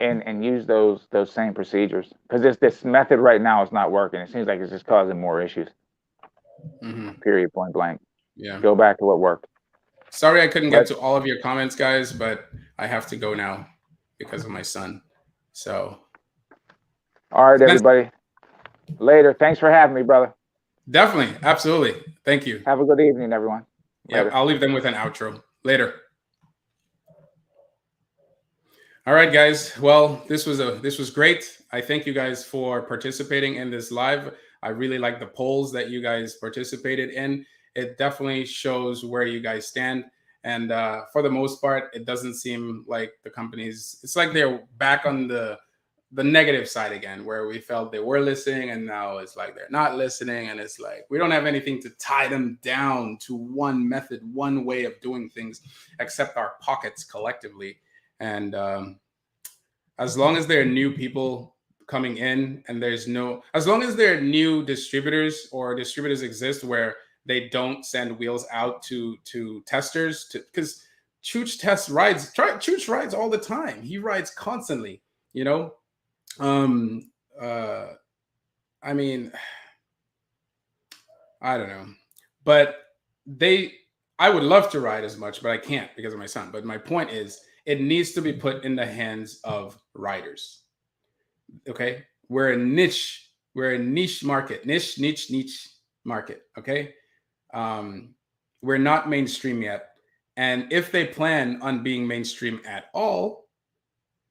and use those same procedures, because this method right now is not working. It seems like it's just causing more issues. Period, point blank. Yeah. Go back to what worked. Sorry I couldn't get to all of your comments, guys, but I have to go now because of my son. So. All right, everybody. Later. Thanks for having me, brother. Definitely. Absolutely. Thank you. Have a good evening, everyone. Yeah, I'll leave them with an outro. Later. All right, guys. Well, this was great. I thank you guys for participating in this live. I really like the polls that you guys participated in. It definitely shows where you guys stand. And for the most part, it doesn't seem like the companies, it's like they're back on the negative side again, where we felt they were listening and now it's like they're not listening. And it's like, we don't have anything to tie them down to one method, one way of doing things, except our pockets collectively. And as long as there are new people coming in and as long as there are new distributors or distributors exist where they don't send wheels out to testers, because Chooch Chooch rides all the time. He rides constantly, you know? I mean, I don't know, but I would love to ride as much, but I can't because of my son. But my point is, it needs to be put in the hands of riders. Okay. We're a niche market, niche market. Okay. We're not mainstream yet. And if they plan on being mainstream at all,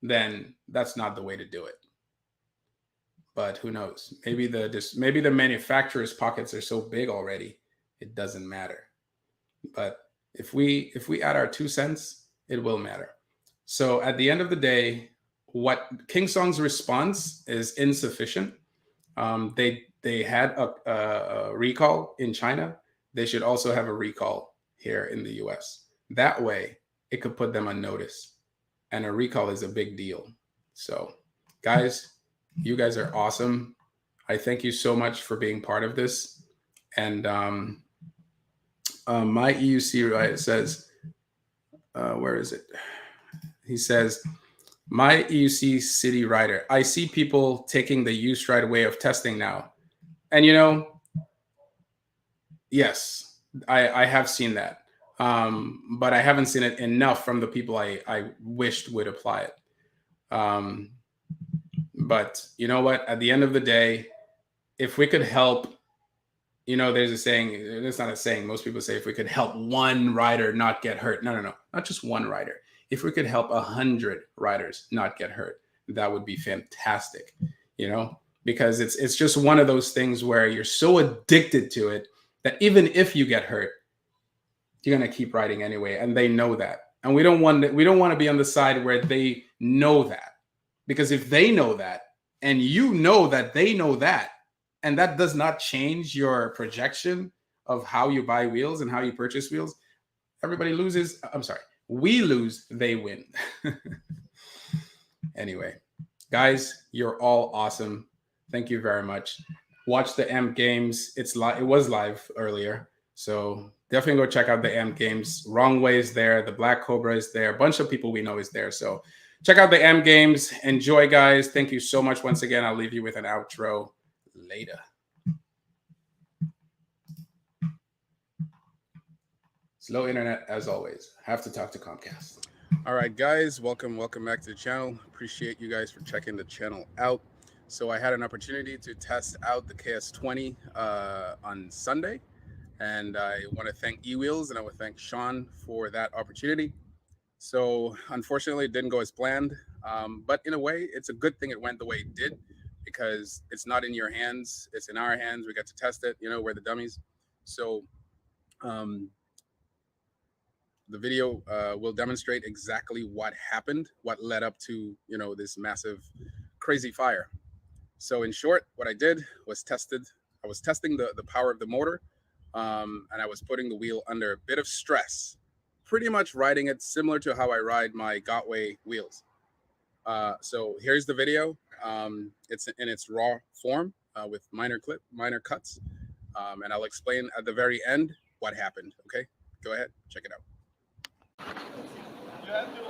then that's not the way to do it. But who knows? Maybe the manufacturer's pockets are so big already, it doesn't matter. But if we add our 2 cents, it will matter. So at the end of the day, what King Song's response is insufficient. They had a recall in China. They should also have a recall here in the US. That way, it could put them on notice. And a recall is a big deal. So, guys, you guys are awesome. I thank you so much for being part of this. And my EUC right says, where is it? He says, my EUC city rider. I see people taking the use right way of testing now. And, yes, I have seen that. But I haven't seen it enough from the people I wished would apply it. But you know what? At the end of the day, if we could help, there's a saying, it's not a saying. Most people say if we could help one rider not get hurt. No. Not just one rider. If we could help 100 riders not get hurt, that would be fantastic, because it's just one of those things where you're so addicted to it that even if you get hurt, you're going to keep riding anyway. And they know that. And we don't want to be on the side where they know that, because if they know that and you know that they know that, and that does not change your projection of how you buy wheels and how you purchase wheels, everybody loses. I'm sorry. We lose, they win. Anyway, guys, you're all awesome. Thank you very much. Watch the AMP games. It was live earlier. So definitely go check out the AMP games. Wrong Way is there. The Black Cobra is there. A bunch of people we know is there. So check out the AMP games. Enjoy, guys. Thank you so much once again. I'll leave you with an outro later. Slow internet as always. Have to talk to Comcast. All right, guys, welcome back to the channel. Appreciate you guys for checking the channel out. So I had an opportunity to test out the KS20 on Sunday, and I want to thank eWheels and I want to thank Sean for that opportunity. So unfortunately, it didn't go as planned, but in a way, it's a good thing it went the way it did, because it's not in your hands, it's in our hands. We got to test it, we're the dummies. So the video will demonstrate exactly what happened, what led up to, this massive, crazy fire. So in short, what I did was I was testing the power of the motor, and I was putting the wheel under a bit of stress, pretty much riding it similar to how I ride my Gotway wheels. So here's the video. It's in its raw form with minor cuts, and I'll explain at the very end what happened. Okay, go ahead, check it out. You have to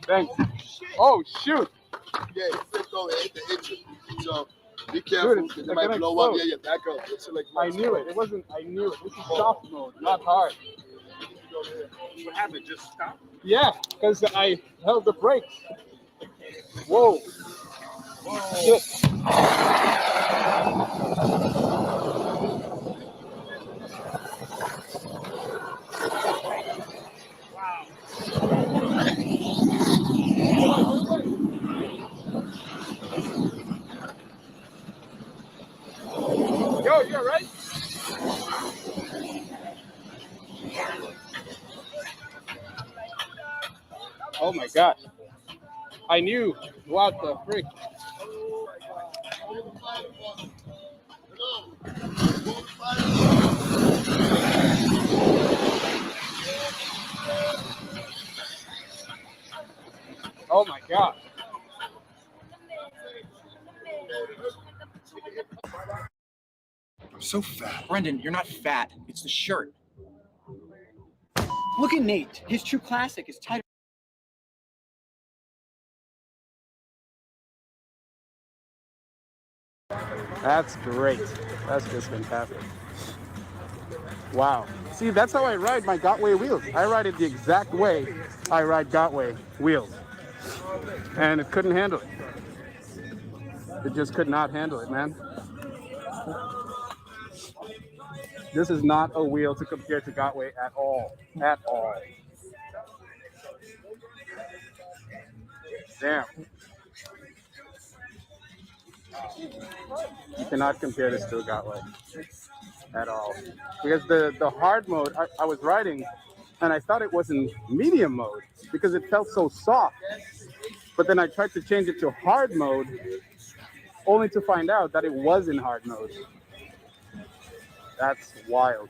Thanks. Oh shoot! Yeah, it's just go hit the engine. So be careful Dude, because it might blow up. Yeah, back up. It's like I knew it. It wasn't. I knew it. This is soft mode, not hard. What happened? Just stop. Yeah, because I held the brakes. Whoa. Shit. Yo, you all right? Oh my god. I knew. What the frick? Oh my god. I'm so fat. Brendan, you're not fat. It's the shirt. Look at Nate. His true classic is tighter. That's great. That's just fantastic. Wow. See, that's how I ride my Gotway wheels. I ride it the exact way I ride Gotway wheels. And it couldn't handle it. It just could not handle it, man. This is not a wheel to compare to Gotway at all. At all. Damn. You cannot compare this to a Gotway at all. Because the hard mode, I was riding and I thought it was in medium mode because it felt so soft. But then I tried to change it to hard mode only to find out that it was in hard mode. That's wild.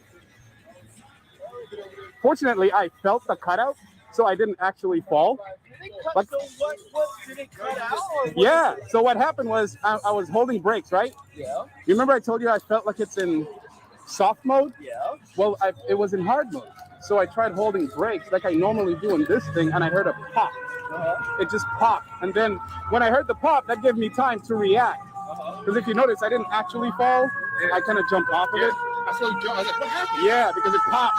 Fortunately, I felt the cutout, so I didn't actually fall. But, So what did it cut out? yeah, so what happened was I was holding brakes, right? Yeah. You remember I told you I felt like it's in soft mode? Yeah. Well, it was in hard mode. So I tried holding brakes like I normally do in this thing, and I heard a pop. It just popped. And then when I heard the pop, that gave me time to react. Because if you notice, I didn't actually fall. I kind of jumped off of it. I saw you. I was like, what happened? Yeah, because it popped.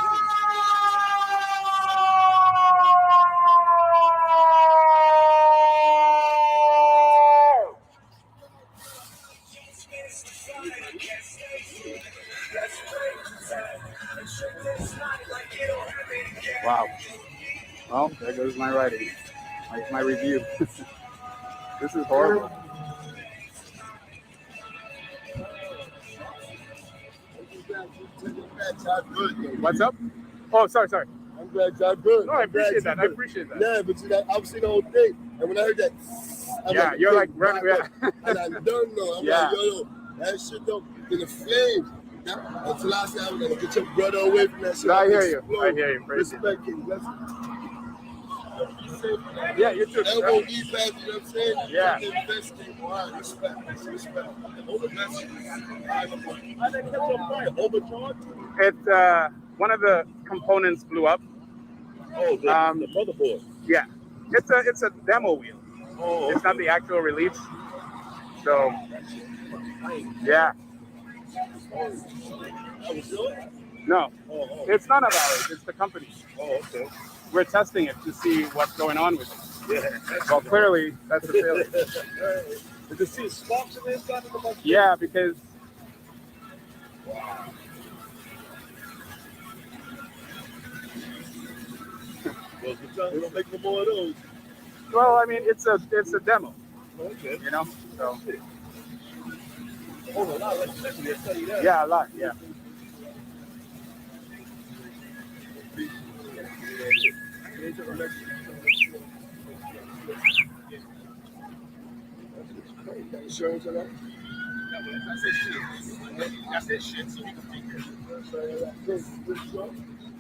Wow. Well, there goes my writing. My review. This is horrible. What's up? Oh, sorry. I'm glad y'all good. No, I appreciate that. Yeah, but you know, I've seen the whole thing, and when I heard that, I'm Yeah, like, you're yo, like, right, yeah. and I don't know. I'm Yeah. like, yo, that shit though, in the flames. Until I said I'm gonna get your brother away from that shit. No, I hear Explode. you. I hear you. Praise you. Respect it. Yeah, you too. That won't eat past, you know what I'm saying? Yeah. Investing. All right, respect. Overcharged? It's one of the components blew up. Oh, the motherboard. Yeah, it's a demo wheel. Oh, It's not the actual release. So, yeah. No, it's none of ours. It's the company's. Oh, okay. We're testing it to see what's going on with it. Yeah. Well, clearly that's the failure. Did you see sparks in the inside of the motherboard? Yeah, because Wow. Well, we don't make no more of those. well, I mean, it's a demo, Okay. you know. So Oh, a lot less expensive, I'll tell you that. yeah, a lot. Yeah. Insurance on that? That's it. Shit. So we can take care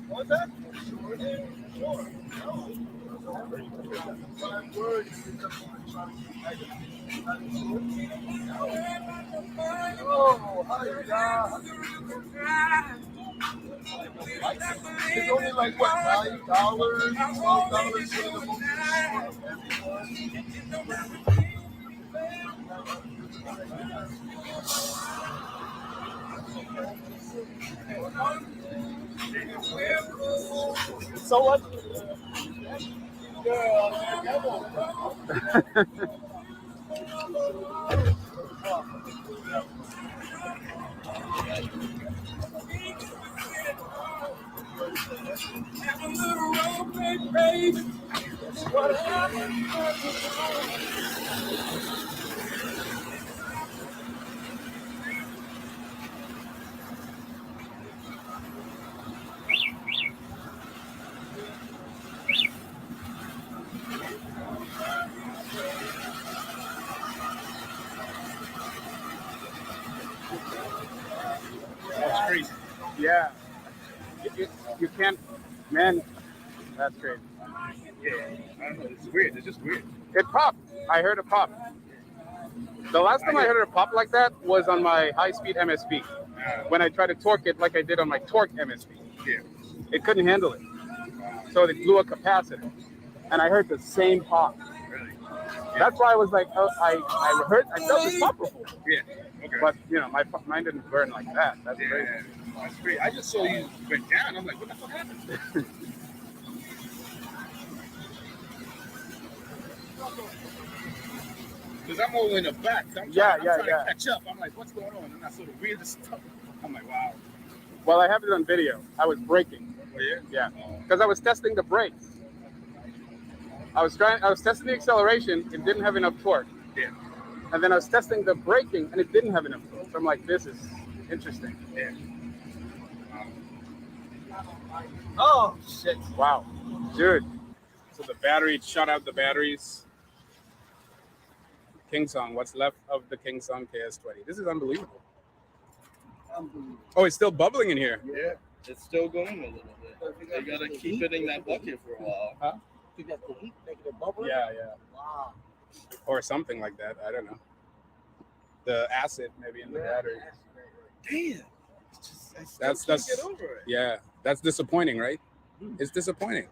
What's that? Sure. It's only like what, $9, $12 for the whole So what? That's crazy. Yeah. You can't, man. That's crazy. Yeah, I don't know. It's weird. It's just weird. It popped. I heard it pop. The last time I heard it pop like that was on my high-speed MSP. When I tried to torque it like I did on my torque MSP. Yeah. It couldn't handle it. So it blew a capacitor. And I heard the same pop. Really? That's why I was like, oh, I felt this pop before. Yeah. Okay. But, you know, mine didn't burn like that. That's yeah, crazy. that's great. I just saw you went down. I'm like, what the fuck happened? Because I'm all in the back. So I'm trying to catch up. I'm like, what's going on? And I saw the weirdest stuff. I'm like, wow. Well, I have it on video. I was braking. Oh, yeah? Yeah. Because I was testing the brakes. I was testing the acceleration. It didn't have enough torque. Yeah. And then I was testing the braking, and it didn't have enough torque. So I'm like, this is interesting. Yeah. Oh, shit. Wow. Dude. So the battery, shut out the batteries. King Song, what's left of the King Song KS20. This is unbelievable. Oh, it's still bubbling in here. Yeah, it's still going a little bit. You gotta keep it in that bucket for a while. Huh? Think that's the heat making it bubble? Yeah, yeah. Wow. Or something like that. I don't know. The acid maybe in the battery. Damn. That's get over it. Yeah, that's disappointing, right? It's disappointing.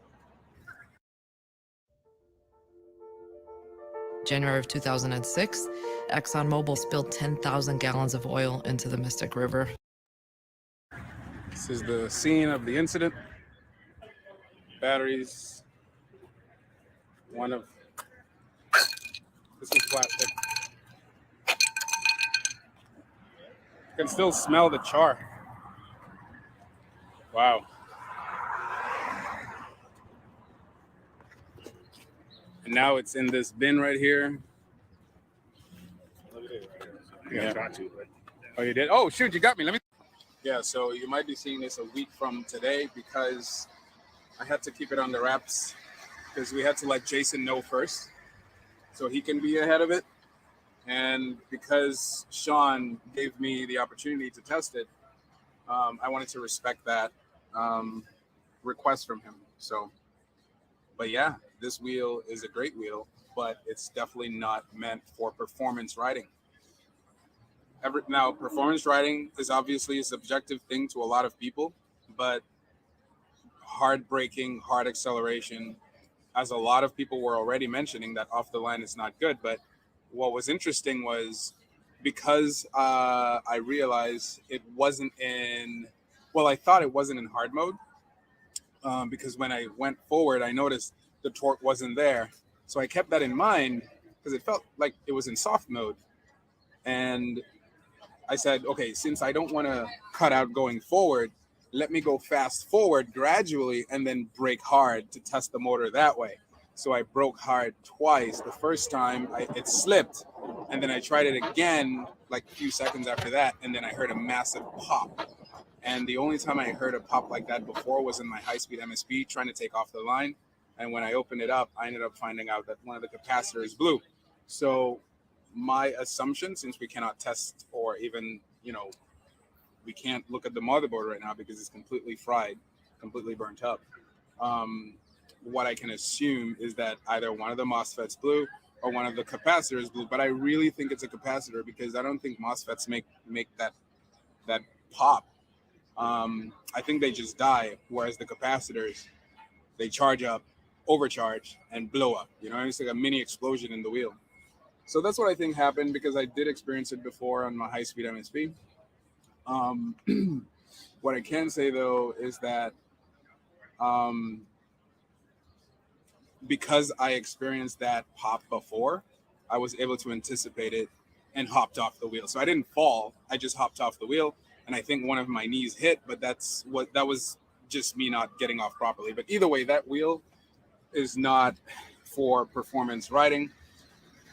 January of 2006, ExxonMobil spilled 10,000 gallons of oil into the Mystic River. This is the scene of the incident. Batteries. This is plastic. You can still smell the char. Wow. And now it's in this bin right here. Yeah. Try to, but Oh, you did? Oh, shoot, you got me. Yeah, so you might be seeing this a week from today because I had to keep it on the wraps because we had to let Jason know first so he can be ahead of it. And because Sean gave me the opportunity to test it, I wanted to respect that request from him. So, but yeah, this wheel is a great wheel, but it's definitely not meant for performance riding. Now, performance riding is obviously a subjective thing to a lot of people, but hard braking, hard acceleration, as a lot of people were already mentioning, that off the line is not good. But what was interesting was because I realized it wasn't in, well, I thought it wasn't in hard mode because when I went forward, I noticed the torque wasn't there. So I kept that in mind because it felt like it was in soft mode. And I said, okay, since I don't want to cut out going forward, let me go fast forward gradually and then brake hard to test the motor that way. So I broke hard twice. The first time it slipped, and then I tried it again like a few seconds after that, and then I heard a massive pop. And the only time I heard a pop like that before was in my high-speed MSP trying to take off the line. And when I opened it up, I ended up finding out that one of the capacitors blew. So my assumption, since we cannot test or even, we can't look at the motherboard right now because it's completely fried, completely burnt up. what I can assume is that either one of the MOSFETs blew or one of the capacitors blew. But I really think it's a capacitor because I don't think MOSFETs make that pop. I think they just die, whereas the capacitors, they charge up, overcharge, and blow up. You know, it's like a mini explosion in the wheel. So that's what I think happened because I did experience it before on my high-speed MSP. What I can say though is that because I experienced that pop before, I was able to anticipate it and hopped off the wheel. So I didn't fall; I just hopped off the wheel, and I think one of my knees hit. But that was just me not getting off properly. But either way, that wheel is not for performance riding.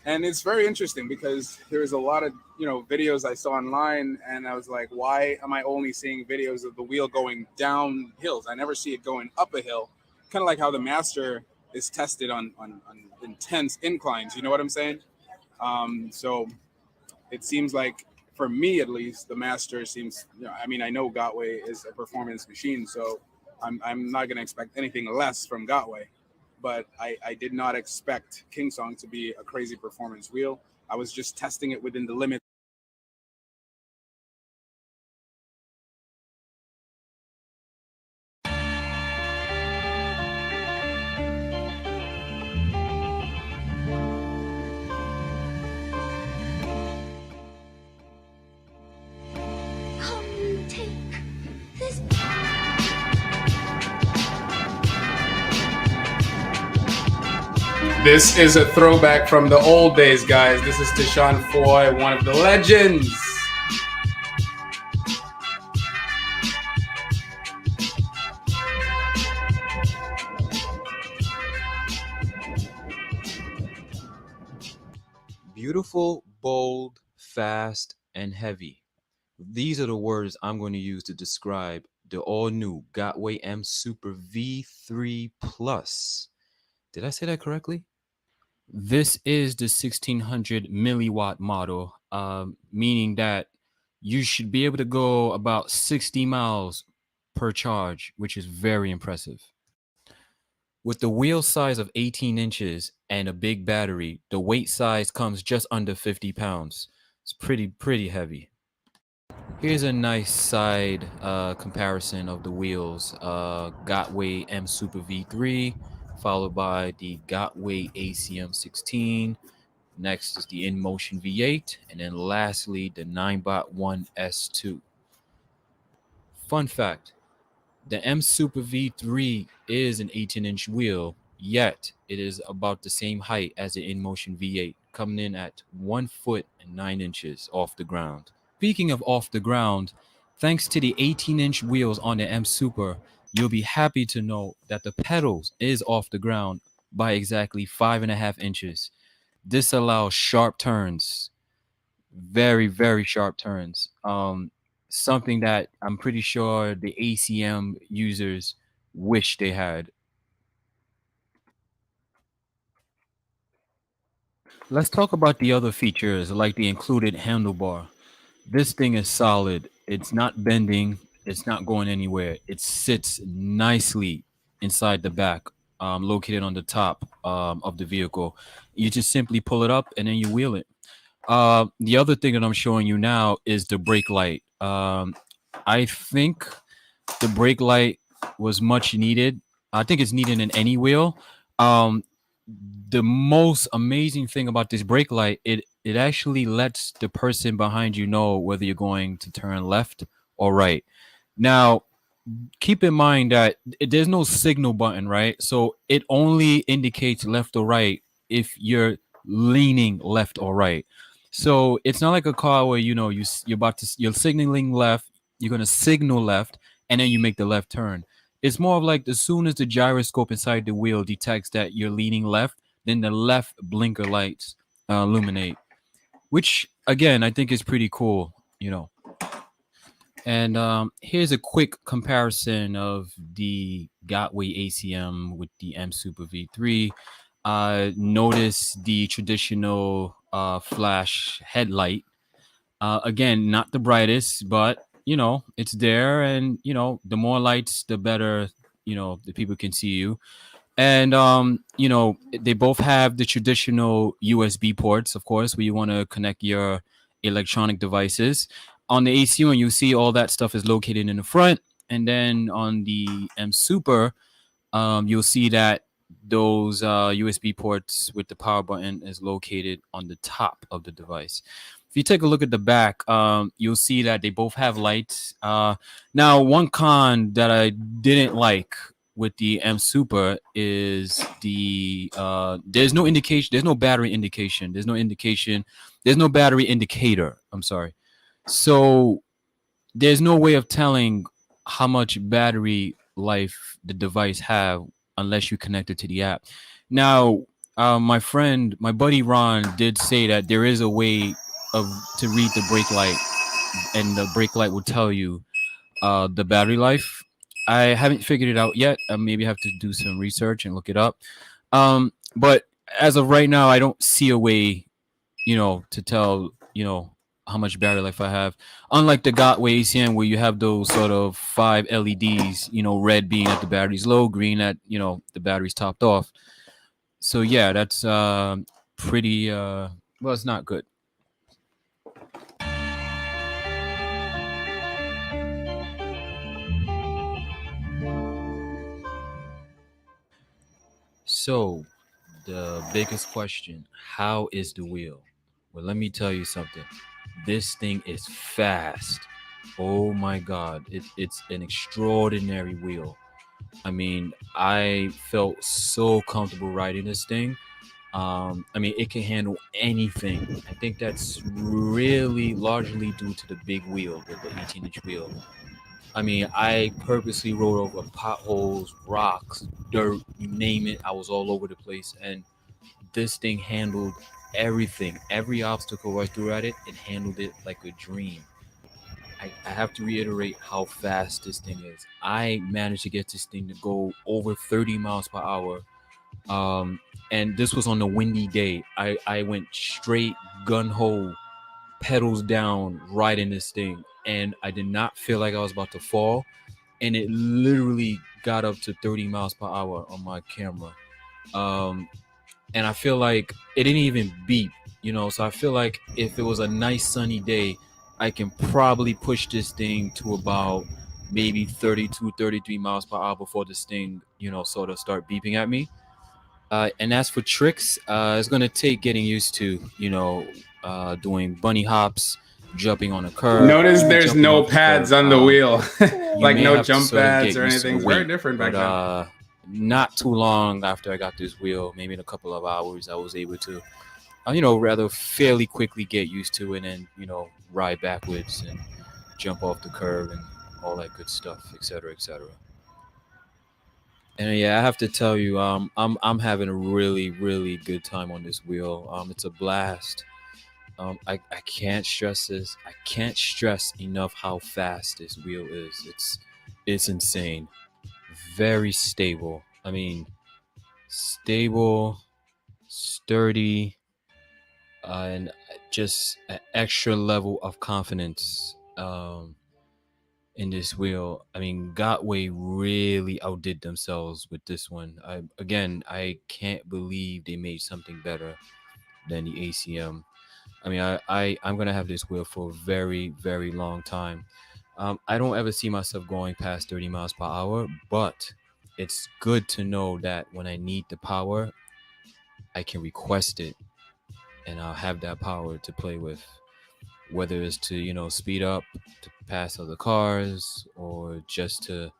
And it's very interesting because there's a lot of, videos I saw online and I was like, why am I only seeing videos of the wheel going down hills? I never see it going up a hill, kind of like how the Master is tested on intense inclines. You know what I'm saying? So it seems like, for me at least, the Master seems, I know Gotway is a performance machine, so I'm not going to expect anything less from Gotway. But I did not expect Kingsong to be a crazy performance wheel. I was just testing it within the limits. This is a throwback from the old days, guys. This is Tashawn Foy, one of the legends. Beautiful, bold, fast, and heavy. These are the words I'm going to use to describe the all-new Gotway M Super V3 Plus. Did I say that correctly? This is the 1600 milliwatt model, meaning that you should be able to go about 60 miles per charge, which is very impressive. With the wheel size of 18 inches and a big battery, the weight size comes just under 50 pounds. It's pretty heavy. Here's a nice side comparison of the wheels. Gotway M Super V3, followed by the Gotway ACM 16. Next is the InMotion V8, and then lastly the 9bot 1 S2. Fun fact, the M Super V3 is an 18-inch wheel, yet it is about the same height as the InMotion V8, coming in at 1 foot and 9 inches off the ground. Speaking of off the ground, thanks to the 18-inch wheels on the M Super, you'll be happy to know that the pedals is off the ground by exactly 5.5 inches. This allows sharp turns, very sharp turns. Something that I'm pretty sure the ACM users wish they had. Let's talk about the other features like the included handlebar. This thing is solid. It's not bending. It's not going anywhere. It sits nicely inside the back, located on the top of the vehicle. You just simply pull it up and then you wheel it. The other thing that I'm showing you now is the brake light. I think the brake light was much needed. I think it's needed in any wheel. The most amazing thing about this brake light, it actually lets the person behind you know whether you're going to turn left or right. Now, keep in mind that there's no signal button, right? So it only indicates left or right if you're leaning left or right. So it's not like a car where you're signaling left, you're gonna signal left, and then you make the left turn. It's more of like as soon as the gyroscope inside the wheel detects that you're leaning left, then the left blinker lights illuminate, which again I think is pretty cool, And here's a quick comparison of the Gotway ACM with the M Super V3. Notice the traditional flash headlight. Again, not the brightest, but it's there, and the more lights, the better. The people can see you. And they both have the traditional USB ports, of course, where you want to connect your electronic devices. On the AC one, you see all that stuff is located in the front, and then on the M Super, you'll see that those USB ports with the power button is located on the top of the device. If you take a look at the back, you'll see that they both have lights. Now, one con that I didn't like with the M Super is there's no indication, there's no battery indication, there's no battery indicator. I'm sorry. So there's no way of telling how much battery life the device have unless you connect it to the app. Now, my buddy Ron did say that there is a way of to read the brake light, and the brake light will tell you the battery life. I haven't figured it out yet. Maybe I have to do some research and look it up. But as of right now, I don't see a way, to tell, how much battery life I have. Unlike the Gotway ACM, where you have those sort of 5 LEDs, red being that the battery's low, green that, the battery's topped off. So yeah, that's pretty, well, it's not good. So the biggest question, how is the wheel? Well, let me tell you something. This thing is fast. Oh my God. It's an extraordinary wheel. I mean, I felt so comfortable riding this thing. I mean, it can handle anything. I think that's really largely due to the big wheel, the 18-inch wheel. I mean, I purposely rode over potholes, rocks, dirt, you name it. I was all over the place, and this thing handled everything. Every obstacle I threw at it, it handled it like a dream. I have to reiterate how fast this thing is. I managed to get this thing to go over 30 miles per hour. And this was on a windy day. I went straight gun ho, pedals down, riding this thing. And I did not feel like I was about to fall. And it literally got up to 30 miles per hour on my camera. And I feel like it didn't even beep, so I feel like if it was a nice sunny day, I can probably push this thing to about maybe 32, 33 miles per hour before this thing, sort of start beeping at me. And as for tricks, it's going to take getting used to, doing bunny hops, jumping on a curb, Notice there's jumping no off the curb. pads on the wheel, You like may no have to jump sort of pads get or used to anything. the It's very weight. different back But then. not too long after I got this wheel, maybe in a couple of hours, I was able to, rather fairly quickly get used to it and, ride backwards and jump off the curb and all that good stuff, etc., etc. And yeah, I have to tell you, I'm having a really, really good time on this wheel. It's a blast. I can't stress this. I can't stress enough how fast this wheel is. It's insane. Very stable. I mean, stable, sturdy, and just an extra level of confidence in this wheel. I mean, Gotway really outdid themselves with this one. I can't believe they made something better than the ACM. I mean, I'm gonna have this wheel for a very, very long time. I don't ever see myself going past 30 miles per hour, but it's good to know that when I need the power, I can request it, and I'll have that power to play with. Whether it's to, speed up to pass other cars, or just to,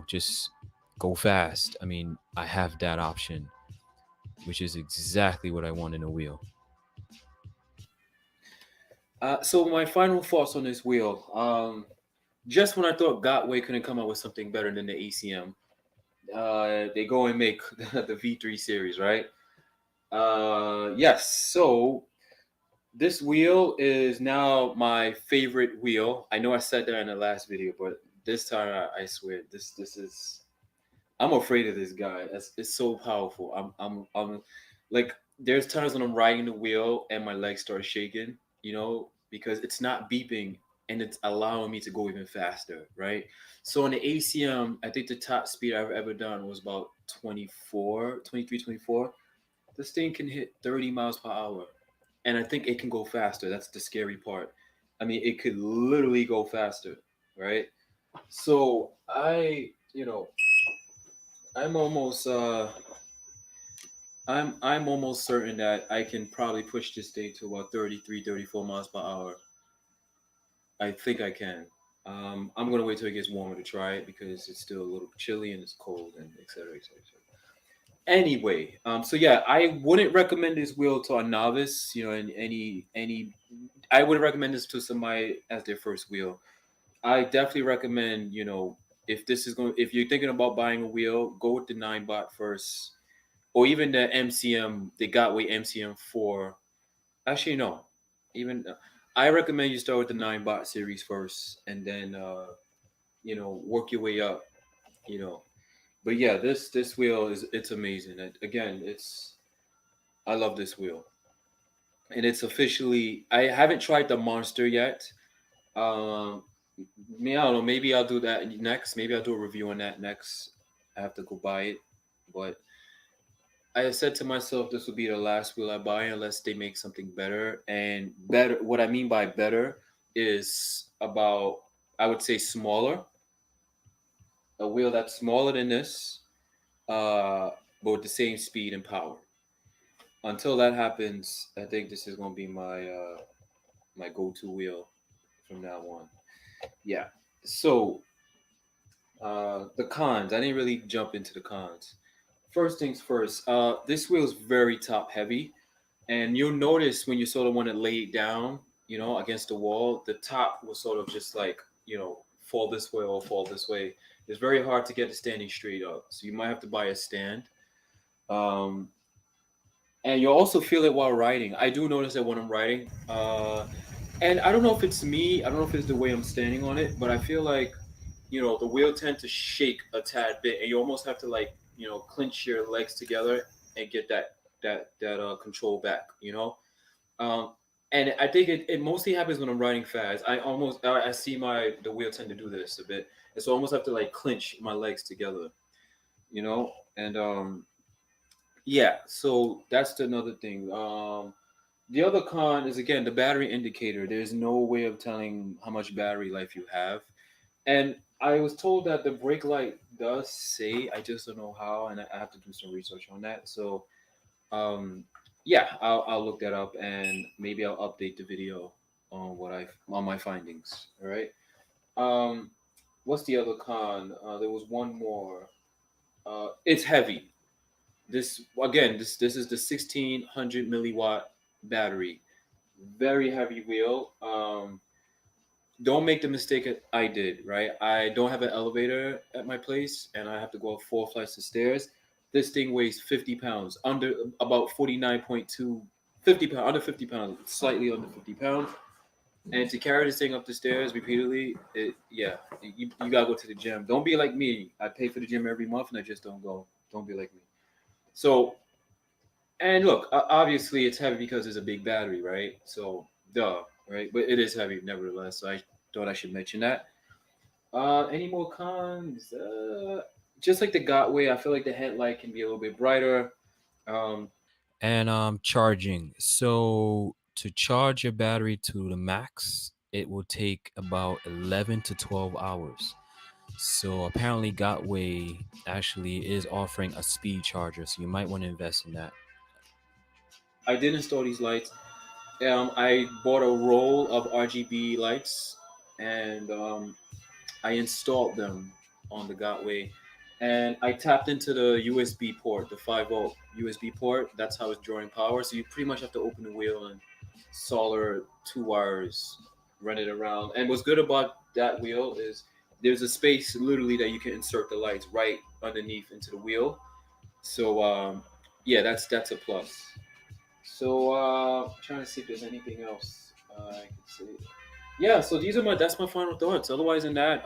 just go fast. I mean, I have that option, which is exactly what I want in a wheel. So my final thoughts on this wheel. Just when I thought Gotway couldn't come up with something better than the ACM, they go and make the V3 series, right? Yes. So this wheel is now my favorite wheel. I know I said that in the last video, but this time I swear this is. I'm afraid of this guy. It's so powerful. I'm like, there's times when I'm riding the wheel and my legs start shaking, because it's not beeping and it's allowing me to go even faster, right? So on the ACM, I think the top speed I've ever done was about 24, 23, 24. This thing can hit 30 miles per hour. And I think it can go faster. That's the scary part. I mean, it could literally go faster, right? So I'm almost I'm almost certain that I can probably push this thing to about 33, 34 miles per hour. I think I can. I'm gonna wait till it gets warmer to try it because it's still a little chilly and it's cold and et cetera, et cetera, et cetera. Anyway, so yeah, I wouldn't recommend this wheel to a novice. In any, I would recommend this to somebody as their first wheel. I definitely recommend, if you're thinking about buying a wheel, go with the 9 bot first, or even the MCM, the Gotway MCM4. Actually, no, even I recommend you start with the 9 bot series first, and then work your way up. You know, but yeah, this wheel it's amazing. Again, I love this wheel, and it's officially. I haven't tried the Monster yet. Um, I don't know. Maybe I'll do that next. Maybe I'll do a review on that next. I have to go buy it, but I said to myself this will be the last wheel I buy unless they make something better. And better, what I mean by better is about, I would say, smaller. A wheel that's smaller than this, but with the same speed and power. Until that happens, I think this is gonna be my go-to wheel from now on. Yeah. So the cons. I didn't really jump into the cons. First things first. This wheel is very top heavy, and you'll notice when you sort of want to lay it down, against the wall, the top will sort of just like fall this way or fall this way. It's very hard to get it standing straight up, so you might have to buy a stand. Um, and you'll also feel it while riding. I do notice that when I'm riding, and I don't know if it's me, I don't know if it's the way I'm standing on it, but I feel like the wheel tend to shake a tad bit, and you almost have to like clinch your legs together and get that control back. Um, and I think it mostly happens when I'm riding fast. I see the wheel tend to do this a bit, and so I almost have to like clinch my legs together. And yeah, so that's another thing. The other con is again the battery indicator. There's no way of telling how much battery life you have, and I was told that the brake light does say. I just don't know how, and I have to do some research on that. So, um, yeah, I'll look that up, and maybe I'll update the video on on my findings. All right. Um, what's the other con? There was one more. It's heavy. This is the 1600 milliwatt battery, very heavy wheel. Don't make the mistake that I did, right? I don't have an elevator at my place, and I have to go up 4 flights of stairs. This thing weighs 50 pounds, under about 49.2, 50 pounds, under 50 pounds, slightly under 50 pounds. And to carry this thing up the stairs repeatedly, you gotta go to the gym. Don't be like me. I pay for the gym every month, and I just don't go. Don't be like me. So, and look, obviously it's heavy because it's a big battery, right? So, duh, right? But it is heavy nevertheless. So I thought I should mention that. Any more cons? Just like the Gotway, I feel like the headlight can be a little bit brighter. Um, And charging. So to charge your battery to the max, it will take about 11 to 12 hours. So apparently Gotway actually is offering a speed charger, so you might want to invest in that. I did install these lights. I bought a roll of RGB lights, and I installed them on the Gotway, and I tapped into the USB port, the 5-volt USB port. That's how it's drawing power. So you pretty much have to open the wheel and solder 2 wires, run it around. And what's good about that wheel is there's a space literally that you can insert the lights right underneath into the wheel. So yeah, that's a plus. So trying to see if there's anything else I can say. Yeah, so that's my final thoughts. Otherwise than that,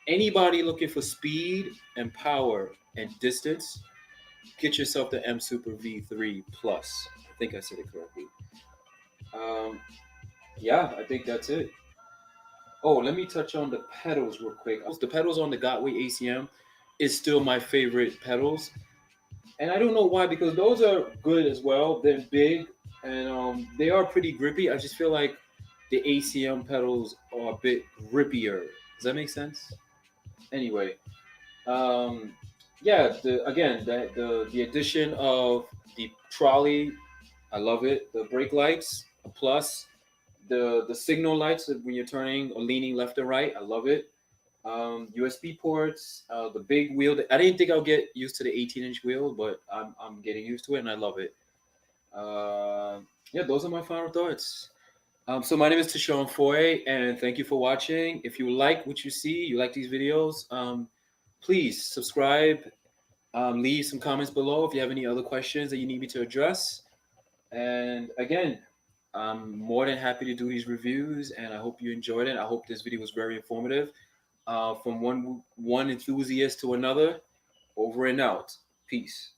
anybody looking for speed and power and distance, get yourself the M Super V3 Plus. I think I said it correctly. Um, yeah, I think that's it. Oh, let me touch on the pedals real quick. The pedals on the Gotway ACM is still my favorite pedals, and I don't know why, because those are good as well. They're big and they are pretty grippy. I just feel like the ACM pedals are a bit grippier. Does that make sense? Anyway, yeah. The addition of the trolley, I love it. The brake lights, a plus. The signal lights when you're turning or leaning left and right, I love it. USB ports, the big wheel. I didn't think I'll get used to the 18-inch wheel, but I'm getting used to it and I love it. Yeah, those are my final thoughts. So my name is Tashon Foy, and thank you for watching. If you like what you see, you like these videos, please subscribe. Leave some comments below if you have any other questions that you need me to address. And again, I'm more than happy to do these reviews, and I hope you enjoyed it. I hope this video was very informative. From one enthusiast to another, over and out. Peace.